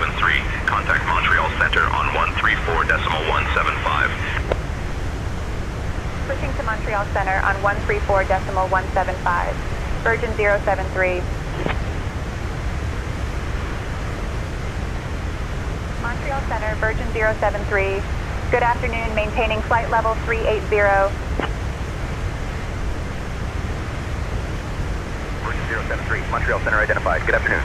073, contact Montreal Center on 134.175. Switching to Montreal Center on 134.175. Virgin 073. Montreal Center, Virgin 073. Good afternoon, maintaining flight level 380. Virgin 073, Montreal Center identified. Good afternoon.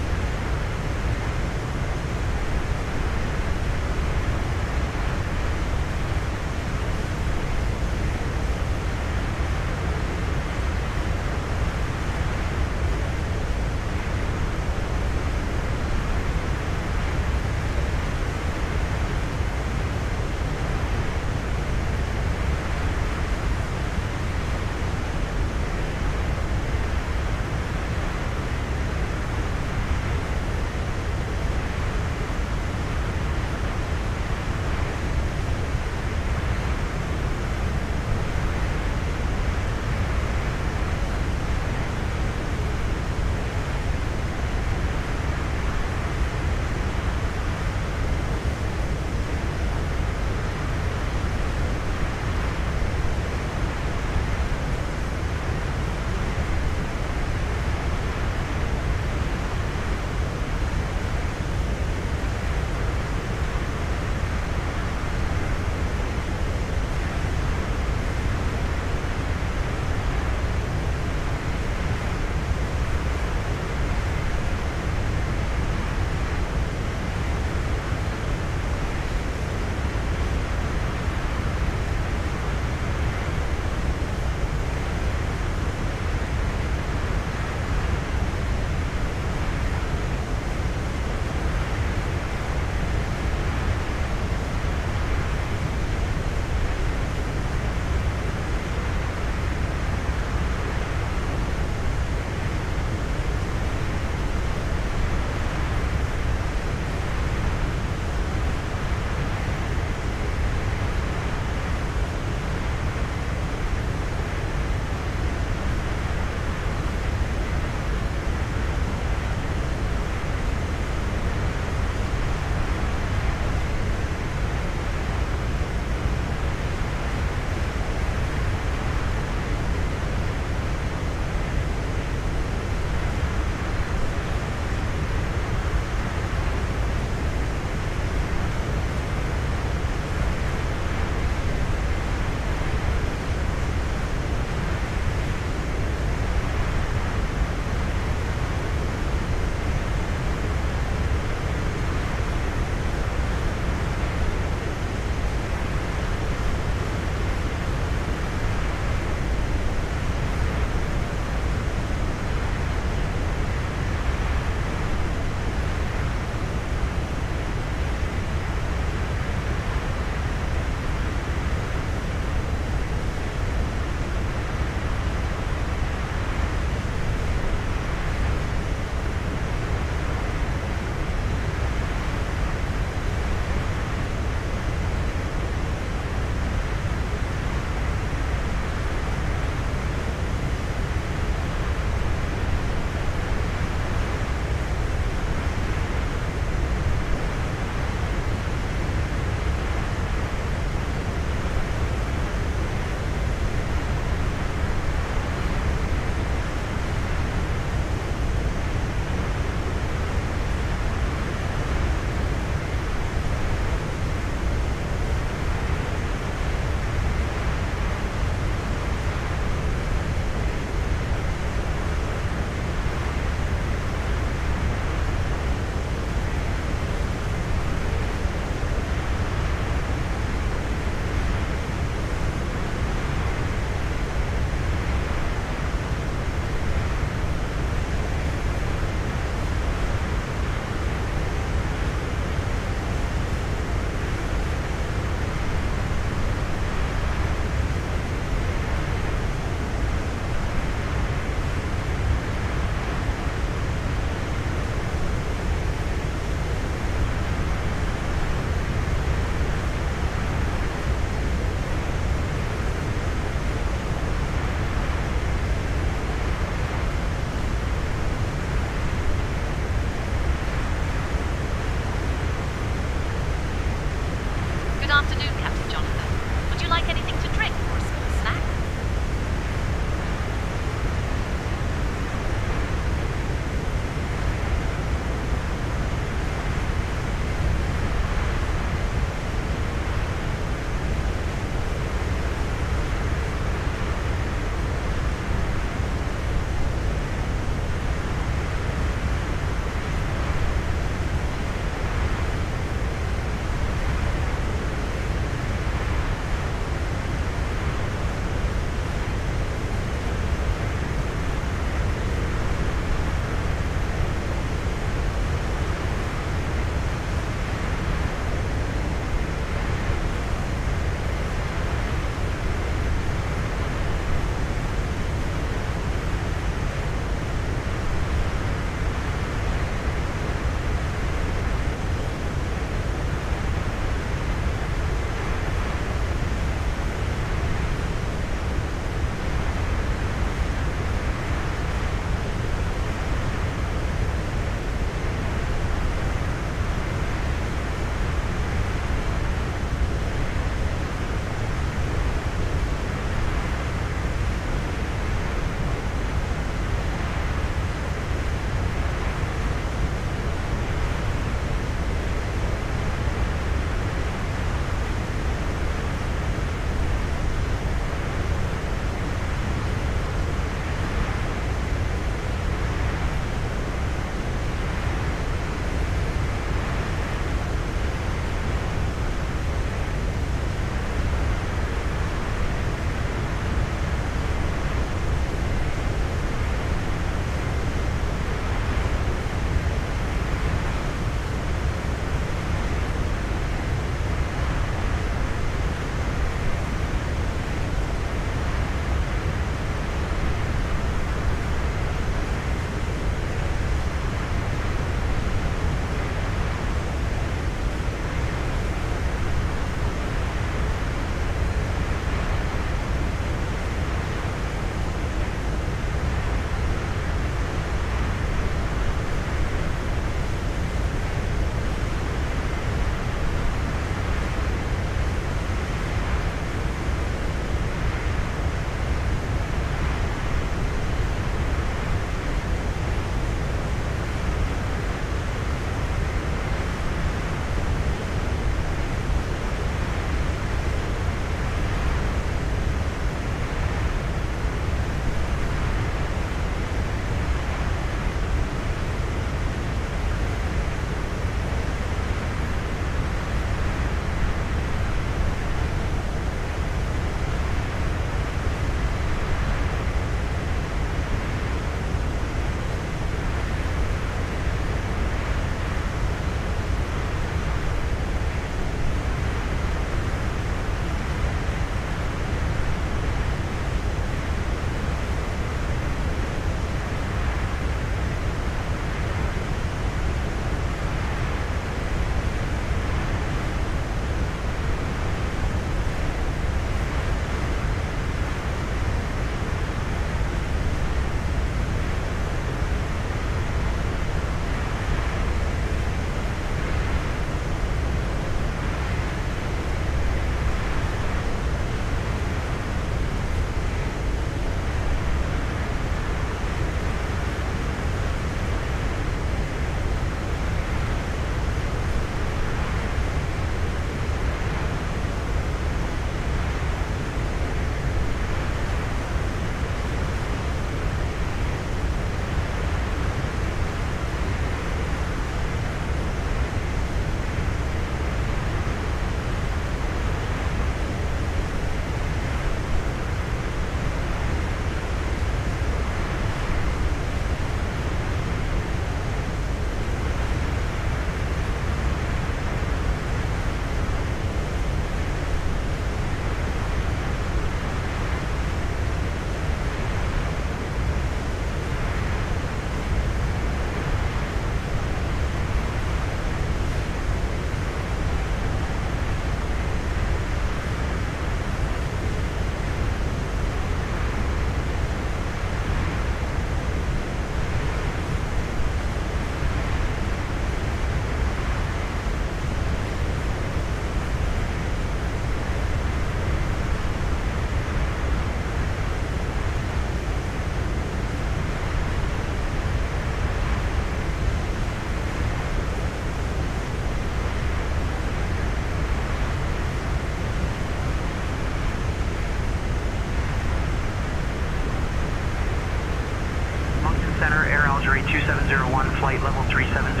Algerie 2701, flight level 370.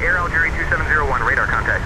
Air Algerie 2701, radar contact.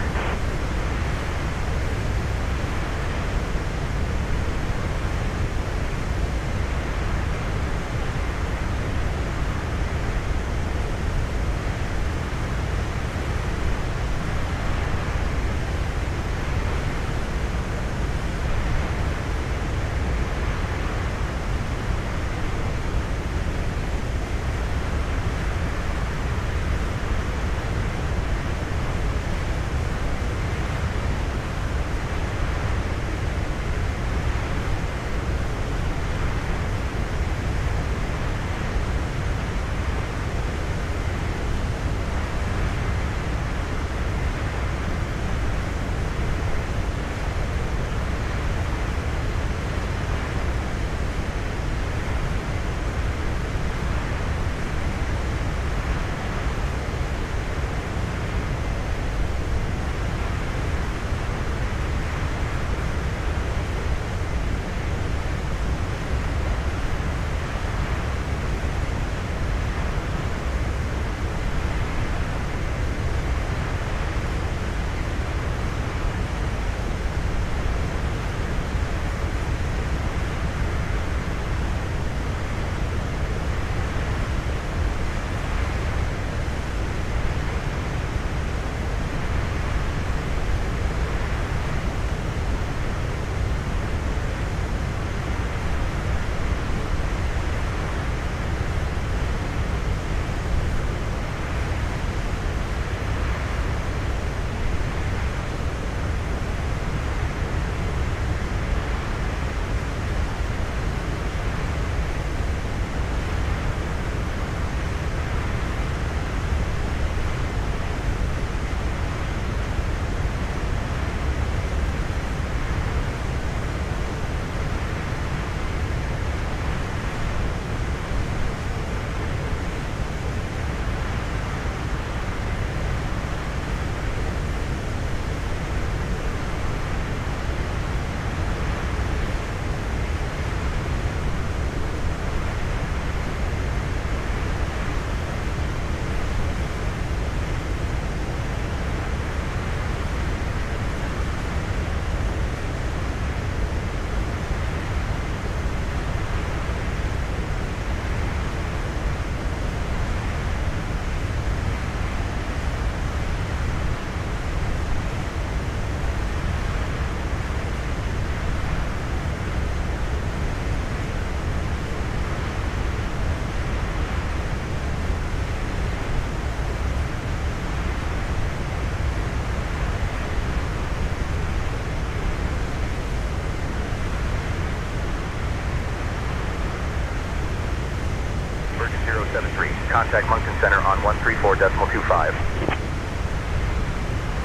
Contact Moncton Center on 134.25.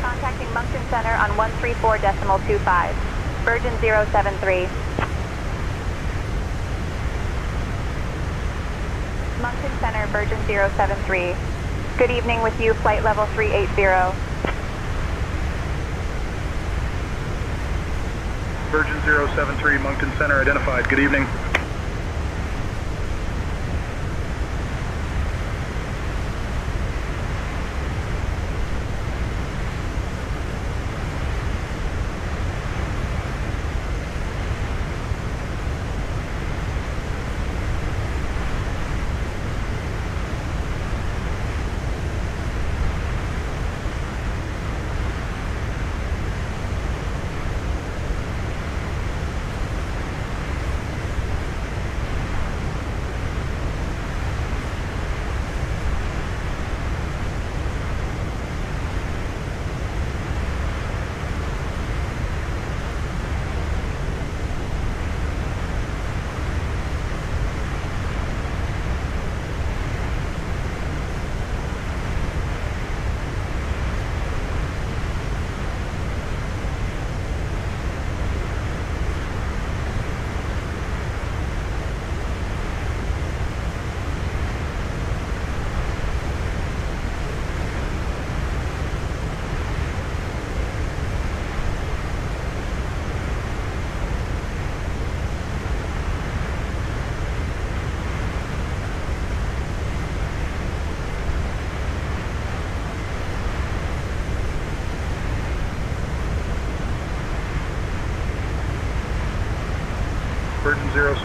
Contacting Moncton Center on 134.25. Virgin 073. Moncton Center, Virgin 073. Good evening with you, flight level 380. Virgin 073, Moncton Center identified. Good evening.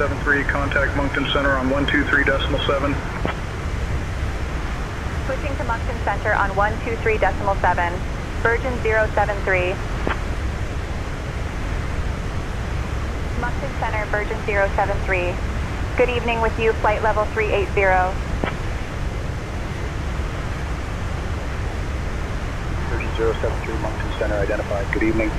073, contact Moncton Center on 123.7. Switching to Moncton Center on 123.7. Virgin 073. Moncton Center, Virgin 073. Good evening with you, flight level 380. Virgin 073, Moncton Center identified. Good evening.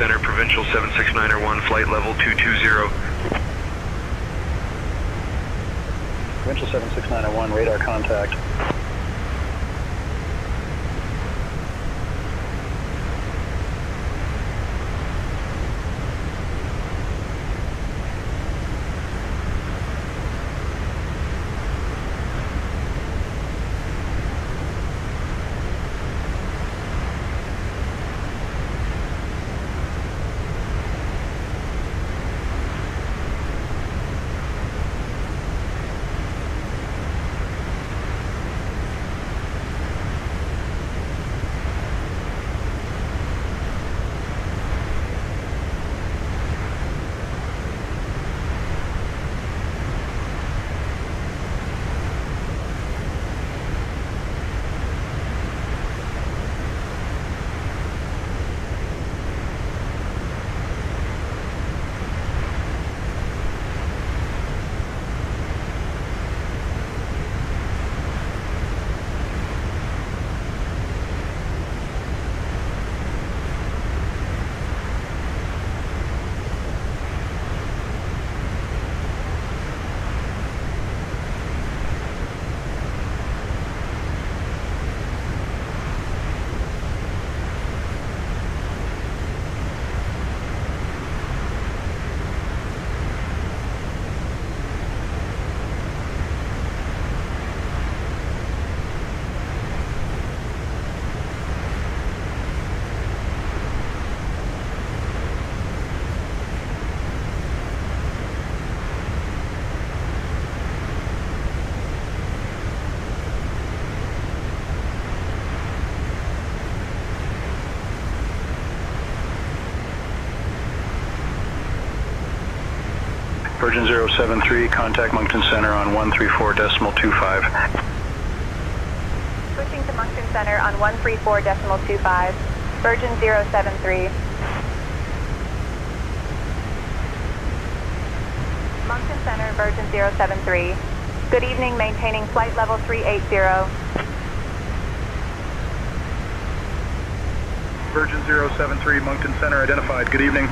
Center, Provincial 76901, flight level 220. Provincial 76901, radar contact. Virgin 073, contact Moncton Center on 134.25. Switching to Moncton Center on 134.25. Virgin 073. Moncton Center, Virgin 073. Good evening, maintaining flight level 380. Virgin 073, Moncton Center identified. Good evening.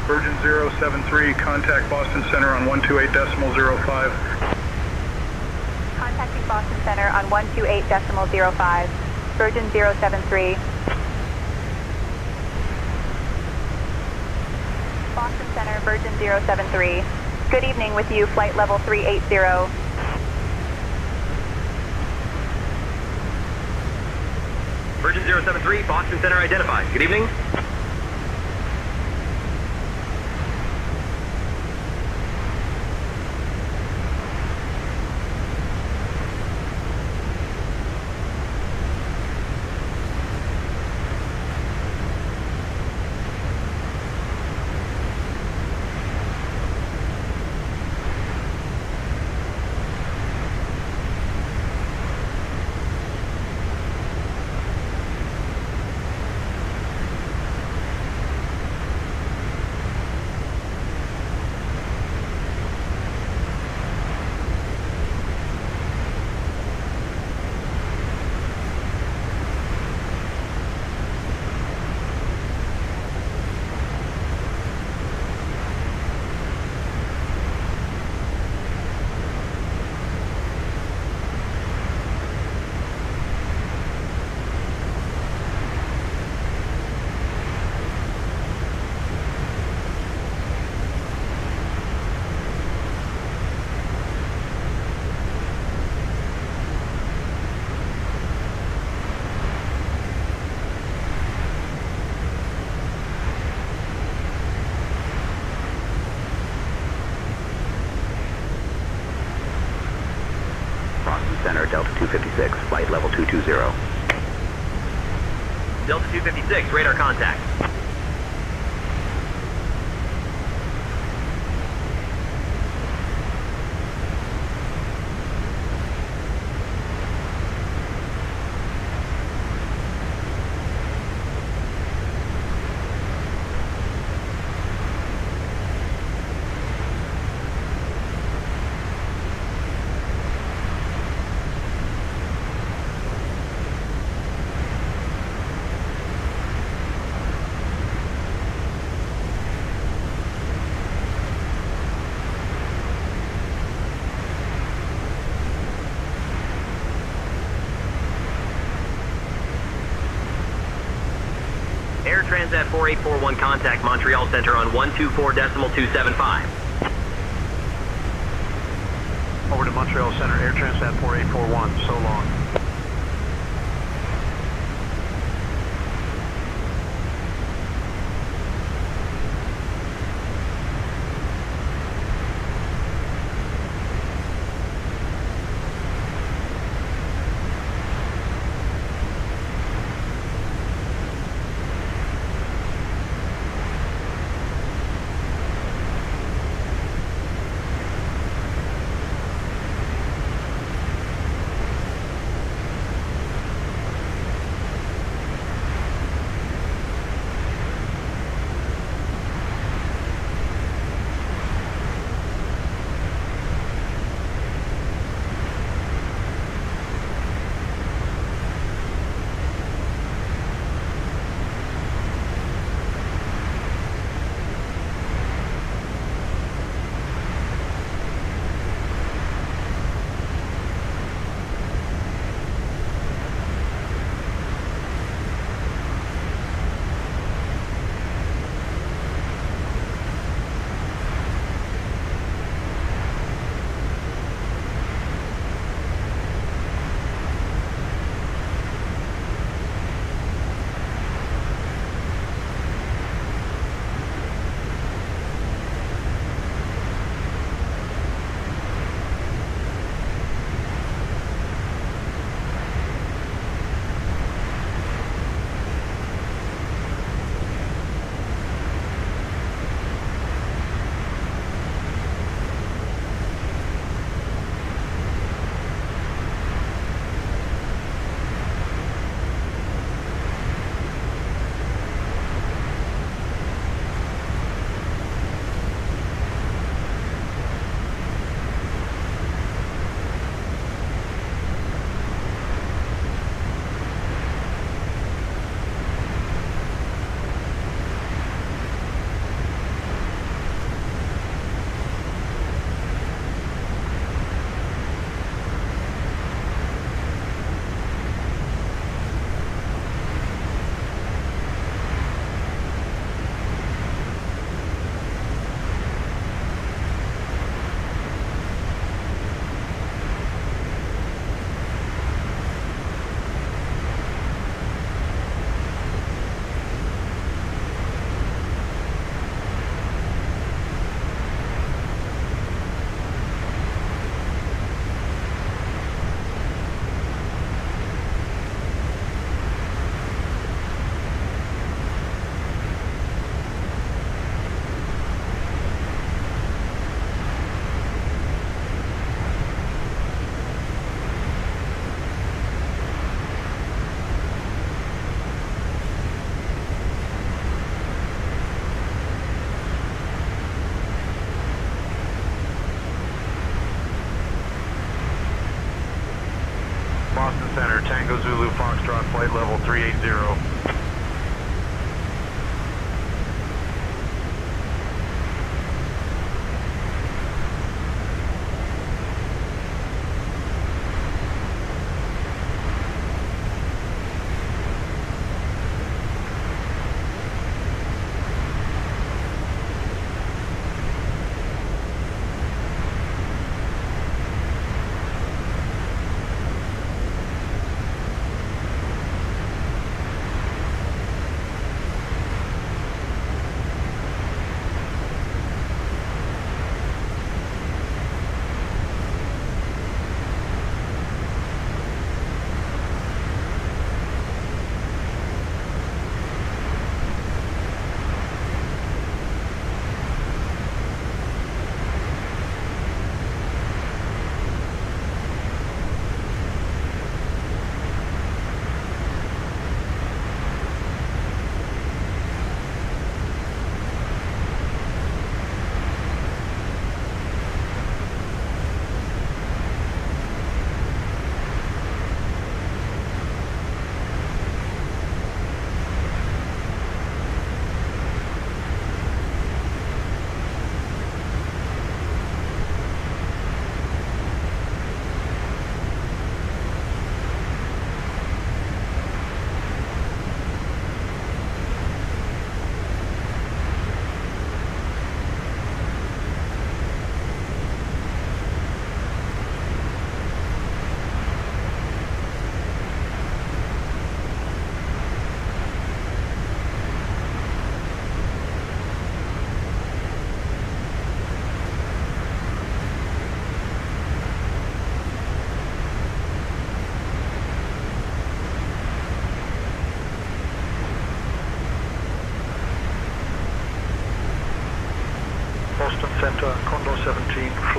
Virgin 073, contact Boston Center on 128.05. Contacting Boston Center on 128.05. Virgin 073. Boston Center, Virgin 073. Good evening with you, flight level 380. Virgin 073, Boston Center identified. Good evening. Center, Delta 256, flight level 220. Delta 256, radar contact. Air Transat 4841 contact Montreal Center on 124.275. Over to Montreal Center, Air Transat 4841, so long. Boston Center, Tango Zulu Foxtrot, flight level 380.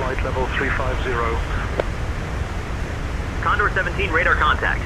flight level 350. Condor 17, radar contact.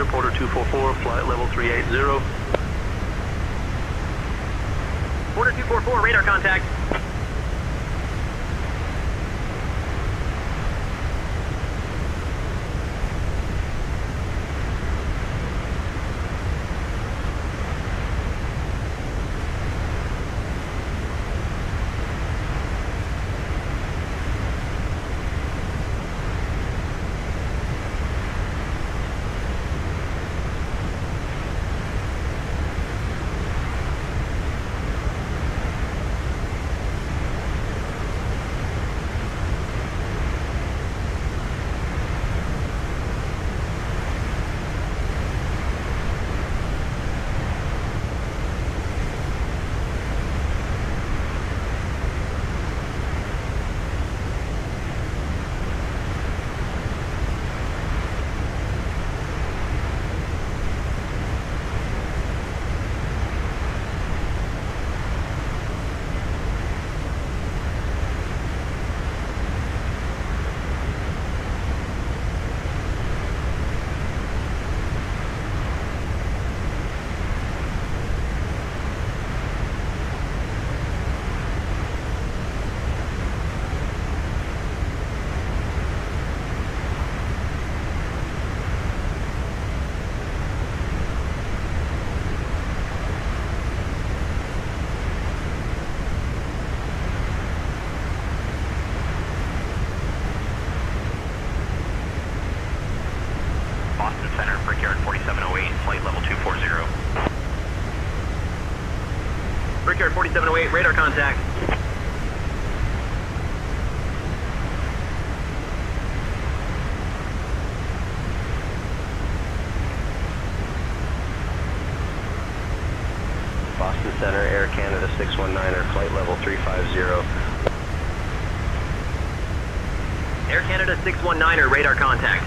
Center, Porter 244, flight level 380. Porter 244, radar contact. Brickyard 4708, flight level 240. Brickyard 4708, radar contact. Boston Center, Air Canada 619er, flight level 350. Air Canada 619er, radar contact.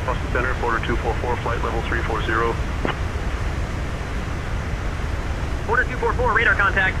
Boston Center, Porter 244, flight level 340. Porter 244, radar contact.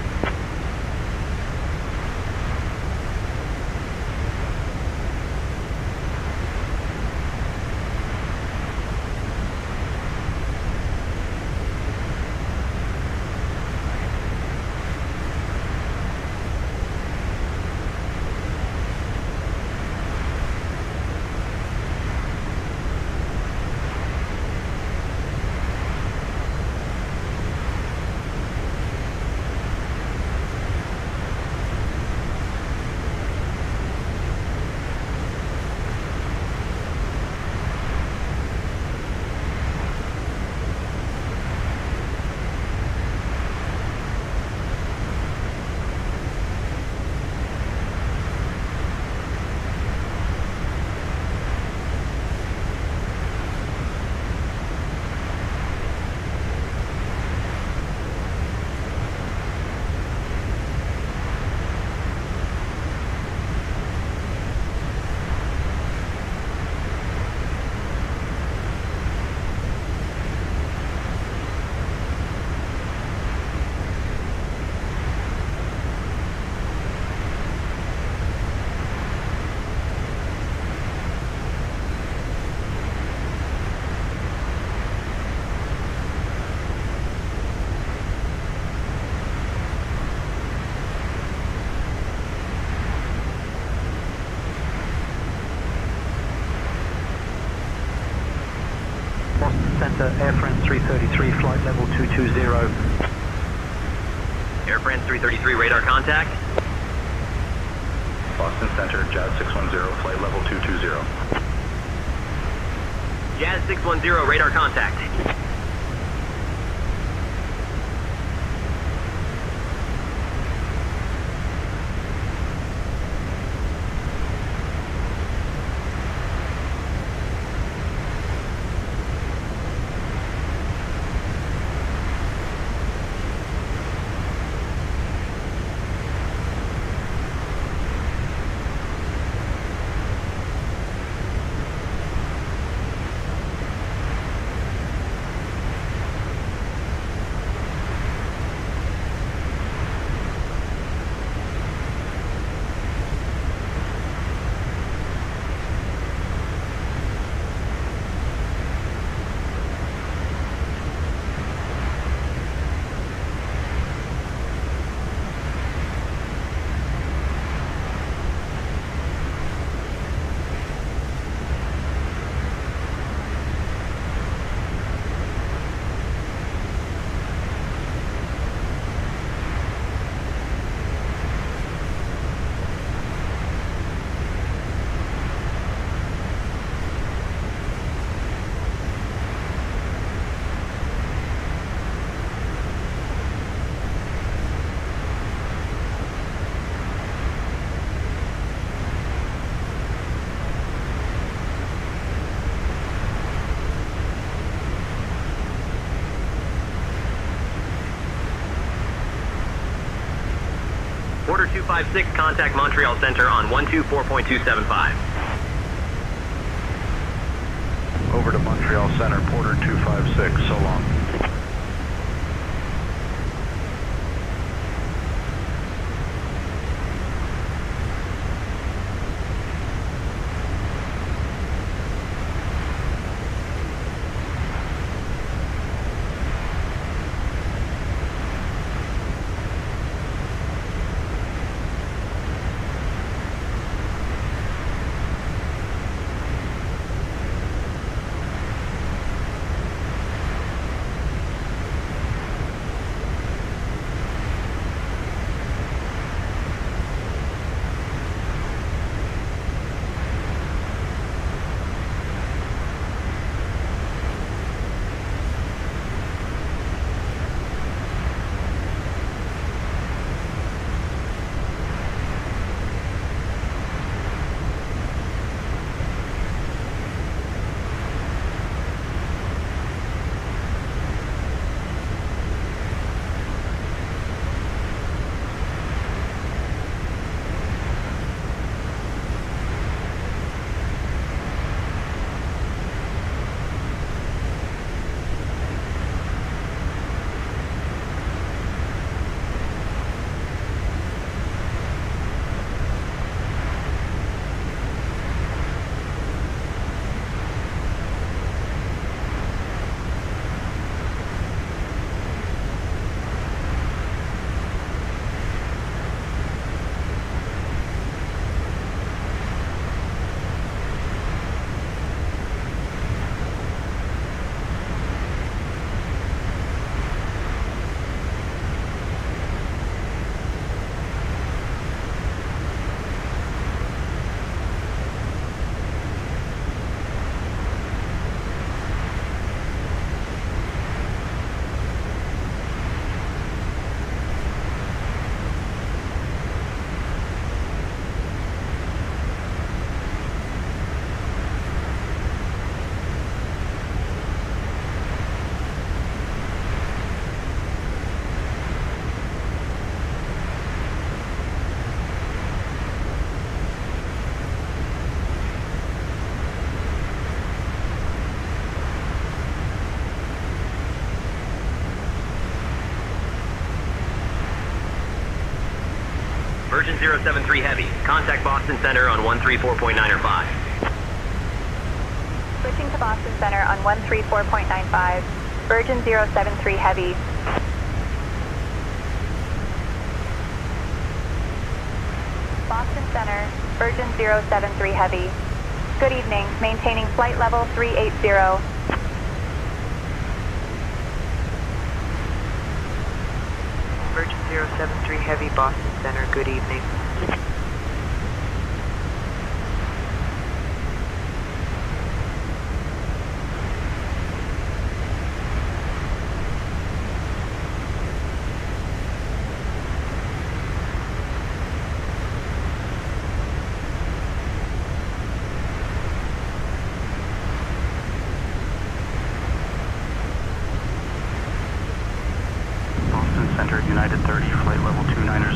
Air France 333, flight level 220. Air France 333, radar contact. Boston Center, Jazz 610, flight level 220. Jazz 610, radar contact. Order 256, contact Montreal Center on 124.275. Over to Montreal Center, Porter 256, so long. Virgin 073 Heavy, contact Boston Center on 134.905. Switching to Boston Center on 134.95. Virgin 073 Heavy. Boston Center, Virgin 073 Heavy. Good evening, maintaining flight level 380. 073 Heavy, Boston Center, good evening. Center, United 30, flight level 290.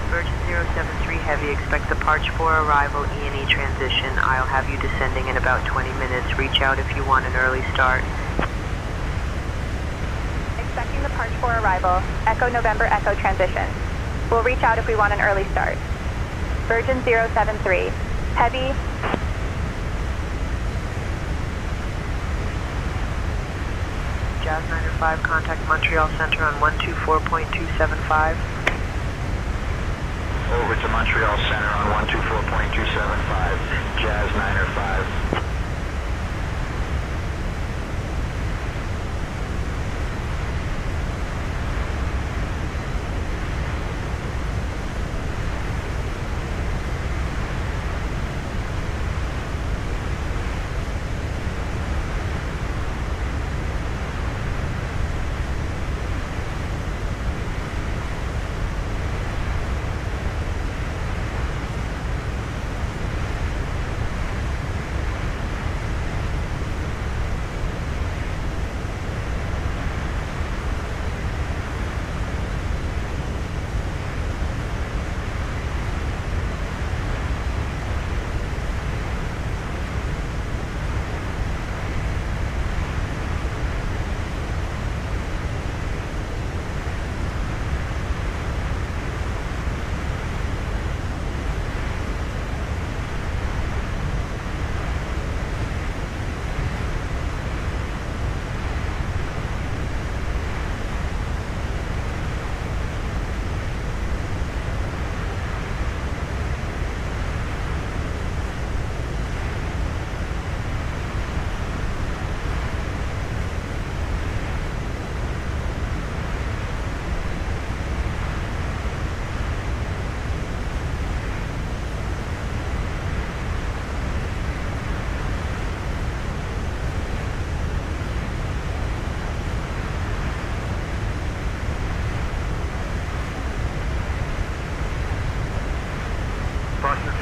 Virgin 073 Heavy, expect departure for arrival, E&E transition. I'll have you descending in about 20 minutes. Reach out if you want an early start. Expecting departure for arrival, Echo November Echo transition. We'll reach out if we want an early start. Virgin 073 Heavy. Jazz 905, contact Montreal Center on 124.275. Over to Montreal Center on 124.275, Jazz 905.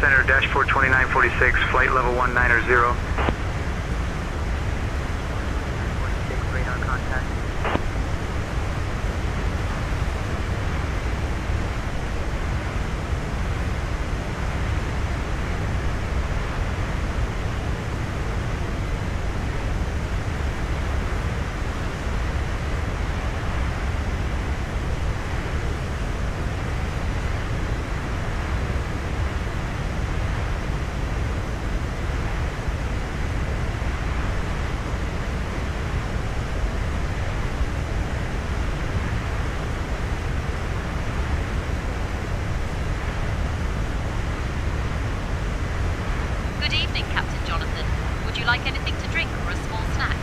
Center, dashboard 2946, flight level 190. Radar contact. Good evening, Captain Jonathan. Would you like anything to drink or a small snack?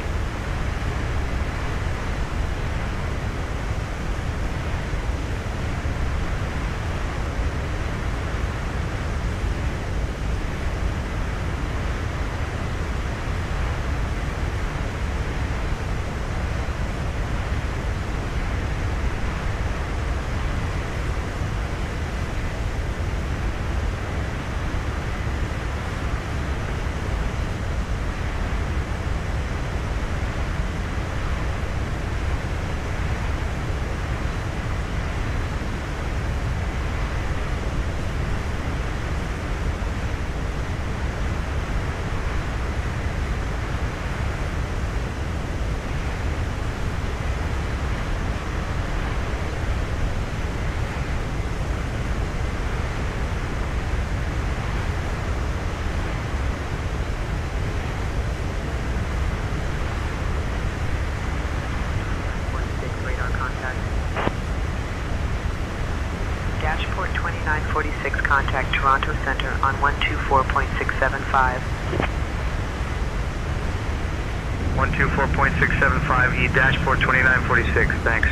Dashport 2946, contact Toronto Center on 124.675. 124.675, E dashport 2946, thanks.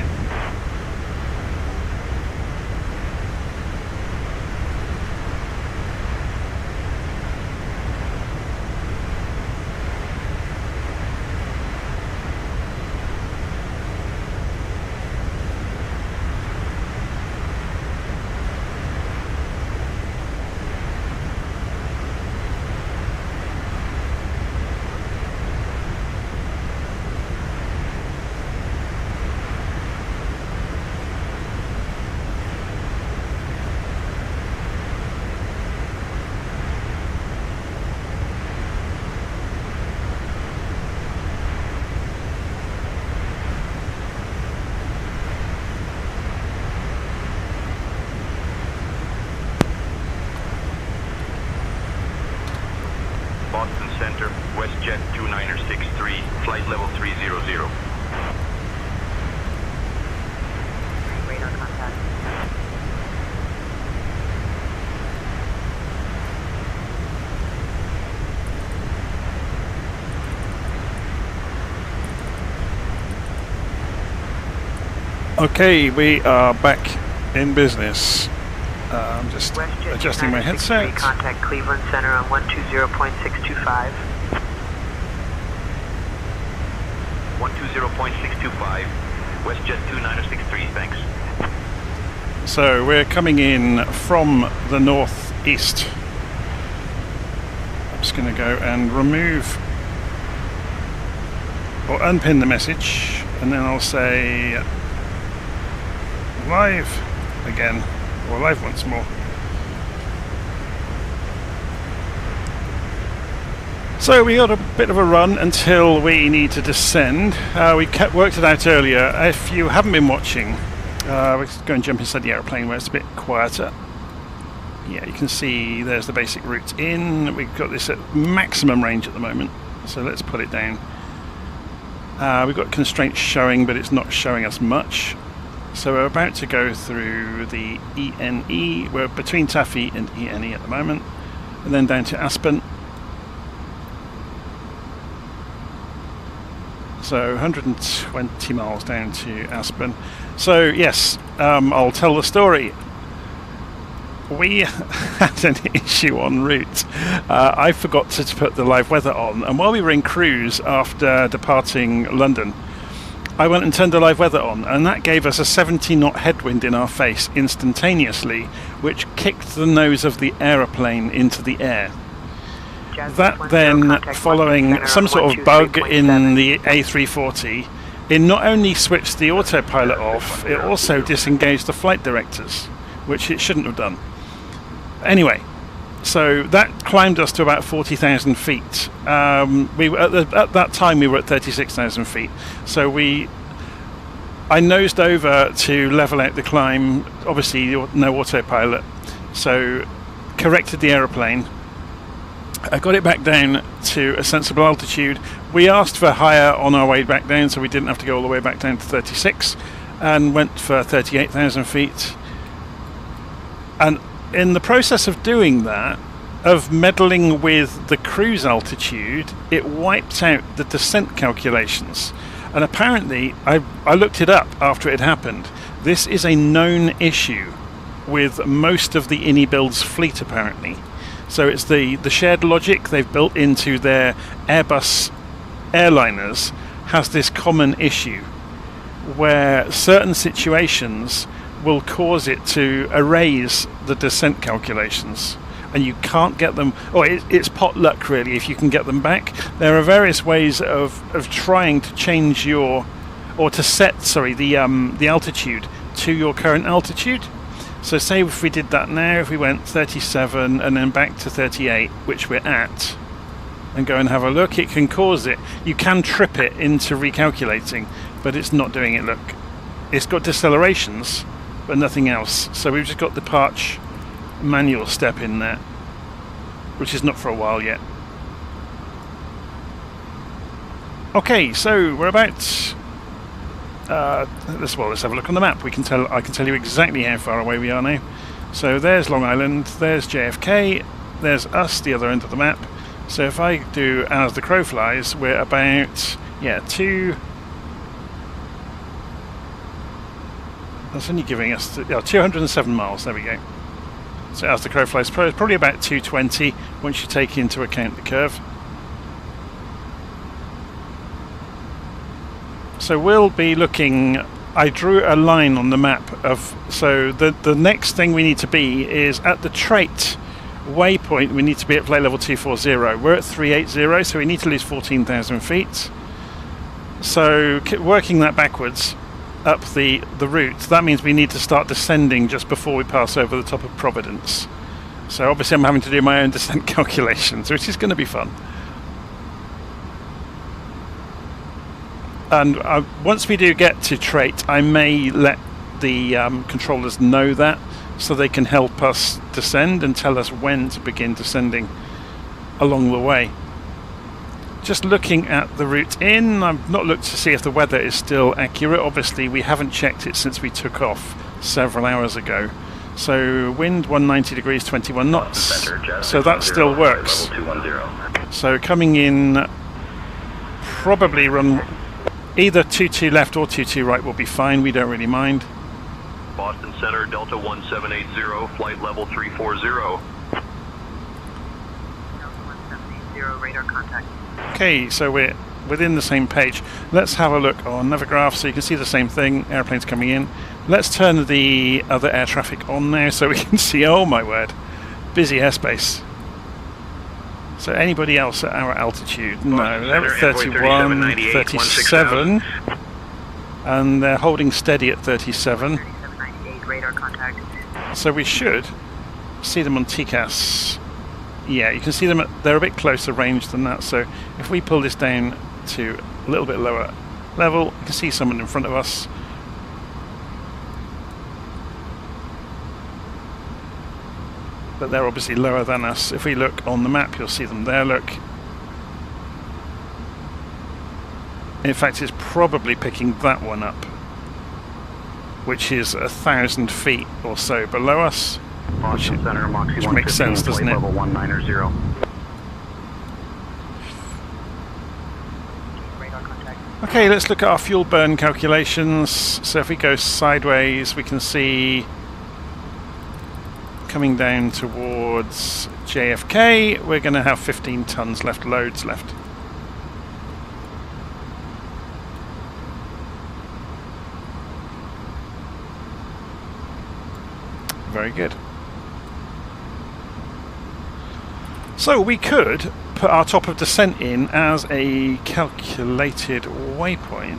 Boston Center, WestJet 2963, flight level 300. Radar contact. Okay, we are back in business. I'm just adjusting my headset. Contact Cleveland Center on 120.625. 120.625, WestJet 2963, thanks. So we're coming in from the northeast. I'm just going to go and remove or unpin the message, and then I'll say live again. Or live once more. So we got a bit of a run until we need to descend. We worked it out earlier. If you haven't been watching, we're going to jump inside the aeroplane where it's a bit quieter. Yeah, you can see there's the basic route in. We've got this at maximum range at the moment, so let's put it down. We've got constraints showing, but it's not showing us much. So we're about to go through the ENE. We're between Taffy and ENE at the moment, and then down to Aspen. So 120 miles down to Aspen. So yes, I'll tell the story. We had an issue en route. I forgot to put the live weather on, and while we were in cruise after departing London, I went and turned the live weather on, and that gave us a 70 knot headwind in our face instantaneously, which kicked the nose of the aeroplane into the air. That then, following some sort of bug in the A340, it not only switched the autopilot off, it also disengaged the flight directors, which it shouldn't have done. Anyway, so that climbed us to about 40,000 feet. At that time we were at 36,000 feet. So I nosed over to level out the climb, obviously no autopilot, so corrected the aeroplane. I got it back down to a sensible altitude. We asked for higher on our way back down, so we didn't have to go all the way back down to 36, and went for 38,000 feet. And in the process of doing that, of meddling with the cruise altitude, it wiped out the descent calculations. And apparently, I looked it up after it had happened. This is a known issue with most of the Inibuilds fleet, apparently. So it's the shared logic they've built into their Airbus airliners has this common issue where certain situations will cause it to erase the descent calculations, and you can't get them, or it's pot luck really if you can get them back. There are various ways of trying to change your, or to set, the altitude to your current altitude. So say if we did that now, if we went 37 and then back to 38, which we're at, and go and have a look, it can cause it. You can trip it into recalculating, but it's not doing it. Look, it's got decelerations, but nothing else. So we've just got the Parch manual step in there, which is not for a while yet. Okay, so we're about. Let's have a look on the map. I can tell you exactly how far away we are now. So there's Long Island, there's JFK, there's us, the other end of the map. So if I do as the crow flies, we're about that's only giving us 207 miles. There we go. So as the crow flies, probably about 220 once you take into account the curve. So we'll be looking, I drew a line on the map of, so the next thing we need to be is at the trait waypoint. We need to be at flight level 240. We're at 380, so we need to lose 14,000 feet. So working that backwards up the route, that means we need to start descending just before we pass over the top of Providence. So obviously I'm having to do my own descent calculations, which is going to be fun. And once we do get to trait, I may let the controllers know that, so they can help us descend and tell us when to begin descending along the way. Just looking at the route in, I've not looked to see if the weather is still accurate. Obviously we haven't checked it since we took off several hours ago. So wind 190 degrees 21 knots, so that still works. So coming in, probably run either 22 left or 22 right will be fine, we don't really mind. Boston Center, Delta 1780, flight level 340. Delta 1780, radar contact. Okay, so we're within the same page. Let's have a look on Navigraph so you can see the same thing, airplanes coming in. Let's turn the other air traffic on now so we can see, oh my word, busy airspace. So anybody else at our altitude? No, they're at 31, 37, and they're holding steady at 37. Radar contact. So we should see them on TCAS. Yeah, you can see them, they're a bit closer range than that, so if we pull this down to a little bit lower level, you can see someone in front of us. But they're obviously lower than us. If we look on the map, you'll see them there, look. In fact, it's probably picking that one up, which is 1,000 feet or so below us, which makes sense, doesn't it? Level 190. Okay, let's look at our fuel burn calculations. So if we go sideways, we can see coming down towards JFK, we're going to have 15 tons left, loads left. very good. So we could put our top of descent in as a calculated waypoint.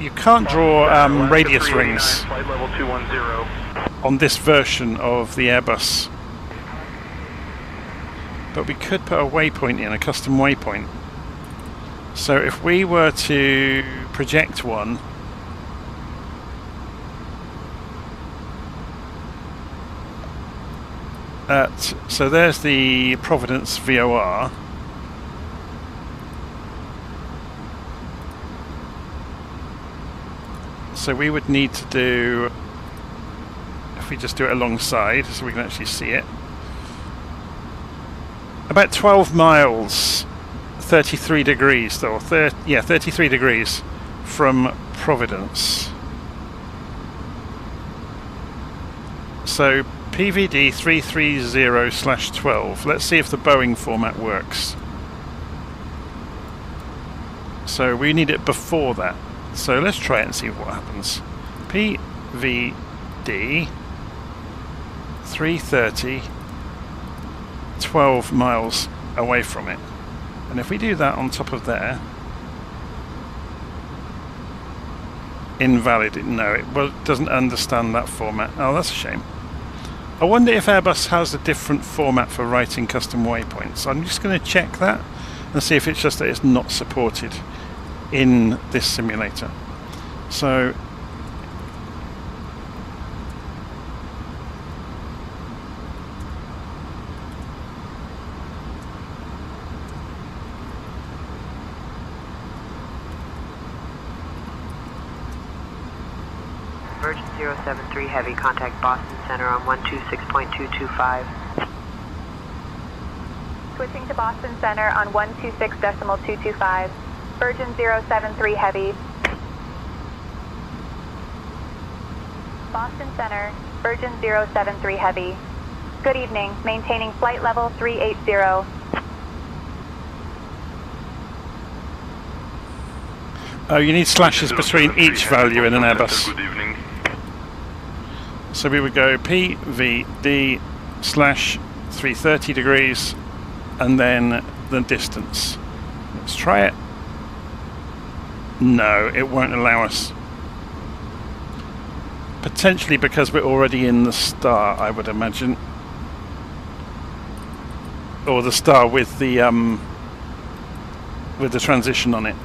You can't draw radius rings Flight level 210. on this version of the Airbus, but we could put a waypoint in, a custom waypoint. So if we were to project one, so there's the Providence VOR. So we would need to do, if we just do it alongside so we can actually see it, about 12 miles, 33 degrees though, 33 degrees from Providence. So PVD 330/12. Let's see if the Boeing format works. So we need it before that. So let's try it and see what happens. PVD 330, 12 miles away from it. And if we do that on top of there, invalid. No, it doesn't understand that format. Oh, that's a shame. I wonder if Airbus has a different format for writing custom waypoints. I'm just going to check that and see if it's just that it's not supported in this simulator. So Virgin 073 Heavy, contact Boston Center on 126.225. Switching to Boston Center on 126.225. Virgin 073 Heavy. Boston Center, Virgin 073 Heavy. Good evening, maintaining flight level 380. oh, you need slashes between each value in an Airbus. Good evening. So we would go PVD slash 330 degrees and then the distance. Let's try it. No, it won't allow us. Potentially because we're already in the star, I would imagine. Or the star with the transition on it.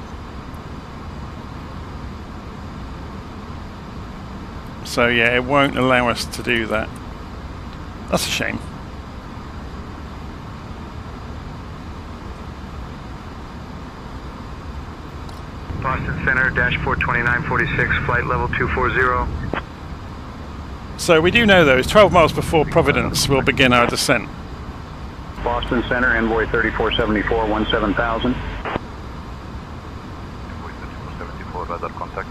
So yeah, it won't allow us to do that. That's a shame. Boston Center, dashboard 2946, flight level 240. So we do know though, it's 12 miles before Providence we'll begin our descent. Boston Center, envoy 3474, 17,000. Envoy 3474, radar contact.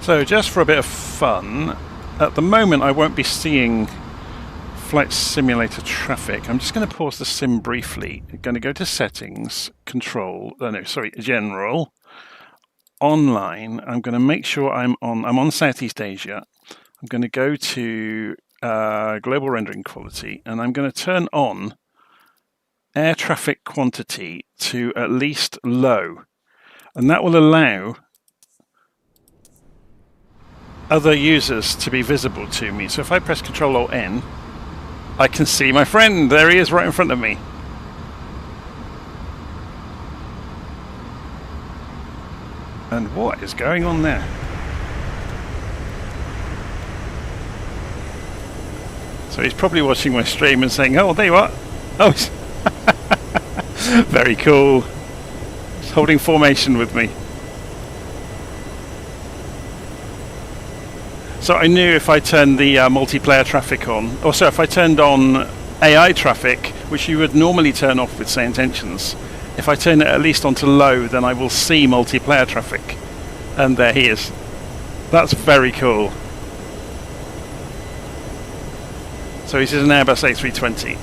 So just for a bit of fun, at the moment I won't be seeing flight simulator traffic. I'm just going to pause the sim briefly. I'm going to go to settings, general, online. I'm going to make sure I'm on Southeast Asia. I'm going to go to global rendering quality and I'm going to turn on air traffic quantity to at least low. And that will allow other users to be visible to me. So if I press Ctrl-Alt-N, I can see my friend. There he is right in front of me. And what is going on there? So he's probably watching my stream and saying, oh, there you are. Oh, very cool. He's holding formation with me. So I knew if I turned the multiplayer traffic on, or so if I turned on AI traffic, which you would normally turn off with say intentions, if I turn it at least onto low, then I will see multiplayer traffic. And there he is. That's very cool. So this is an Airbus A320.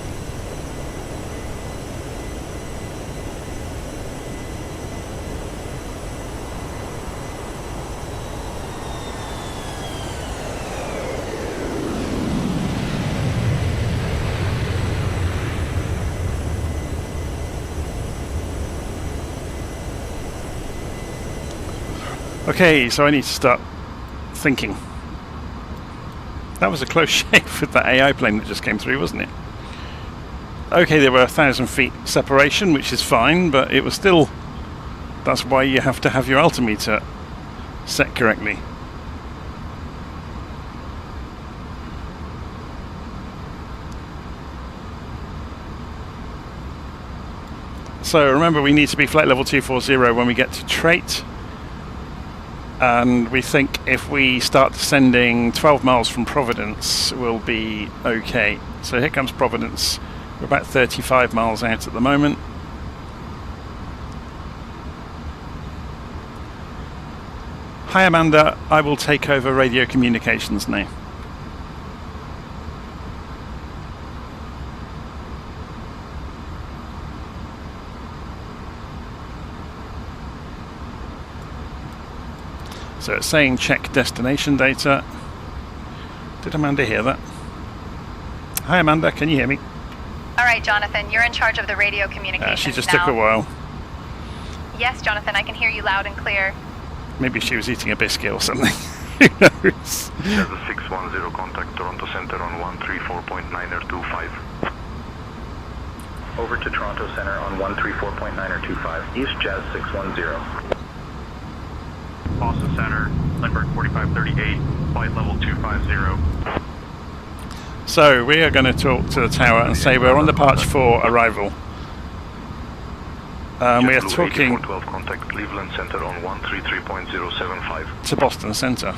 Okay, so I need to start thinking. That was a close shave with that AI plane that just came through, wasn't it? Okay, there were 1,000 feet separation, which is fine, but it was still... That's why you have to have your altimeter set correctly. So remember, we need to be flight level 240 when we get to trait. And we think if we start descending 12 miles from Providence, we'll be okay. So here comes Providence. We're about 35 miles out at the moment. Hi Amanda, I will take over radio communications now. So it's saying check destination data. Did Amanda hear that? Hi Amanda, can you hear me? All right, Jonathan, you're in charge of the radio communications She just now. took a while. Yes, Jonathan, I can hear you loud and clear. Maybe she was eating a biscuit or something. Who knows? Jazz 610, contact Toronto Center on 134.925. Over to Toronto Center on 134.925, East Jazz 610. Boston Center, Lindbergh 4538, flight level 250. So we are going to talk to the tower and say we're on departure for arrival. We are talking 8412, contact Cleveland Center on 133.075 to Boston Center,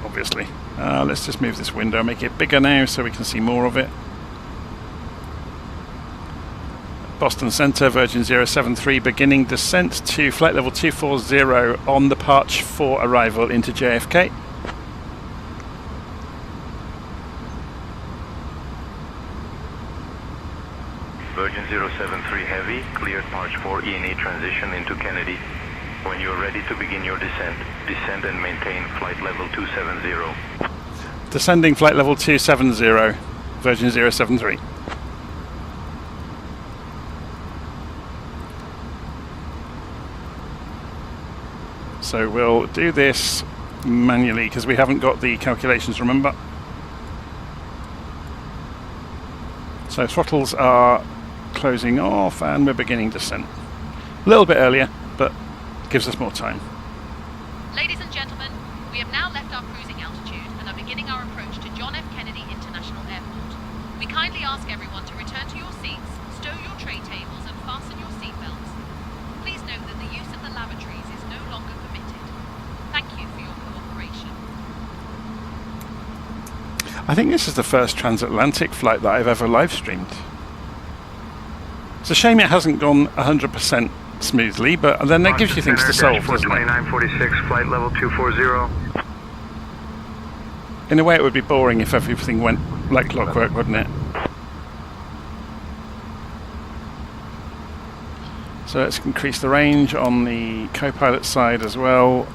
obviously. Let's just move this window, make it bigger now so we can see more of it. Boston Center, Virgin 073, beginning descent to flight level 240 on departure for arrival into JFK. Virgin 073 Heavy, cleared March 4 E&E transition into Kennedy. When you are ready to begin your descent, descend and maintain flight level 270. Descending flight level 270, Virgin 073. So we'll do this manually because we haven't got the calculations, remember? So throttles are closing off and we're beginning descent. A little bit earlier, but gives us more time. Ladies and gentlemen, we have now left our cruising altitude and are beginning our approach to John F. Kennedy International Airport. We kindly ask everyone to return to your seats, stow your tray tables and fasten your seatbelts. Please note that the use of the lavatories is no longer permitted. Thank you for your cooperation. I think this is the first transatlantic flight that I've ever live streamed. It's a shame it hasn't gone 100% smoothly, but then that gives you things to solve, doesn't it? 2946, flight level 240. In a way it would be boring if everything went like clockwork, wouldn't it? So let's increase the range on the co-pilot side as well.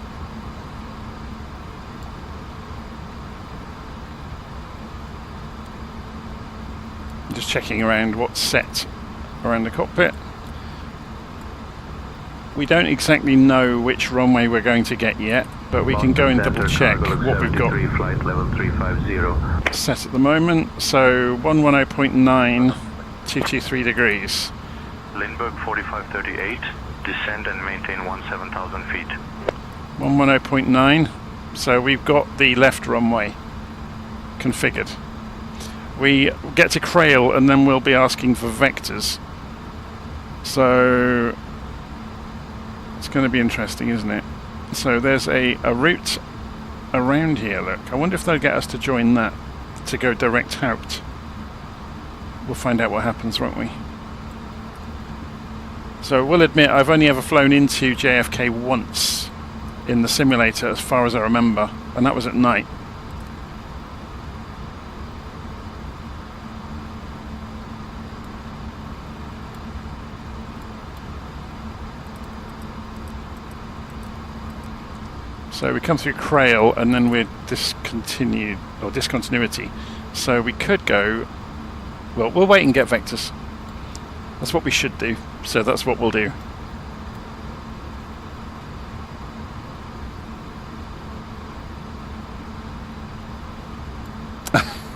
Just checking around what's set around the cockpit. We don't exactly know which runway we're going to get yet, but we can go and double check what we've got flight level 350. set at the moment. So 110.9, 223 degrees. Lindbergh 4538, descend and maintain 17,000 feet. 110.9, so we've got the left runway configured. We get to Crail and then we'll be asking for vectors. So it's going to be interesting, isn't it? So there's a route around here, look. I wonder if they'll get us to join that to go direct out. We'll find out what happens, won't we? So we'll admit I've only ever flown into JFK once in the simulator as far as I remember, and that was at night. So we come through Crail and then we're discontinuity. So we could go, well, we'll wait and get vectors. That's what we should do. So that's what we'll do.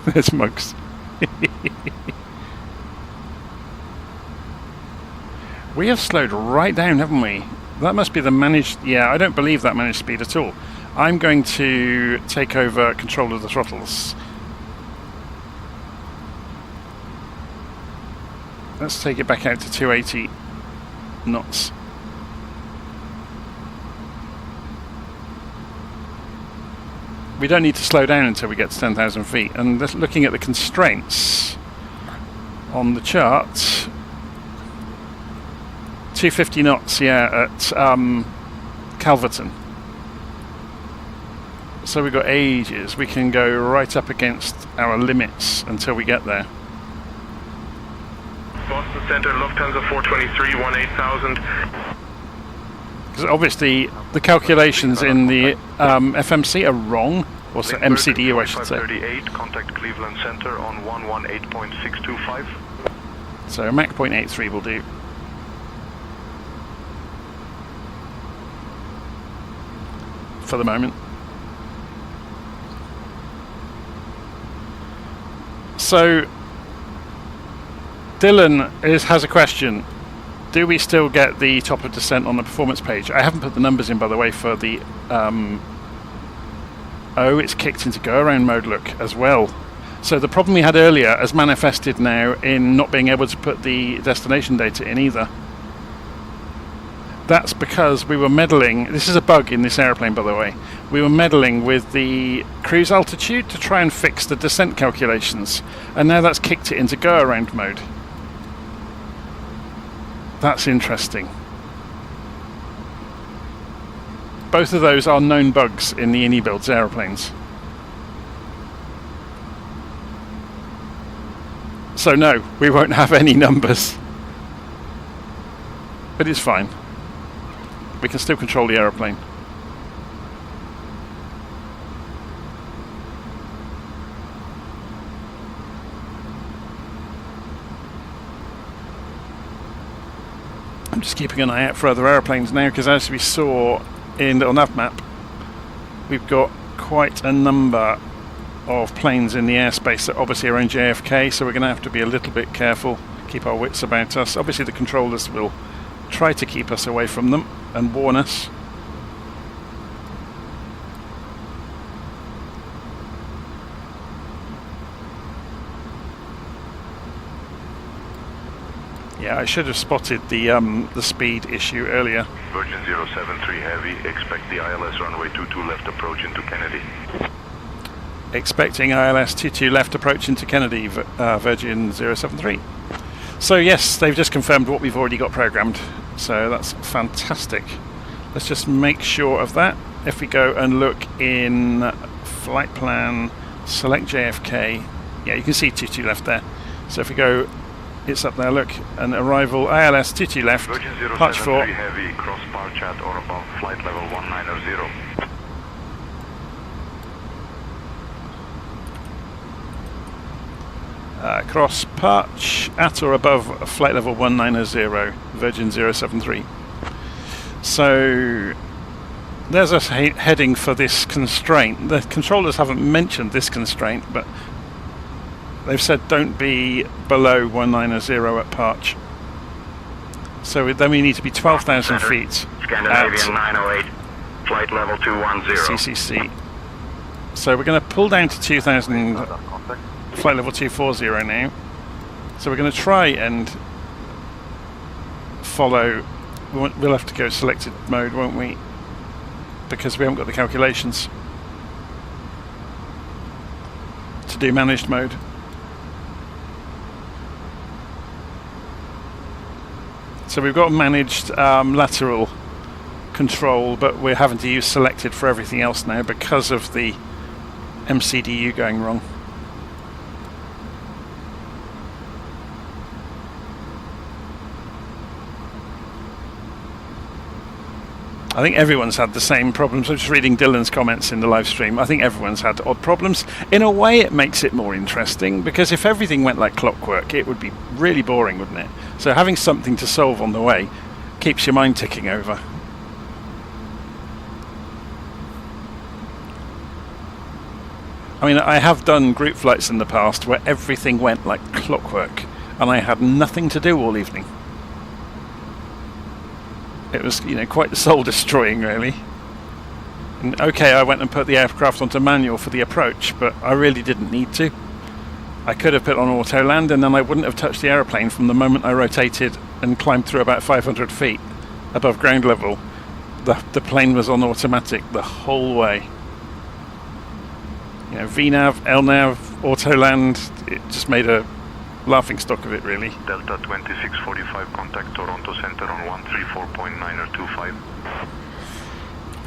There's Mugs. We have slowed right down, haven't we? That must be the managed... Yeah, I don't believe that managed speed at all. I'm going to take over control of the throttles. Let's take it back out to 280 knots. We don't need to slow down until we get to 10,000 feet. And looking at the constraints on the chart, 250 knots, yeah, at Calverton. So we've got ages. We can go right up against our limits until we get there. Boston Center, Lufthansa 423, 18,000. Because obviously the calculations in the FMC are wrong, or so MCDU I should say. 38, contact Cleveland Center on 118.625. So Mach 0.83 will do. For the moment. So Dylan has a question. Do we still get the top of descent on the performance page? I haven't put the numbers in, by the way, for the... oh, it's kicked into go-around mode, look, as well. So the problem we had earlier has manifested now in not being able to put the destination data in either. That's because we were meddling... This is a bug in this airplane, by the way. We were meddling with the cruise altitude to try and fix the descent calculations. And now that's kicked it into go-around mode. That's interesting. Both of those are known bugs in the Inibuilds aeroplanes. So no, we won't have any numbers. But it's fine. We can still control the aeroplane. I'm just keeping an eye out for other aeroplanes now, because as we saw in LittleNavMap, we've got quite a number of planes in the airspace that obviously are around JFK, so we're going to have to be a little bit careful, keep our wits about us. Obviously the controllers will try to keep us away from them and warn us. Yeah, I should have spotted the speed issue earlier. Virgin 073 Heavy, expect the ILS runway 22 left approach into Kennedy. Expecting ILS 22 left approach into Kennedy, Virgin 073. So yes, they've just confirmed what we've already got programmed. So that's fantastic. Let's just make sure of that. If we go and look in flight plan, select JFK. Yeah, you can see 22 left there. So if we go, it's up there, look, an arrival ILS 22 left, Virgin Patch 4. Heavy, cross Parch at or above flight level 190. Cross Parch at or above flight level 190, Virgin 073. So there's a heading for this constraint. The controllers haven't mentioned this constraint, but they've said don't be below 190 at Parch. So then we need to be 12,000 feet Scandinavian 908, flight level 210. CCC. So we're going to pull down to 2,000, flight level 240 now. So we're going to try and follow. We'll have to go selected mode, won't we? Because we haven't got the calculations to do managed mode. So we've got managed lateral control, but we're having to use selected for everything else now because of the MCDU going wrong. I think everyone's had the same problems. I'm just reading Dylan's comments in the live stream. I think everyone's had odd problems. In a way, it makes it more interesting, because if everything went like clockwork, it would be really boring, wouldn't it? So having something to solve on the way keeps your mind ticking over. I mean, I have done group flights in the past where everything went like clockwork and I had nothing to do all evening. It was, you know, quite soul destroying really. And okay, I went and put the aircraft onto manual for the approach, but I really didn't need to. I could have put on auto land and then I wouldn't have touched the aeroplane from the moment I rotated and climbed through about 500 feet above ground level. The plane was on automatic the whole way. You know, VNAV, LNAV, auto land, it just made a laughing stock of it really. Delta 2645, contact Toronto Center on 134.925.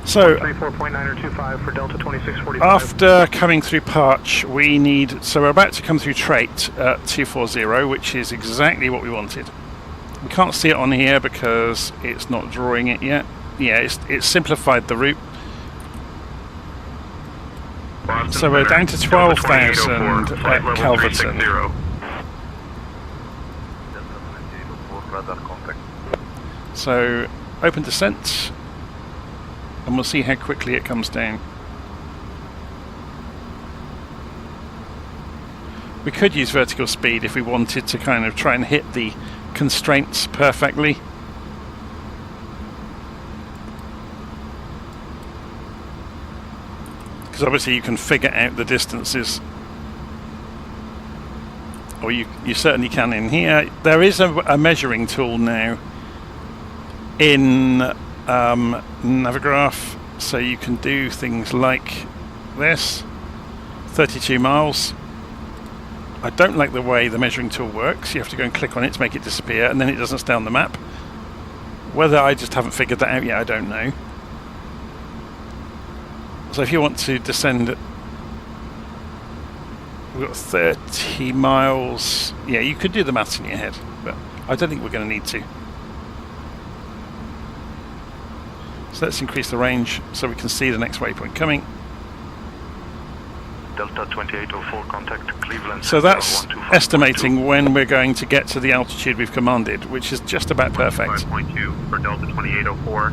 So, 134.925 for Delta 2645. after coming through Parch, we need, so we're about to come through Trait at 240, which is exactly what we wanted. We can't see it on here because it's not drawing it yet. Yeah, it's simplified the route. So we're down to 12,000 at Calverton. So open descent, and we'll see how quickly it comes down. We could use vertical speed if we wanted to kind of try and hit the constraints perfectly. Because obviously you can figure out the distances, or you certainly can in here. There is a measuring tool now in Navigraph, so you can do things like this, 32 miles. I don't like the way the measuring tool works. You have to go and click on it to make it disappear, and then it doesn't stay on the map. Whether I just haven't figured that out yet, I don't know. So if you want to descend, we've got 30 miles. Yeah, you could do the maths in your head, but I don't think we're going to need to. So let's increase the range so we can see the next waypoint coming. Delta 2804, contact Cleveland. So that's estimating when we're going to get to the altitude we've commanded, which is just about perfect. 5.2 for Delta 2804.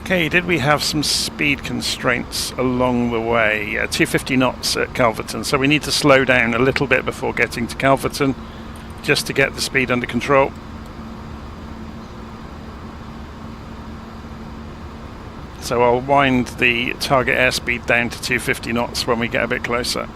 Okay, did we have some speed constraints along the way? 250 knots at Calverton, so we need to slow down a little bit before getting to Calverton just to get the speed under control. So I'll wind the target airspeed down to 250 knots when we get a bit closer.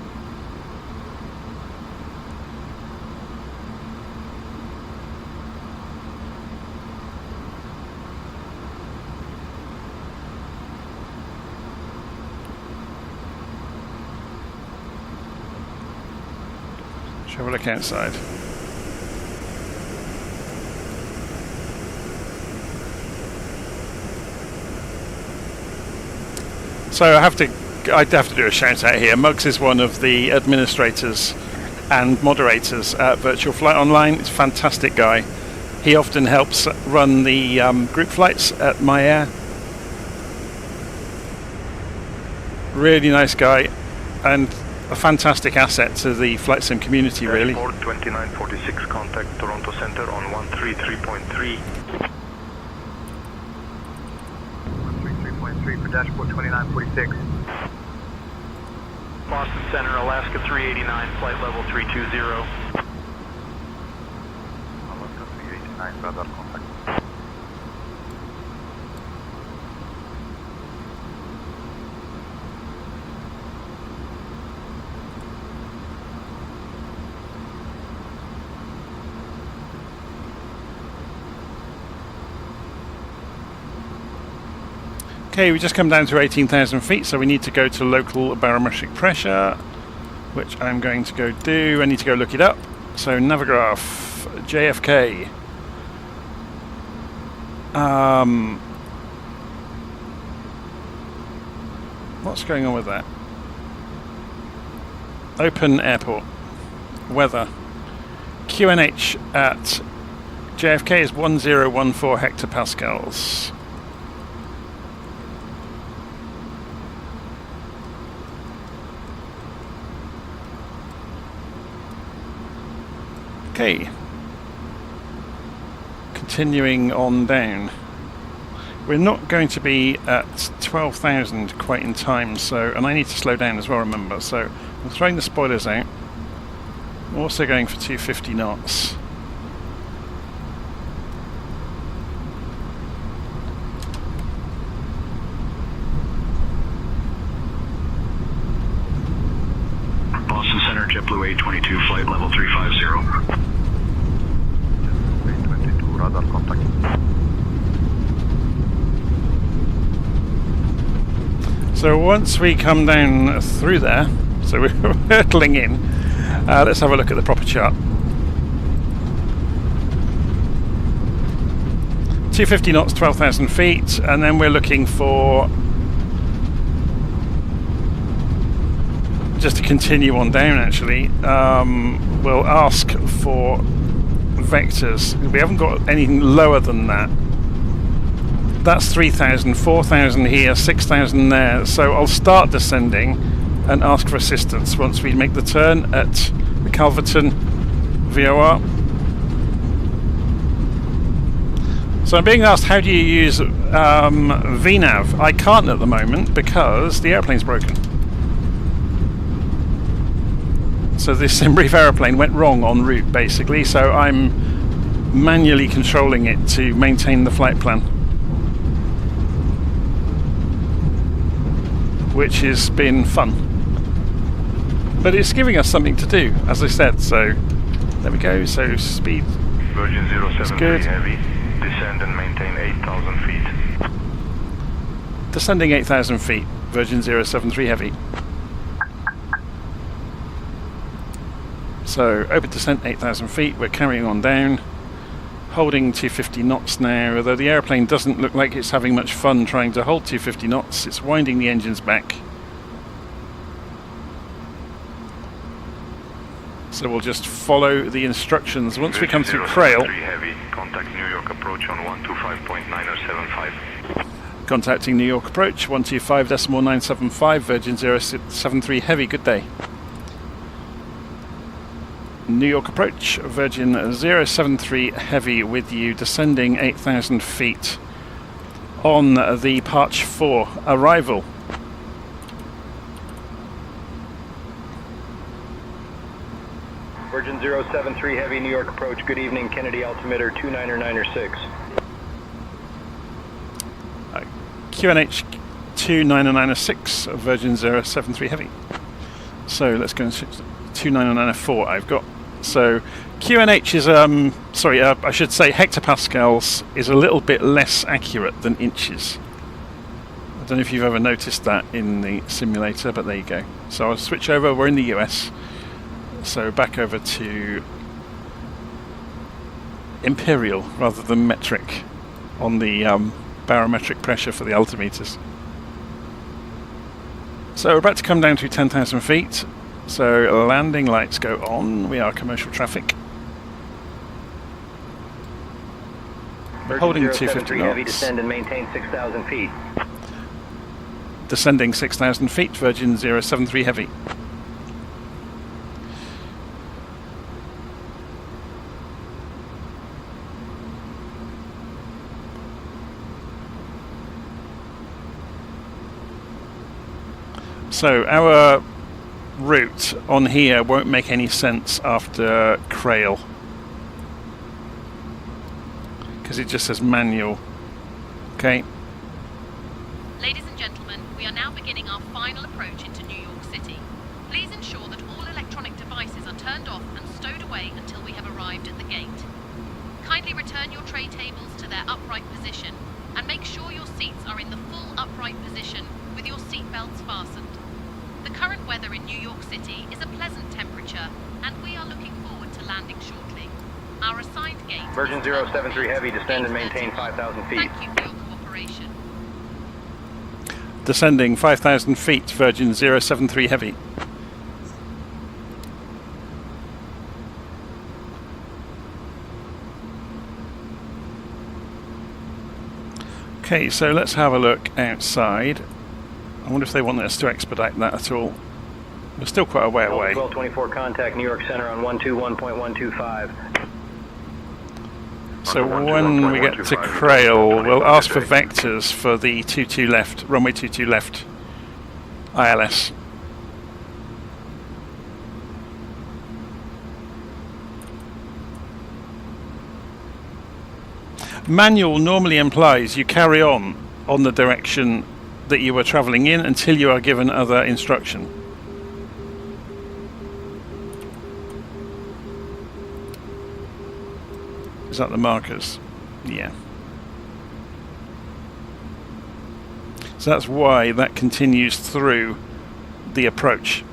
Have a look outside. So I'd have to do a shout out here. Muggs is one of the administrators and moderators at Virtual Flight Online. He's a fantastic guy. He often helps run the group flights at My Air. Really nice guy, and a fantastic asset to the flight sim community, really. 2946, contact Toronto Center on 133.3. 133.3 for dashboard 2946. Boston Center, Alaska 389, flight level 320. Alaska 389, radar contact. Okay, we just come down to 18,000 feet, so we need to go to local barometric pressure, which I'm going to go do. I need to go look it up. So Navigraph, JFK. What's going on with that? Open airport. Weather. QNH at JFK is 1014 hectopascals. Okay. Continuing on down. We're not going to be at 12,000 quite in time, so, and I need to slow down as well, remember, so I'm throwing the spoilers out. I'm also going for 250 knots. Boston Center, JetBlue 822, flight level 350. JetBlue 822, radar contact. So once we come down through there, so we're hurtling in, let's have a look at the proper chart. 250 knots, 12,000 feet, and then we're looking for, just to continue on down actually, we'll ask for vectors. We haven't got anything lower than that. That's 3,000, 4,000 here, 6,000 there. So I'll start descending and ask for assistance once we make the turn at the Calverton VOR. So I'm being asked, how do you use VNav? I can't at the moment because the airplane's broken. So this Simbrief aeroplane went wrong en route basically, so I'm manually controlling it to maintain the flight plan, which has been fun. But it's giving us something to do, as I said, so there we go, so speed. Virgin That's 073 good. Heavy, descend and maintain 8,000 feet. Descending 8,000 feet, Virgin 073 Heavy. So open descent 8,000 feet, we're carrying on down, holding 250 knots now, although the airplane doesn't look like it's having much fun trying to hold 250 knots, it's winding the engines back. So we'll just follow the instructions. Once we come through Crail, Heavy, contact New York approach on 125.9075. contacting New York approach 125.975, Virgin 073 Heavy, good day. New York approach, Virgin 073 Heavy with you, descending 8,000 feet on the Parch 4 arrival. Virgin 073 Heavy, New York approach, good evening, Kennedy altimeter 29906. QNH 29906, Virgin 073 Heavy. So let's go and switch to 29904 I've got. So QNH is, I should say hectopascals is a little bit less accurate than inches. I don't know if you've ever noticed that in the simulator, but there you go. So I'll switch over, we're in the US. So back over to imperial rather than metric on the barometric pressure for the altimeters. So we're about to come down to 10,000 feet. So landing lights go on. We are commercial traffic. We're holding 250 knots. Heavy, descend and maintain 6,000 feet. Descending 6,000 feet, Virgin 073 Heavy. So our route on here won't make any sense after Crail because it just says manual. Okay. Ladies and gentlemen, we are now beginning our final approach into New York City. Please ensure that all electronic devices are turned off and stowed away until we have arrived at the gate. Kindly return your tray tables to their upright position and make sure your seats are in the full upright position with your seat belts fastened. The current weather in New York City is a pleasant temperature, and we are looking forward to landing shortly. Our assigned gate... Virgin 073 Heavy, descend and maintain 5,000 feet. Thank you for your cooperation. Descending 5,000 feet, Virgin 073 Heavy. Okay, so let's have a look outside. I wonder if they want us to expedite that at all. We're still quite a way away. 1224 contact New York Center on 121.125. So when we get to Crail, we'll ask for vectors for the 22 left, runway 22 left ILS. Manual normally implies you carry on the direction that you were travelling in until you are given other instruction. Is that the markers? Yeah. So that's why that continues through the approach,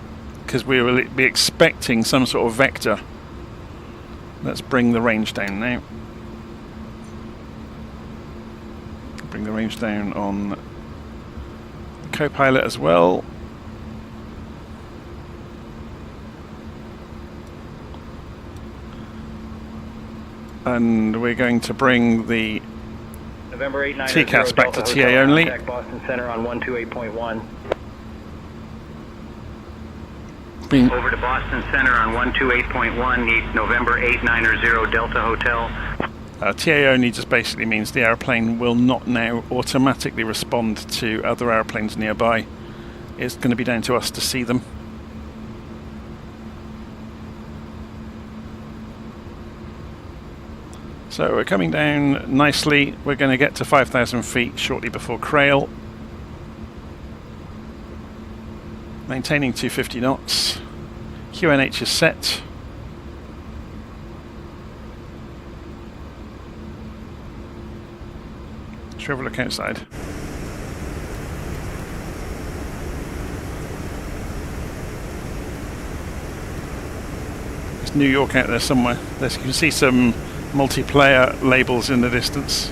because we will be expecting some sort of vector. Let's bring the range down now. Bring the range down on the co-pilot as well. And we're going to bring the TCAS back to TA only. Boston Center on 128.1. Over to Boston Center on 128.1, needs November 890 Delta Hotel. TA only just basically means the airplane will not now automatically respond to other airplanes nearby. It's going to be down to us to see them. So we're coming down nicely. We're going to get to 5,000 feet shortly before Crail. Maintaining 250 knots. QNH is set. Should we have a look outside? There's New York out there somewhere. You can see some multiplayer labels in the distance.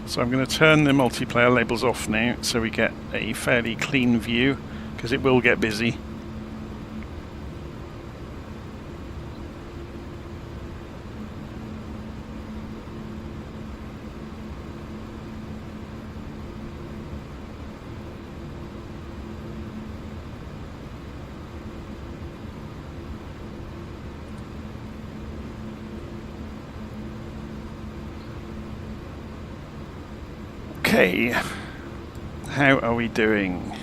So I'm going to turn the multiplayer labels off now so we get a fairly clean view, because it will get busy. Okay, how are we doing?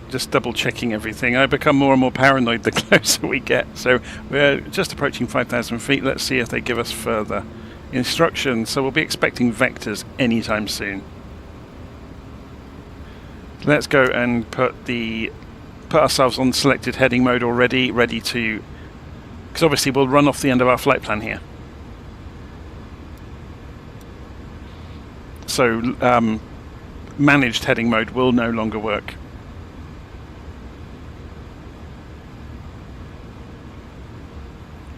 Just double checking everything. I become more and more paranoid the closer we get. So we're just approaching 5,000 feet. Let's see if they give us further instructions. So we'll be expecting vectors anytime soon. Let's go and put ourselves on selected heading mode already, ready to, because obviously we'll run off the end of our flight plan here. So managed heading mode will no longer work.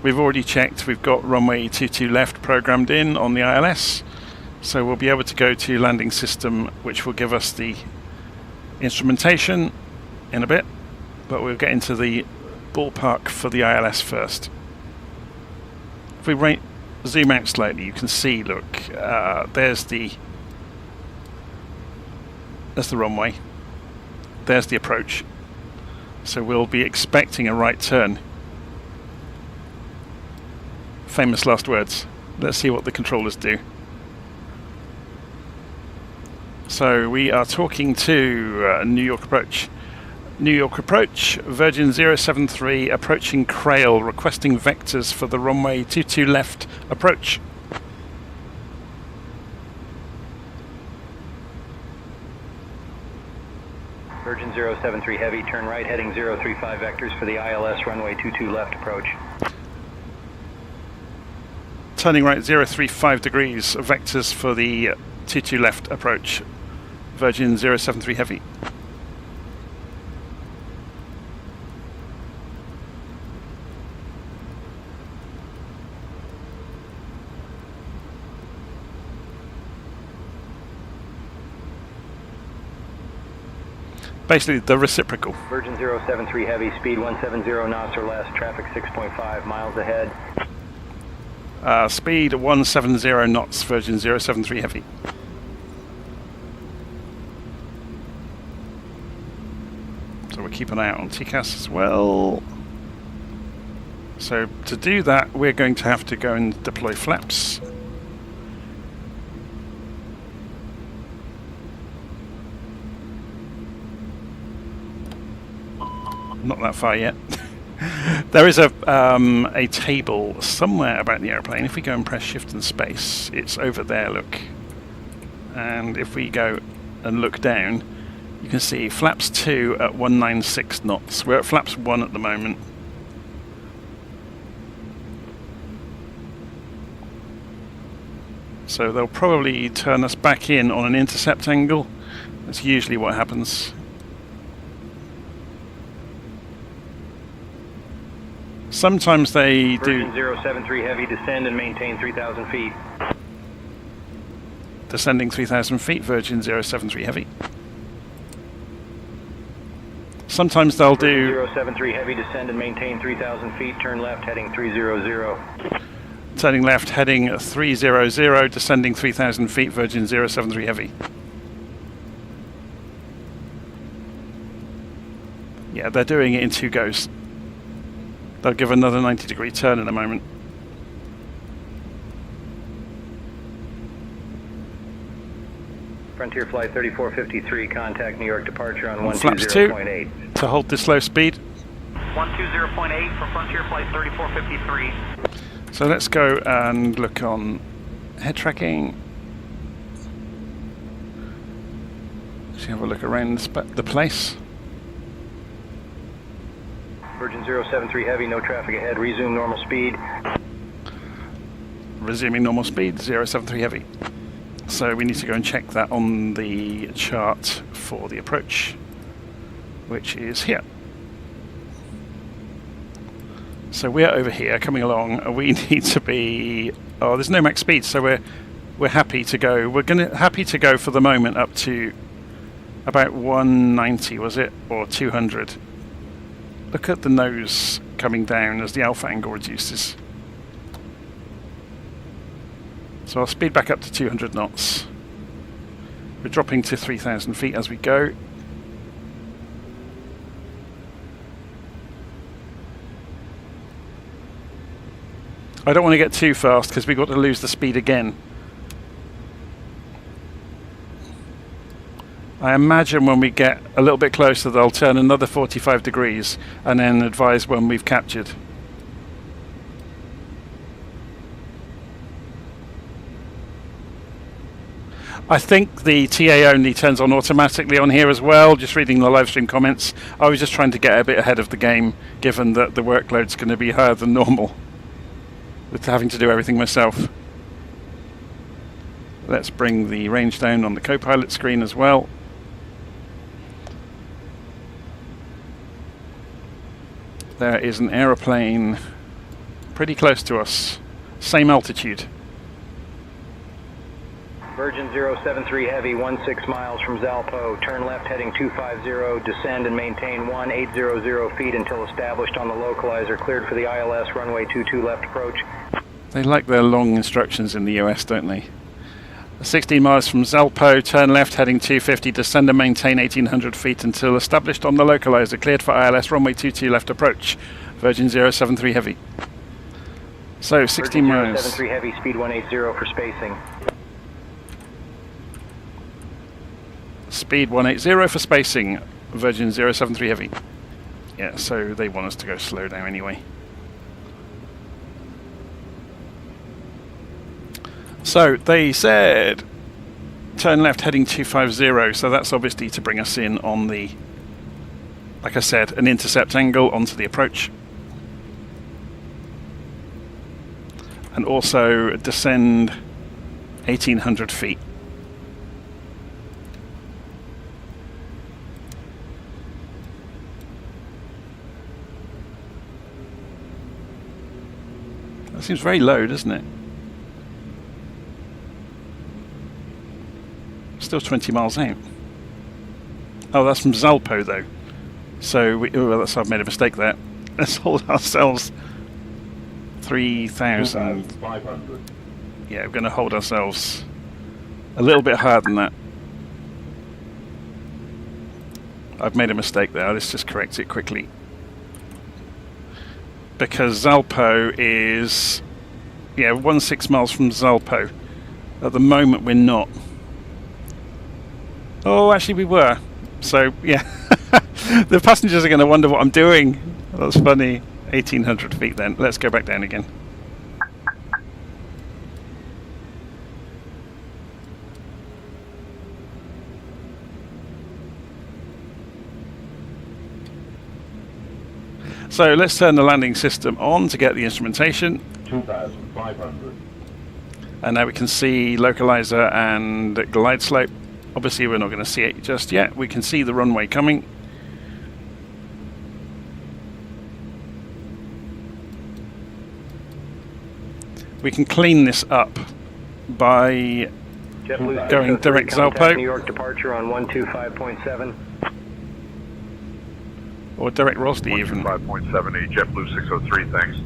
We've already checked, we've got runway 22 left programmed in on the ILS, so we'll be able to go to landing system, which will give us the instrumentation in a bit, but we'll get into the ballpark for the ILS first. If we zoom out slightly, you can see, look, there's the runway, there's the approach, so we'll be expecting a right turn. Famous last words. Let's see what the controllers do. So we are talking to New York approach. New York approach, Virgin 073 approaching Crail, requesting vectors for the runway 22 left approach. Virgin 073 Heavy, turn right heading 035 vectors for the ILS runway 22 left approach. Turning right 035 degrees, vectors for the 22 left approach. Virgin 073 Heavy. Basically the reciprocal. Virgin 073 Heavy, speed 170 knots or less, traffic 6.5 miles ahead. Speed 170 knots, Virgin 073 Heavy. we'll keep an eye out on TCAS as well. So to do that, we're going to have to go and deploy flaps. Not that far yet. There is a table somewhere about the airplane. If we go and press shift and space, it's over there, look. And if we go and look down, you can see flaps 2 at 196 knots. We're at flaps 1 at the moment. So they'll probably turn us back in on an intercept angle. That's usually what happens. Sometimes they do. Virgin 073 Heavy, descend and maintain 3,000 feet. Descending 3,000 feet, Virgin 073 Heavy. Sometimes they'll do. Virgin 073 Heavy, descend and maintain 3,000 feet, turn left heading 300. Turning left heading 300, descending 3,000 feet, Virgin 073 Heavy. Yeah, they're doing it in 2 goes. They'll give another 90-degree turn in a moment. Frontier Flight 3453, contact New York departure on Flaps 2 120.8. to hold this low speed. 120.8 for Frontier Flight 3453. So let's go and look on head tracking. Let's have a look around the place. Virgin 073 Heavy, no traffic ahead, resume normal speed. Resuming normal speed, 073 Heavy. So we need to go and check that on the chart for the approach, which is here. So we're over here coming along, and we need to be. Oh, there's no max speed, so we're happy to go. We're happy to go for the moment up to about 190, was it, or 200. Look at the nose coming down as the alpha angle reduces. So I'll speed back up to 200 knots. We're dropping to 3,000 feet as we go. I don't want to get too fast because we've got to lose the speed again. I imagine when we get a little bit closer they'll turn another 45 degrees and then advise when we've captured. I think the TA only turns on automatically on here as well, just reading the live stream comments. I was just trying to get a bit ahead of the game given that the workload's going to be higher than normal with having to do everything myself. Let's bring the range down on the co-pilot screen as well. There is an aeroplane pretty close to us, same altitude. Virgin 073 Heavy, 16 miles from Zalpo, turn left heading 250, descend and maintain 1800 feet until established on the localizer, cleared for the ILS runway 22 left approach. They like their long instructions in the US, don't they? 16 miles from Zalpo, turn left heading 250, descend and maintain 1800 feet until established on the localizer, cleared for ILS runway 22 left approach. Virgin 073 Heavy. So 16 Virgin miles. 073 Heavy, speed 180 for spacing. Speed 180 for spacing, Virgin 073 Heavy. Yeah, so they want us to go slow down anyway. So they said turn left heading 250, so that's obviously to bring us in on the, like I said, an intercept angle onto the approach. And also descend 1800 feet. That seems very low, doesn't it? Still 20 miles out. Oh, that's from Zalpo though. So I've made a mistake there. Let's hold ourselves 3,500. Yeah, we're going to hold ourselves a little bit higher than that. I've made a mistake there. Let's just correct it quickly. Because Zalpo is, 16 miles from Zalpo. At the moment, we're not. Oh, actually, we were. So, yeah. The passengers are going to wonder what I'm doing. That's funny. 1,800 feet then. Let's go back down again. So let's turn the landing system on to get the instrumentation. 2,500. And now we can see localizer and glide slope. Obviously we're not going to see it just yet. We can see the runway coming. We can clean this up by going direct Zalpo. New York departure on 125.7. Or direct Rosley even. 5.78, JetBlue 603, thanks.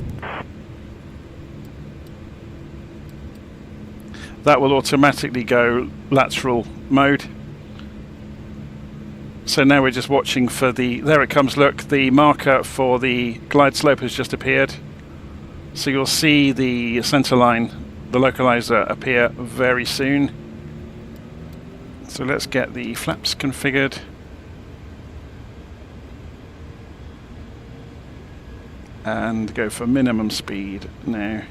That will automatically go lateral mode. So now we're just watching for the, there it comes, look, the marker for the glide slope has just appeared. So you'll see the center line, the localizer, appear very soon. So let's get the flaps configured. And go for minimum speed now.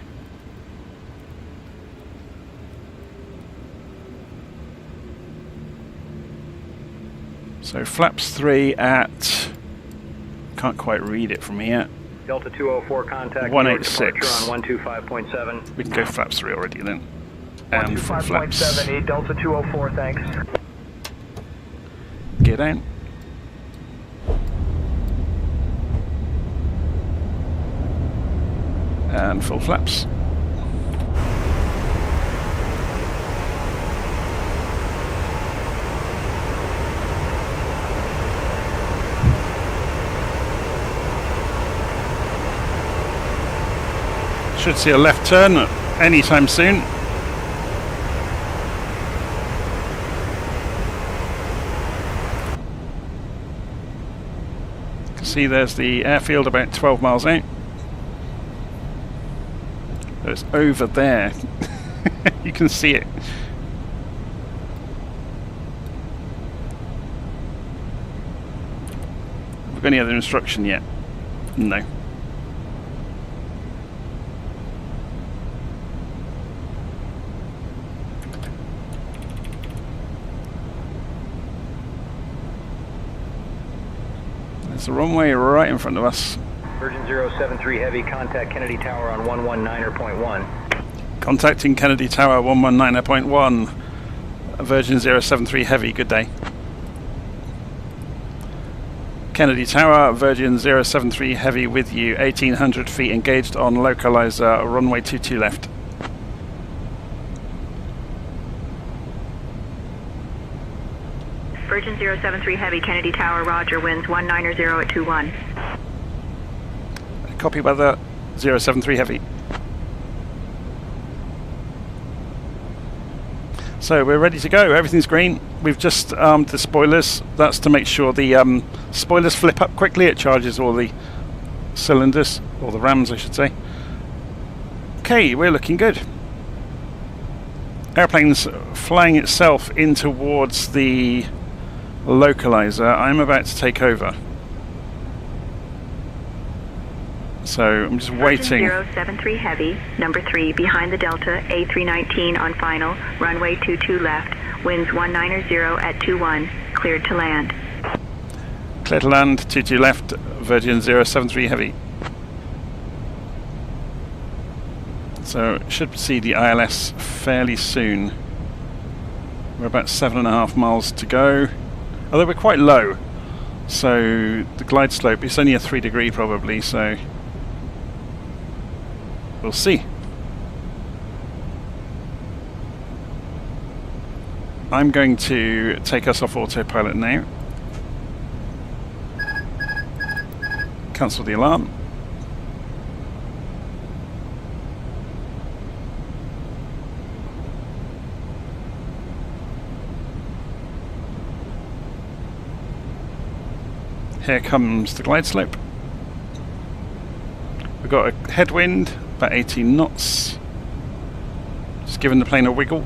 So flaps 3 at, can't quite read it from here. Delta 204 contact 186 on 125.7. We can go flaps 3 already then. And full flaps. 125.7, Delta 204, thanks. Get down. And full flaps. Should see a left turn anytime soon. You can see there's the airfield about 12 miles out. It's over there. You can see it. Have we got any other instruction yet? No. There's a runway right in front of us. Virgin 073 Heavy, contact Kennedy Tower on 119.1. Contacting Kennedy Tower 119.1. Virgin 073 Heavy, good day. Kennedy Tower, Virgin 073 Heavy with you, 1,800 feet engaged on localizer, runway 22 left. Virgin 073 Heavy, Kennedy Tower, roger, winds 190 at 21. Copy weather 073 Heavy. So we're ready to go, everything's green. We've just armed the spoilers. That's to make sure the spoilers flip up quickly. It charges all the cylinders, or the rams I should say. Okay, we're looking good. Airplane's flying itself in towards the localizer. I'm about to take over. So I'm just waiting. 073 Heavy, number 3, behind the Delta, A319 on final, runway 22 left, winds 190 at 21, cleared to land. Clear to land, 22 left, Virgin 073 Heavy. So should see the ILS fairly soon. We're about 7.5 miles to go, although we're quite low. So the glide slope, it's only a 3 degree probably, so we'll see. I'm going to take us off autopilot now. Cancel the alarm. Here comes the glide slope. We've got a headwind, about 18 knots. Just giving the plane a wiggle.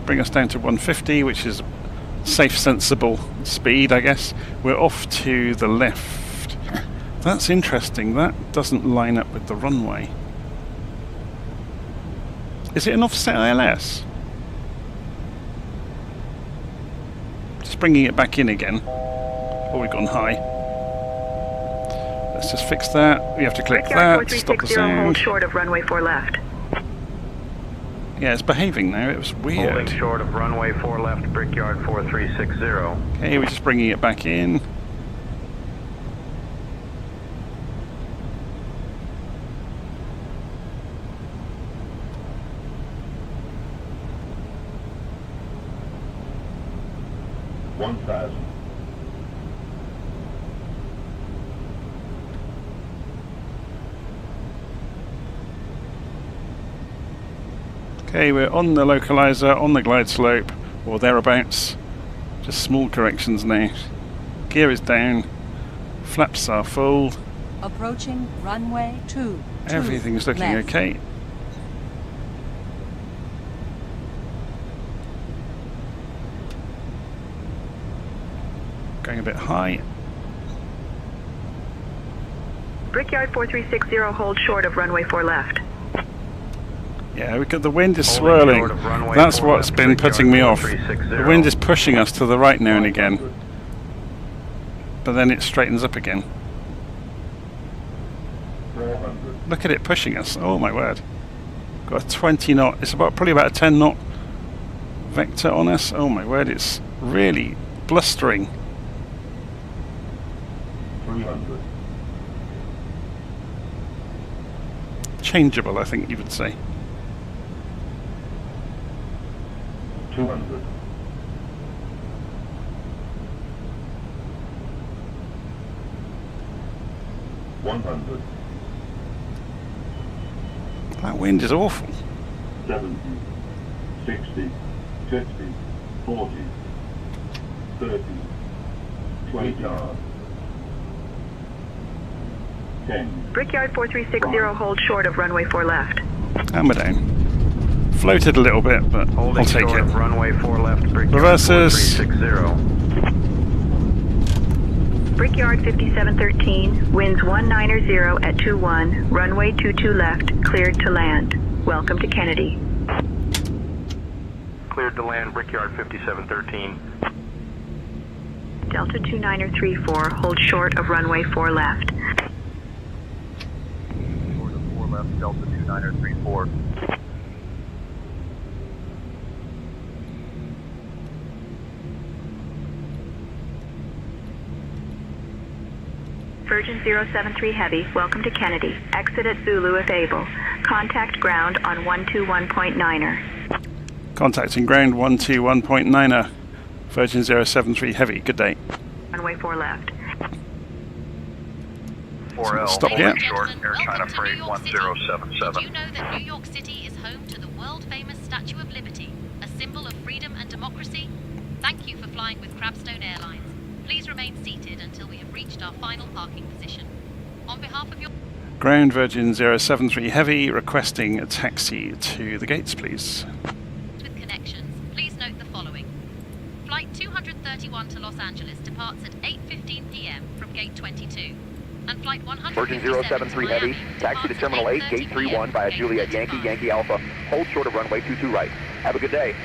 Bring us down to 150, which is safe, sensible speed, I guess. We're off to the left. That's interesting. That doesn't line up with the runway. Is it an offset ILS? Just bringing it back in again. Oh, we've gone high. Let's just fix that. We have to click that. Stop the sound. Hold short of runway 4 left. Yeah, it's behaving now. It was weird. Holding short of runway 4 left, Brickyard 4360. Okay, we're just bringing it back in. Okay, we're on the localizer, on the glide slope, or thereabouts. Just small corrections now. Gear is down. Flaps are full. Approaching runway 2. Everything's looking left. okay. Going a bit high. Brickyard 4360, hold short of runway 4 left. Yeah, the wind is swirling. That's what's been putting me off. The wind is pushing us to the right now and again. But then it straightens up again. Look at it pushing us. Oh my word. Got a 20 knot. It's probably about a 10 knot vector on us. Oh my word, it's really blustering. 300. Changeable, I think you would say. 200. 100. That wind is awful. 70, 60, 50, 40, 30, 20 yards. 10. Brickyard 4360, hold short of runway 4 left. And we're down. Floated a little bit, but I'll take it. Runway 4 left, Brickyard Reverses. 4360. Brickyard 5713, winds 190 at 21, runway 22 left, cleared to land. Welcome to Kennedy. Cleared to land, Brickyard 5713. Delta 2934, hold short of runway 4 left. Short of 4 left, Delta 2934. Virgin 073 Heavy, welcome to Kennedy. Exit at Zulu if able. Contact ground on 121.9er. Contacting ground 121.9er. Virgin 073 Heavy, good day. Runway 4 left. 4L, Stop holding here. short, Air China Freight 1077. Did you know that New York City is home to the world-famous Statue of Liberty, a symbol of freedom and democracy? Thank you for flying with Crabstone Airlines. Please remain seated until we have reached our final parking position. On behalf of your... Ground Virgin 073 Heavy, requesting a taxi to the gates, please. With connections, please note the following. Flight 231 to Los Angeles departs at 8:15 p.m. from gate 22. And flight 157 Virgin 073 Heavy, taxi to Terminal 8, gate 31 via Juliet Yankee, Yankee Alpha. Hold short of runway 22 right. Have a good day.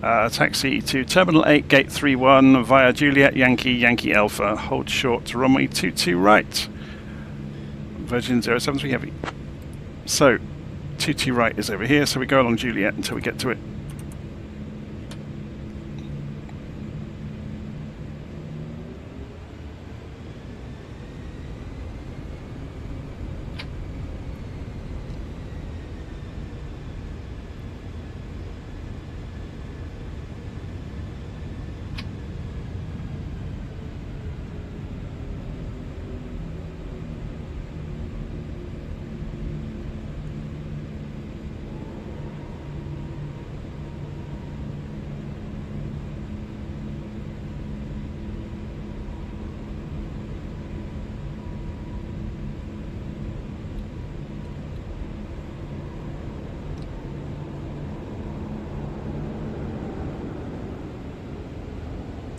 Taxi to Terminal 8, Gate 31 via Juliet Yankee, Yankee Alpha. Hold short to runway 22 right. Virgin 073 Heavy. So, 22 right is over here, so we go along Juliet until we get to it.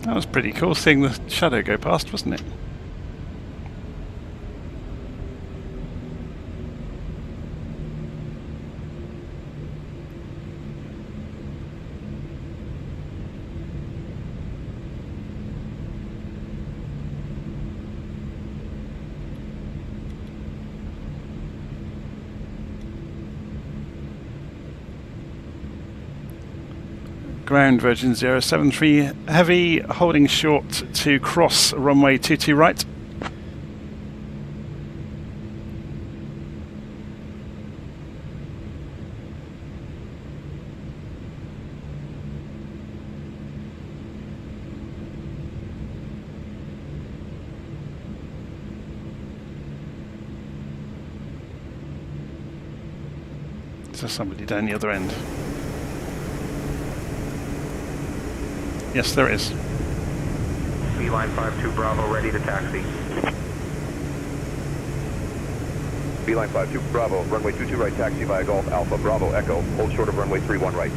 That was pretty cool, seeing the shadow go past, wasn't it? Ground Virgin 073 Heavy, holding short to cross runway 22 right. Is there somebody down the other end? Yes, there is. Beeline 52 Bravo, ready to taxi. Beeline 52 Bravo, runway 22 right, taxi via Golf Alpha Bravo Echo, hold short of runway 31 right.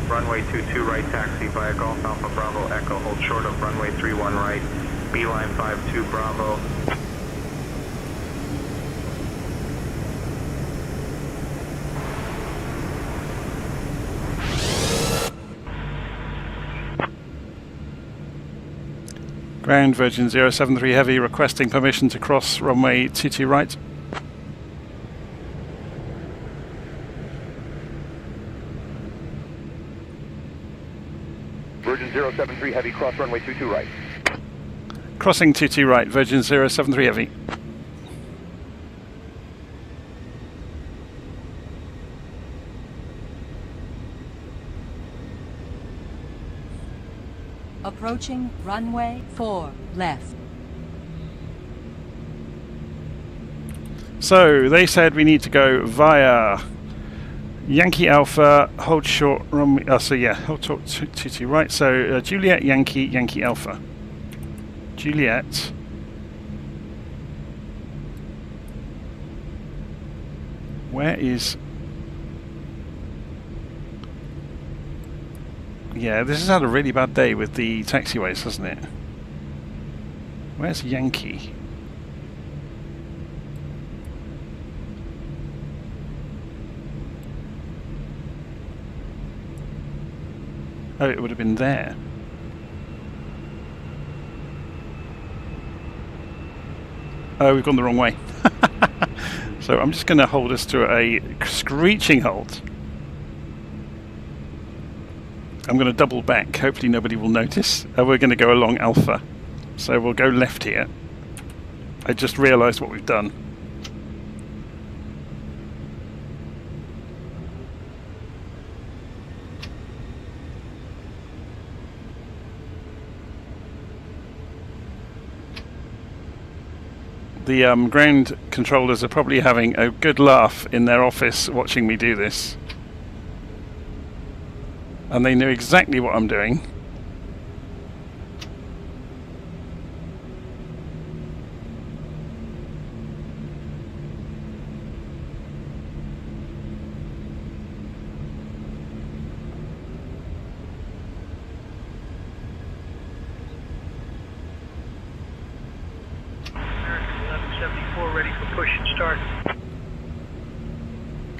Runway 22 right, taxi via Golf Alpha Bravo Echo, hold short of runway 31 right. Beeline 52 Bravo. Ground Virgin 073 Heavy, requesting permission to cross runway 22 right. Virgin 073 Heavy, cross runway 22 right. Crossing 22 right, Virgin 073 Heavy. Approaching runway 4 left. So they said we need to go via Yankee Alpha, hold short runway. Hold short 22 right. So Juliet Yankee, Yankee Alpha. Juliet. Where is? Yeah, this has had a really bad day with the taxiways, hasn't it? Where's Yankee? Oh, it would have been there. Oh, we've gone the wrong way. So I'm just going to hold us to a screeching halt. I'm going to double back, hopefully nobody will notice. We're going to go along Alpha. So we'll go left here. I just realised what we've done. The ground controllers are probably having a good laugh in their office watching me do this. And they knew exactly what I'm doing.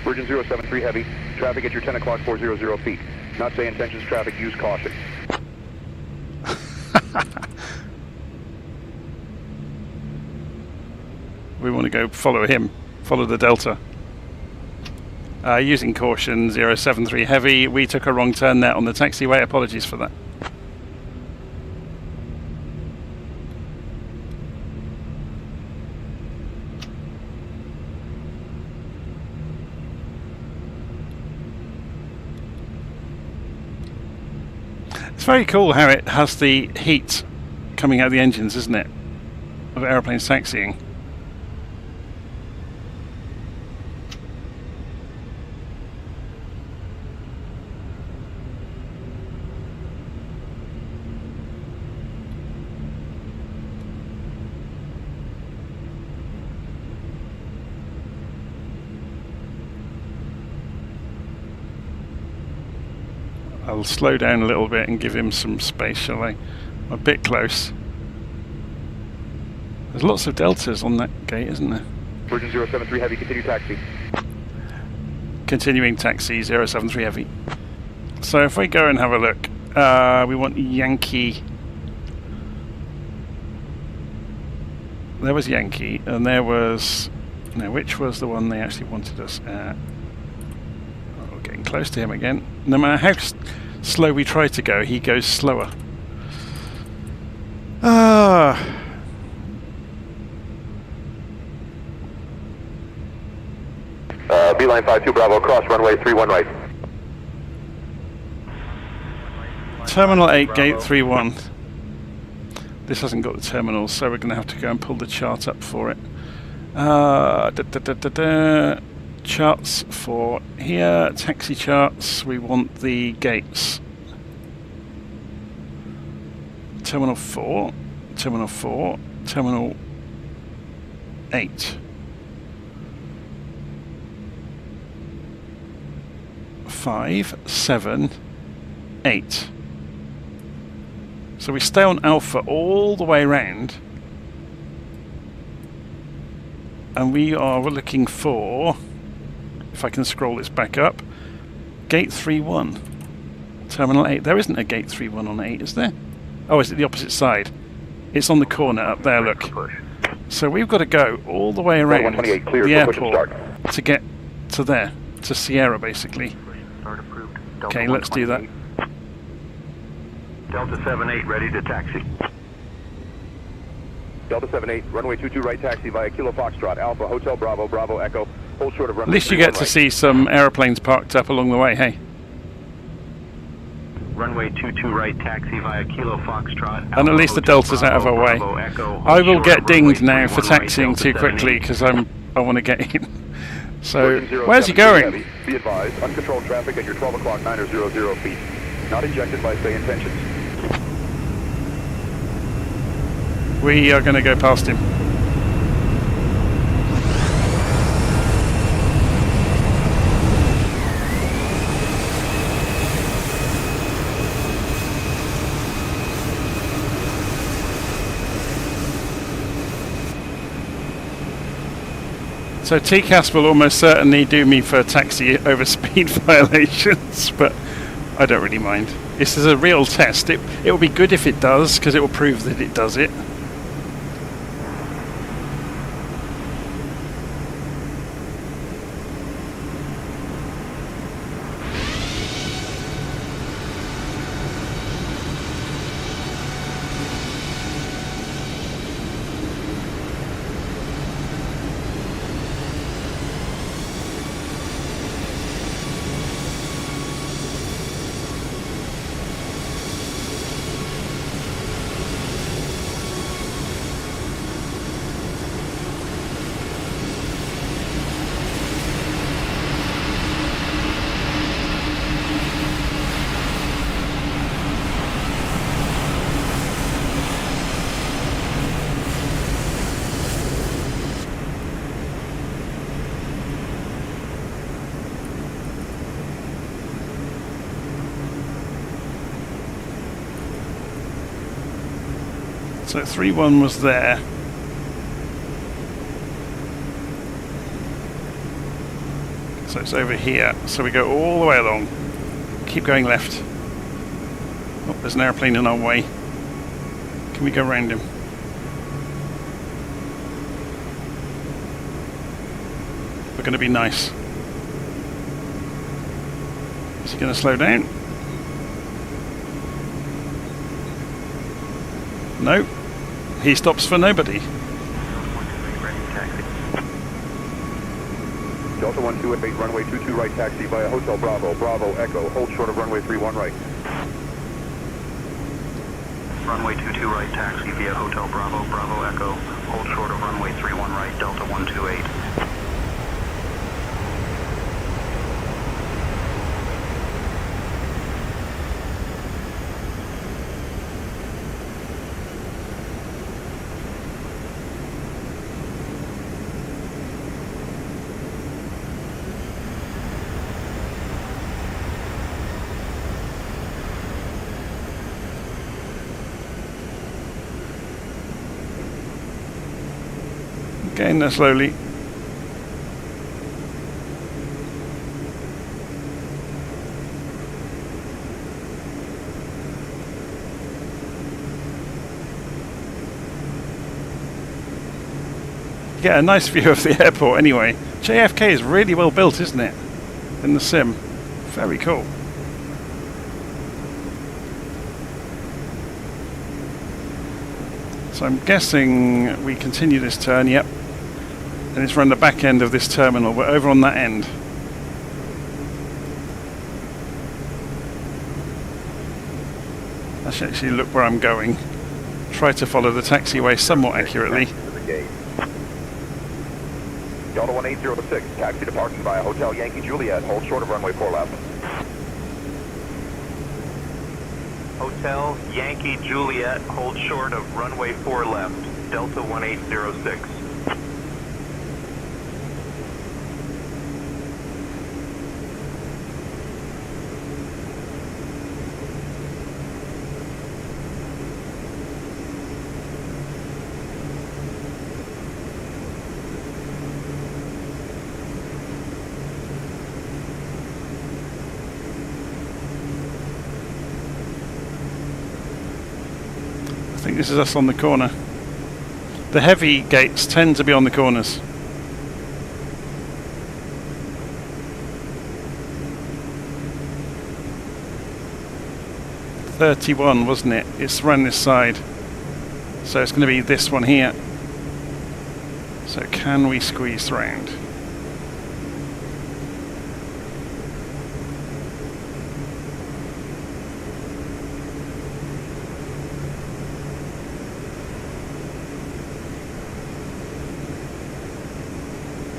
Virgin 073 Heavy, traffic at your 10 o'clock 400 feet. Not say intentions traffic, use caution. We want to go follow him, follow the Delta. Using caution 073 Heavy, we took a wrong turn there on the taxiway, apologies for that. It's very cool how it has the heat coming out of the engines, isn't it? Of aeroplanes taxiing. A We'll slow down a little bit and give him some space, shall I? A bit close. There's lots of deltas on that gate, isn't there? Virgin 073 Heavy, continue taxi. Continuing taxi 073 Heavy. So if we go and have a look, we want Yankee. There was Yankee, and there was... Now, which was the one they actually wanted us at? Oh, we're getting close to him again. No matter how slow we try to go, he goes slower. Beeline 52 Bravo, cross runway 31 right. Terminal 8, gate 31. This hasn't got the terminals, so we're going to have to go and pull the chart up for it. Charts for here, taxi charts, we want the gates. Terminal 4, Terminal 4, Terminal 8. 5, 7, 8. So we stay on Alpha all the way around, and we're looking for, if I can scroll this back up, gate 31, Terminal 8. There isn't a gate 31 on 8, is there? Oh, is it the opposite side? It's on the corner up there, look. So we've got to go all the way around the airport to get to there, to Sierra basically. Okay, let's do that. Delta 78 ready to taxi. Delta 78, runway 22 right taxi via Kilo Foxtrot, Alpha, Hotel Bravo, Bravo Echo, hold short of runway. At least you get to see some aeroplanes parked up along the way, hey? Runway 22 right taxi via Kilo Foxtrot. And at least the Delta's out of our way. I will get dinged now for taxiing too quickly because I want to get in. So, where's he going? Be advised, uncontrolled traffic at your 12 o'clock 900 feet. Not injected by stay intentions. We are going to go past him. So TCAS will almost certainly do me for taxi over speed violations, but I don't really mind. This is a real test. It will be good if it does, because it will prove that it does it. So 3-1 was there. So it's over here. So we go all the way along. Keep going left. Oh, there's an airplane in our way. Can we go around him? We're going to be nice. Is he going to slow down? No. He stops for nobody. Delta 128, runway 22 right taxi via Hotel Bravo, Bravo Echo, hold short of runway 31 right. Runway 22 right taxi via Hotel Bravo, Bravo Echo, hold short of runway 31 right, Delta 128. Getting there slowly. Get a nice view of the airport anyway. JFK is really well built, isn't it? In the sim. Very cool. So I'm guessing we continue this turn, yep. And it's around the back end of this terminal. We're over on that end. Let's actually look where I'm going. Try to follow the taxiway somewhat accurately. Delta 1806, taxi departing via Hotel Yankee Juliet, hold short of runway 4 left. Hotel Yankee Juliet, hold short of runway 4 left, Delta 1806. I think this is us on the corner. The heavy gates tend to be on the corners. .31, wasn't it? It's run this side. So it's going to be this one here. So can we squeeze round?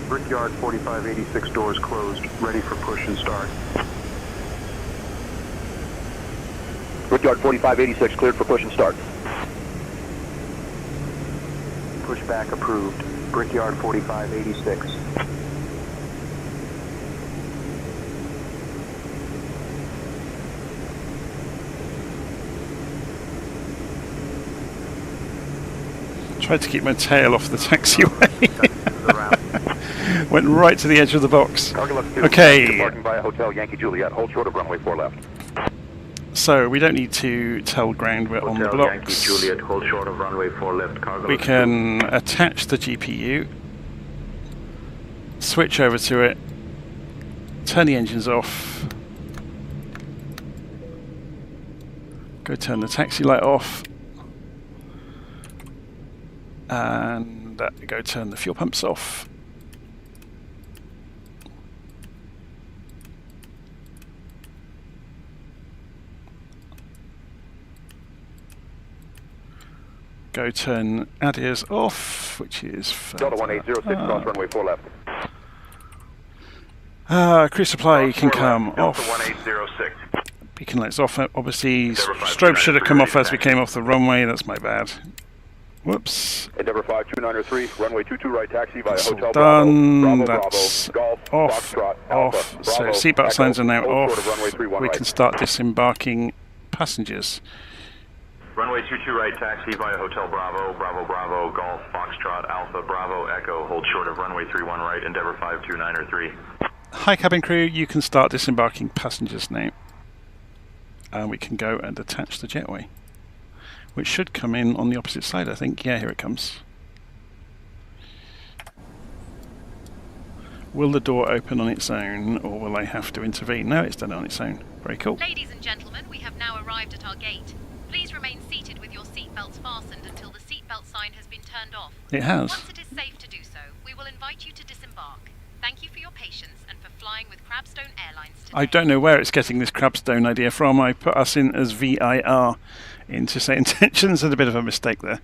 Brickyard 4586 doors closed, ready for push and start. Brickyard 4586 cleared for push and start. Pushback approved. Brickyard 4586. Tried to keep my tail off the taxiway. Went right to the edge of the box. Okay. Departing via Hotel Yankee Juliet, hold short of runway 4 left. So we don't need to tell ground we're on the blocks. Yankee Juliet, hold short of runway 4 left. Cargo we can attach the GPU, switch over to it, turn the engines off, go turn the taxi light off, and go turn the fuel pumps off. Go turn ADIRS off, which is Delta 1806, cross runway 4 left. Crew supply can come off. Delta 1806. Beacon lights off, obviously. Strobe should have come off as we came off the runway, that's my bad. Whoops. Endeavour 5903, runway 22 right taxi via That's Hotel all done. Bravo, That's Golf, off. Foxtrot, Off. Alpha, So Bravo, seatbelt Echo, signs are now hold short off. of runway 31 We right. can start disembarking passengers. Runway 22 right, taxi via Hotel Bravo, Bravo, Bravo, Golf, Foxtrot, Alpha, Bravo, Echo, hold short of runway 31 right, Endeavour 52903. Hi cabin crew, you can start disembarking passengers now. And we can go and attach the jetway, which should come in on the opposite side, I think. Yeah, here it comes. Will the door open on its own, or will I have to intervene? No, it's done on its own. Very cool. Ladies and gentlemen, we have now arrived at our gate. Please remain seated with your seatbelts fastened until the seatbelt sign has been turned off. It has. Once it is safe to do so, we will invite you to disembark. Thank you for your patience and for flying with Crabstone Airlines today. I don't know where it's getting this Crabstone idea from. I put us in as VIR into say intentions, and a bit of a mistake there.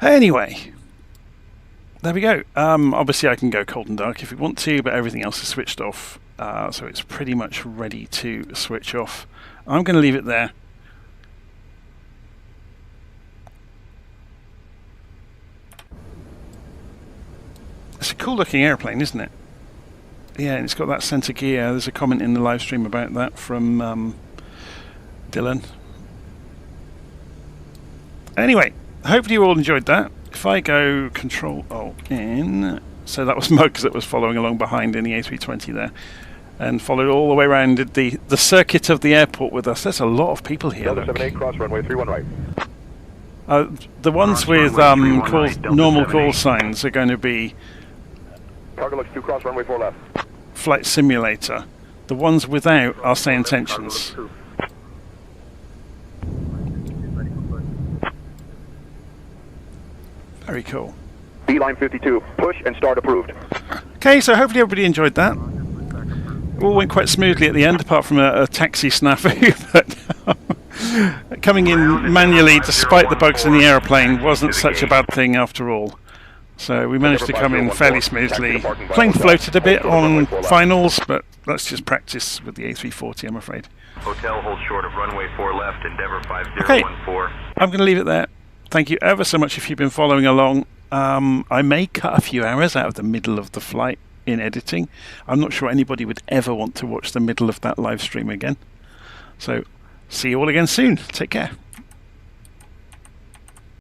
Anyway, there we go. Obviously I can go cold and dark if we want to, but everything else is switched off, so it's pretty much ready to switch off. I'm going to leave it there. It's a cool looking airplane, isn't it? Yeah, and it's got that centre gear. There's a comment in the live stream about that from Dylan. Anyway, hopefully you all enjoyed that. if I go Control Alt in, so that was Muggs that was following along behind in the A320 there, and followed all the way around, did the circuit of the airport with us. There's a lot of people here. Delta 78, cross runway 31 right. The ones with normal call signs are going to be Cargo looks 2, cross runway 4 left. Flight Simulator. The ones without are say intentions. Very cool. Beeline 52, push and start approved. Okay, so hopefully everybody enjoyed that. It all went quite smoothly at the end, apart from a taxi snafu. But coming in manually, despite the bugs in the aeroplane, wasn't such a bad thing after all. So we managed to come in fairly smoothly. Plane floated a bit on finals, but that's just practice with the A340, I'm afraid. Hotel, hold short of runway 4 left, Endeavour 5014. Okay, I'm going to leave it there. Thank you ever so much if you've been following along. I may cut a few hours out of the middle of the flight in editing. I'm not sure anybody would ever want to watch the middle of that live stream again. So, see you all again soon. Take care.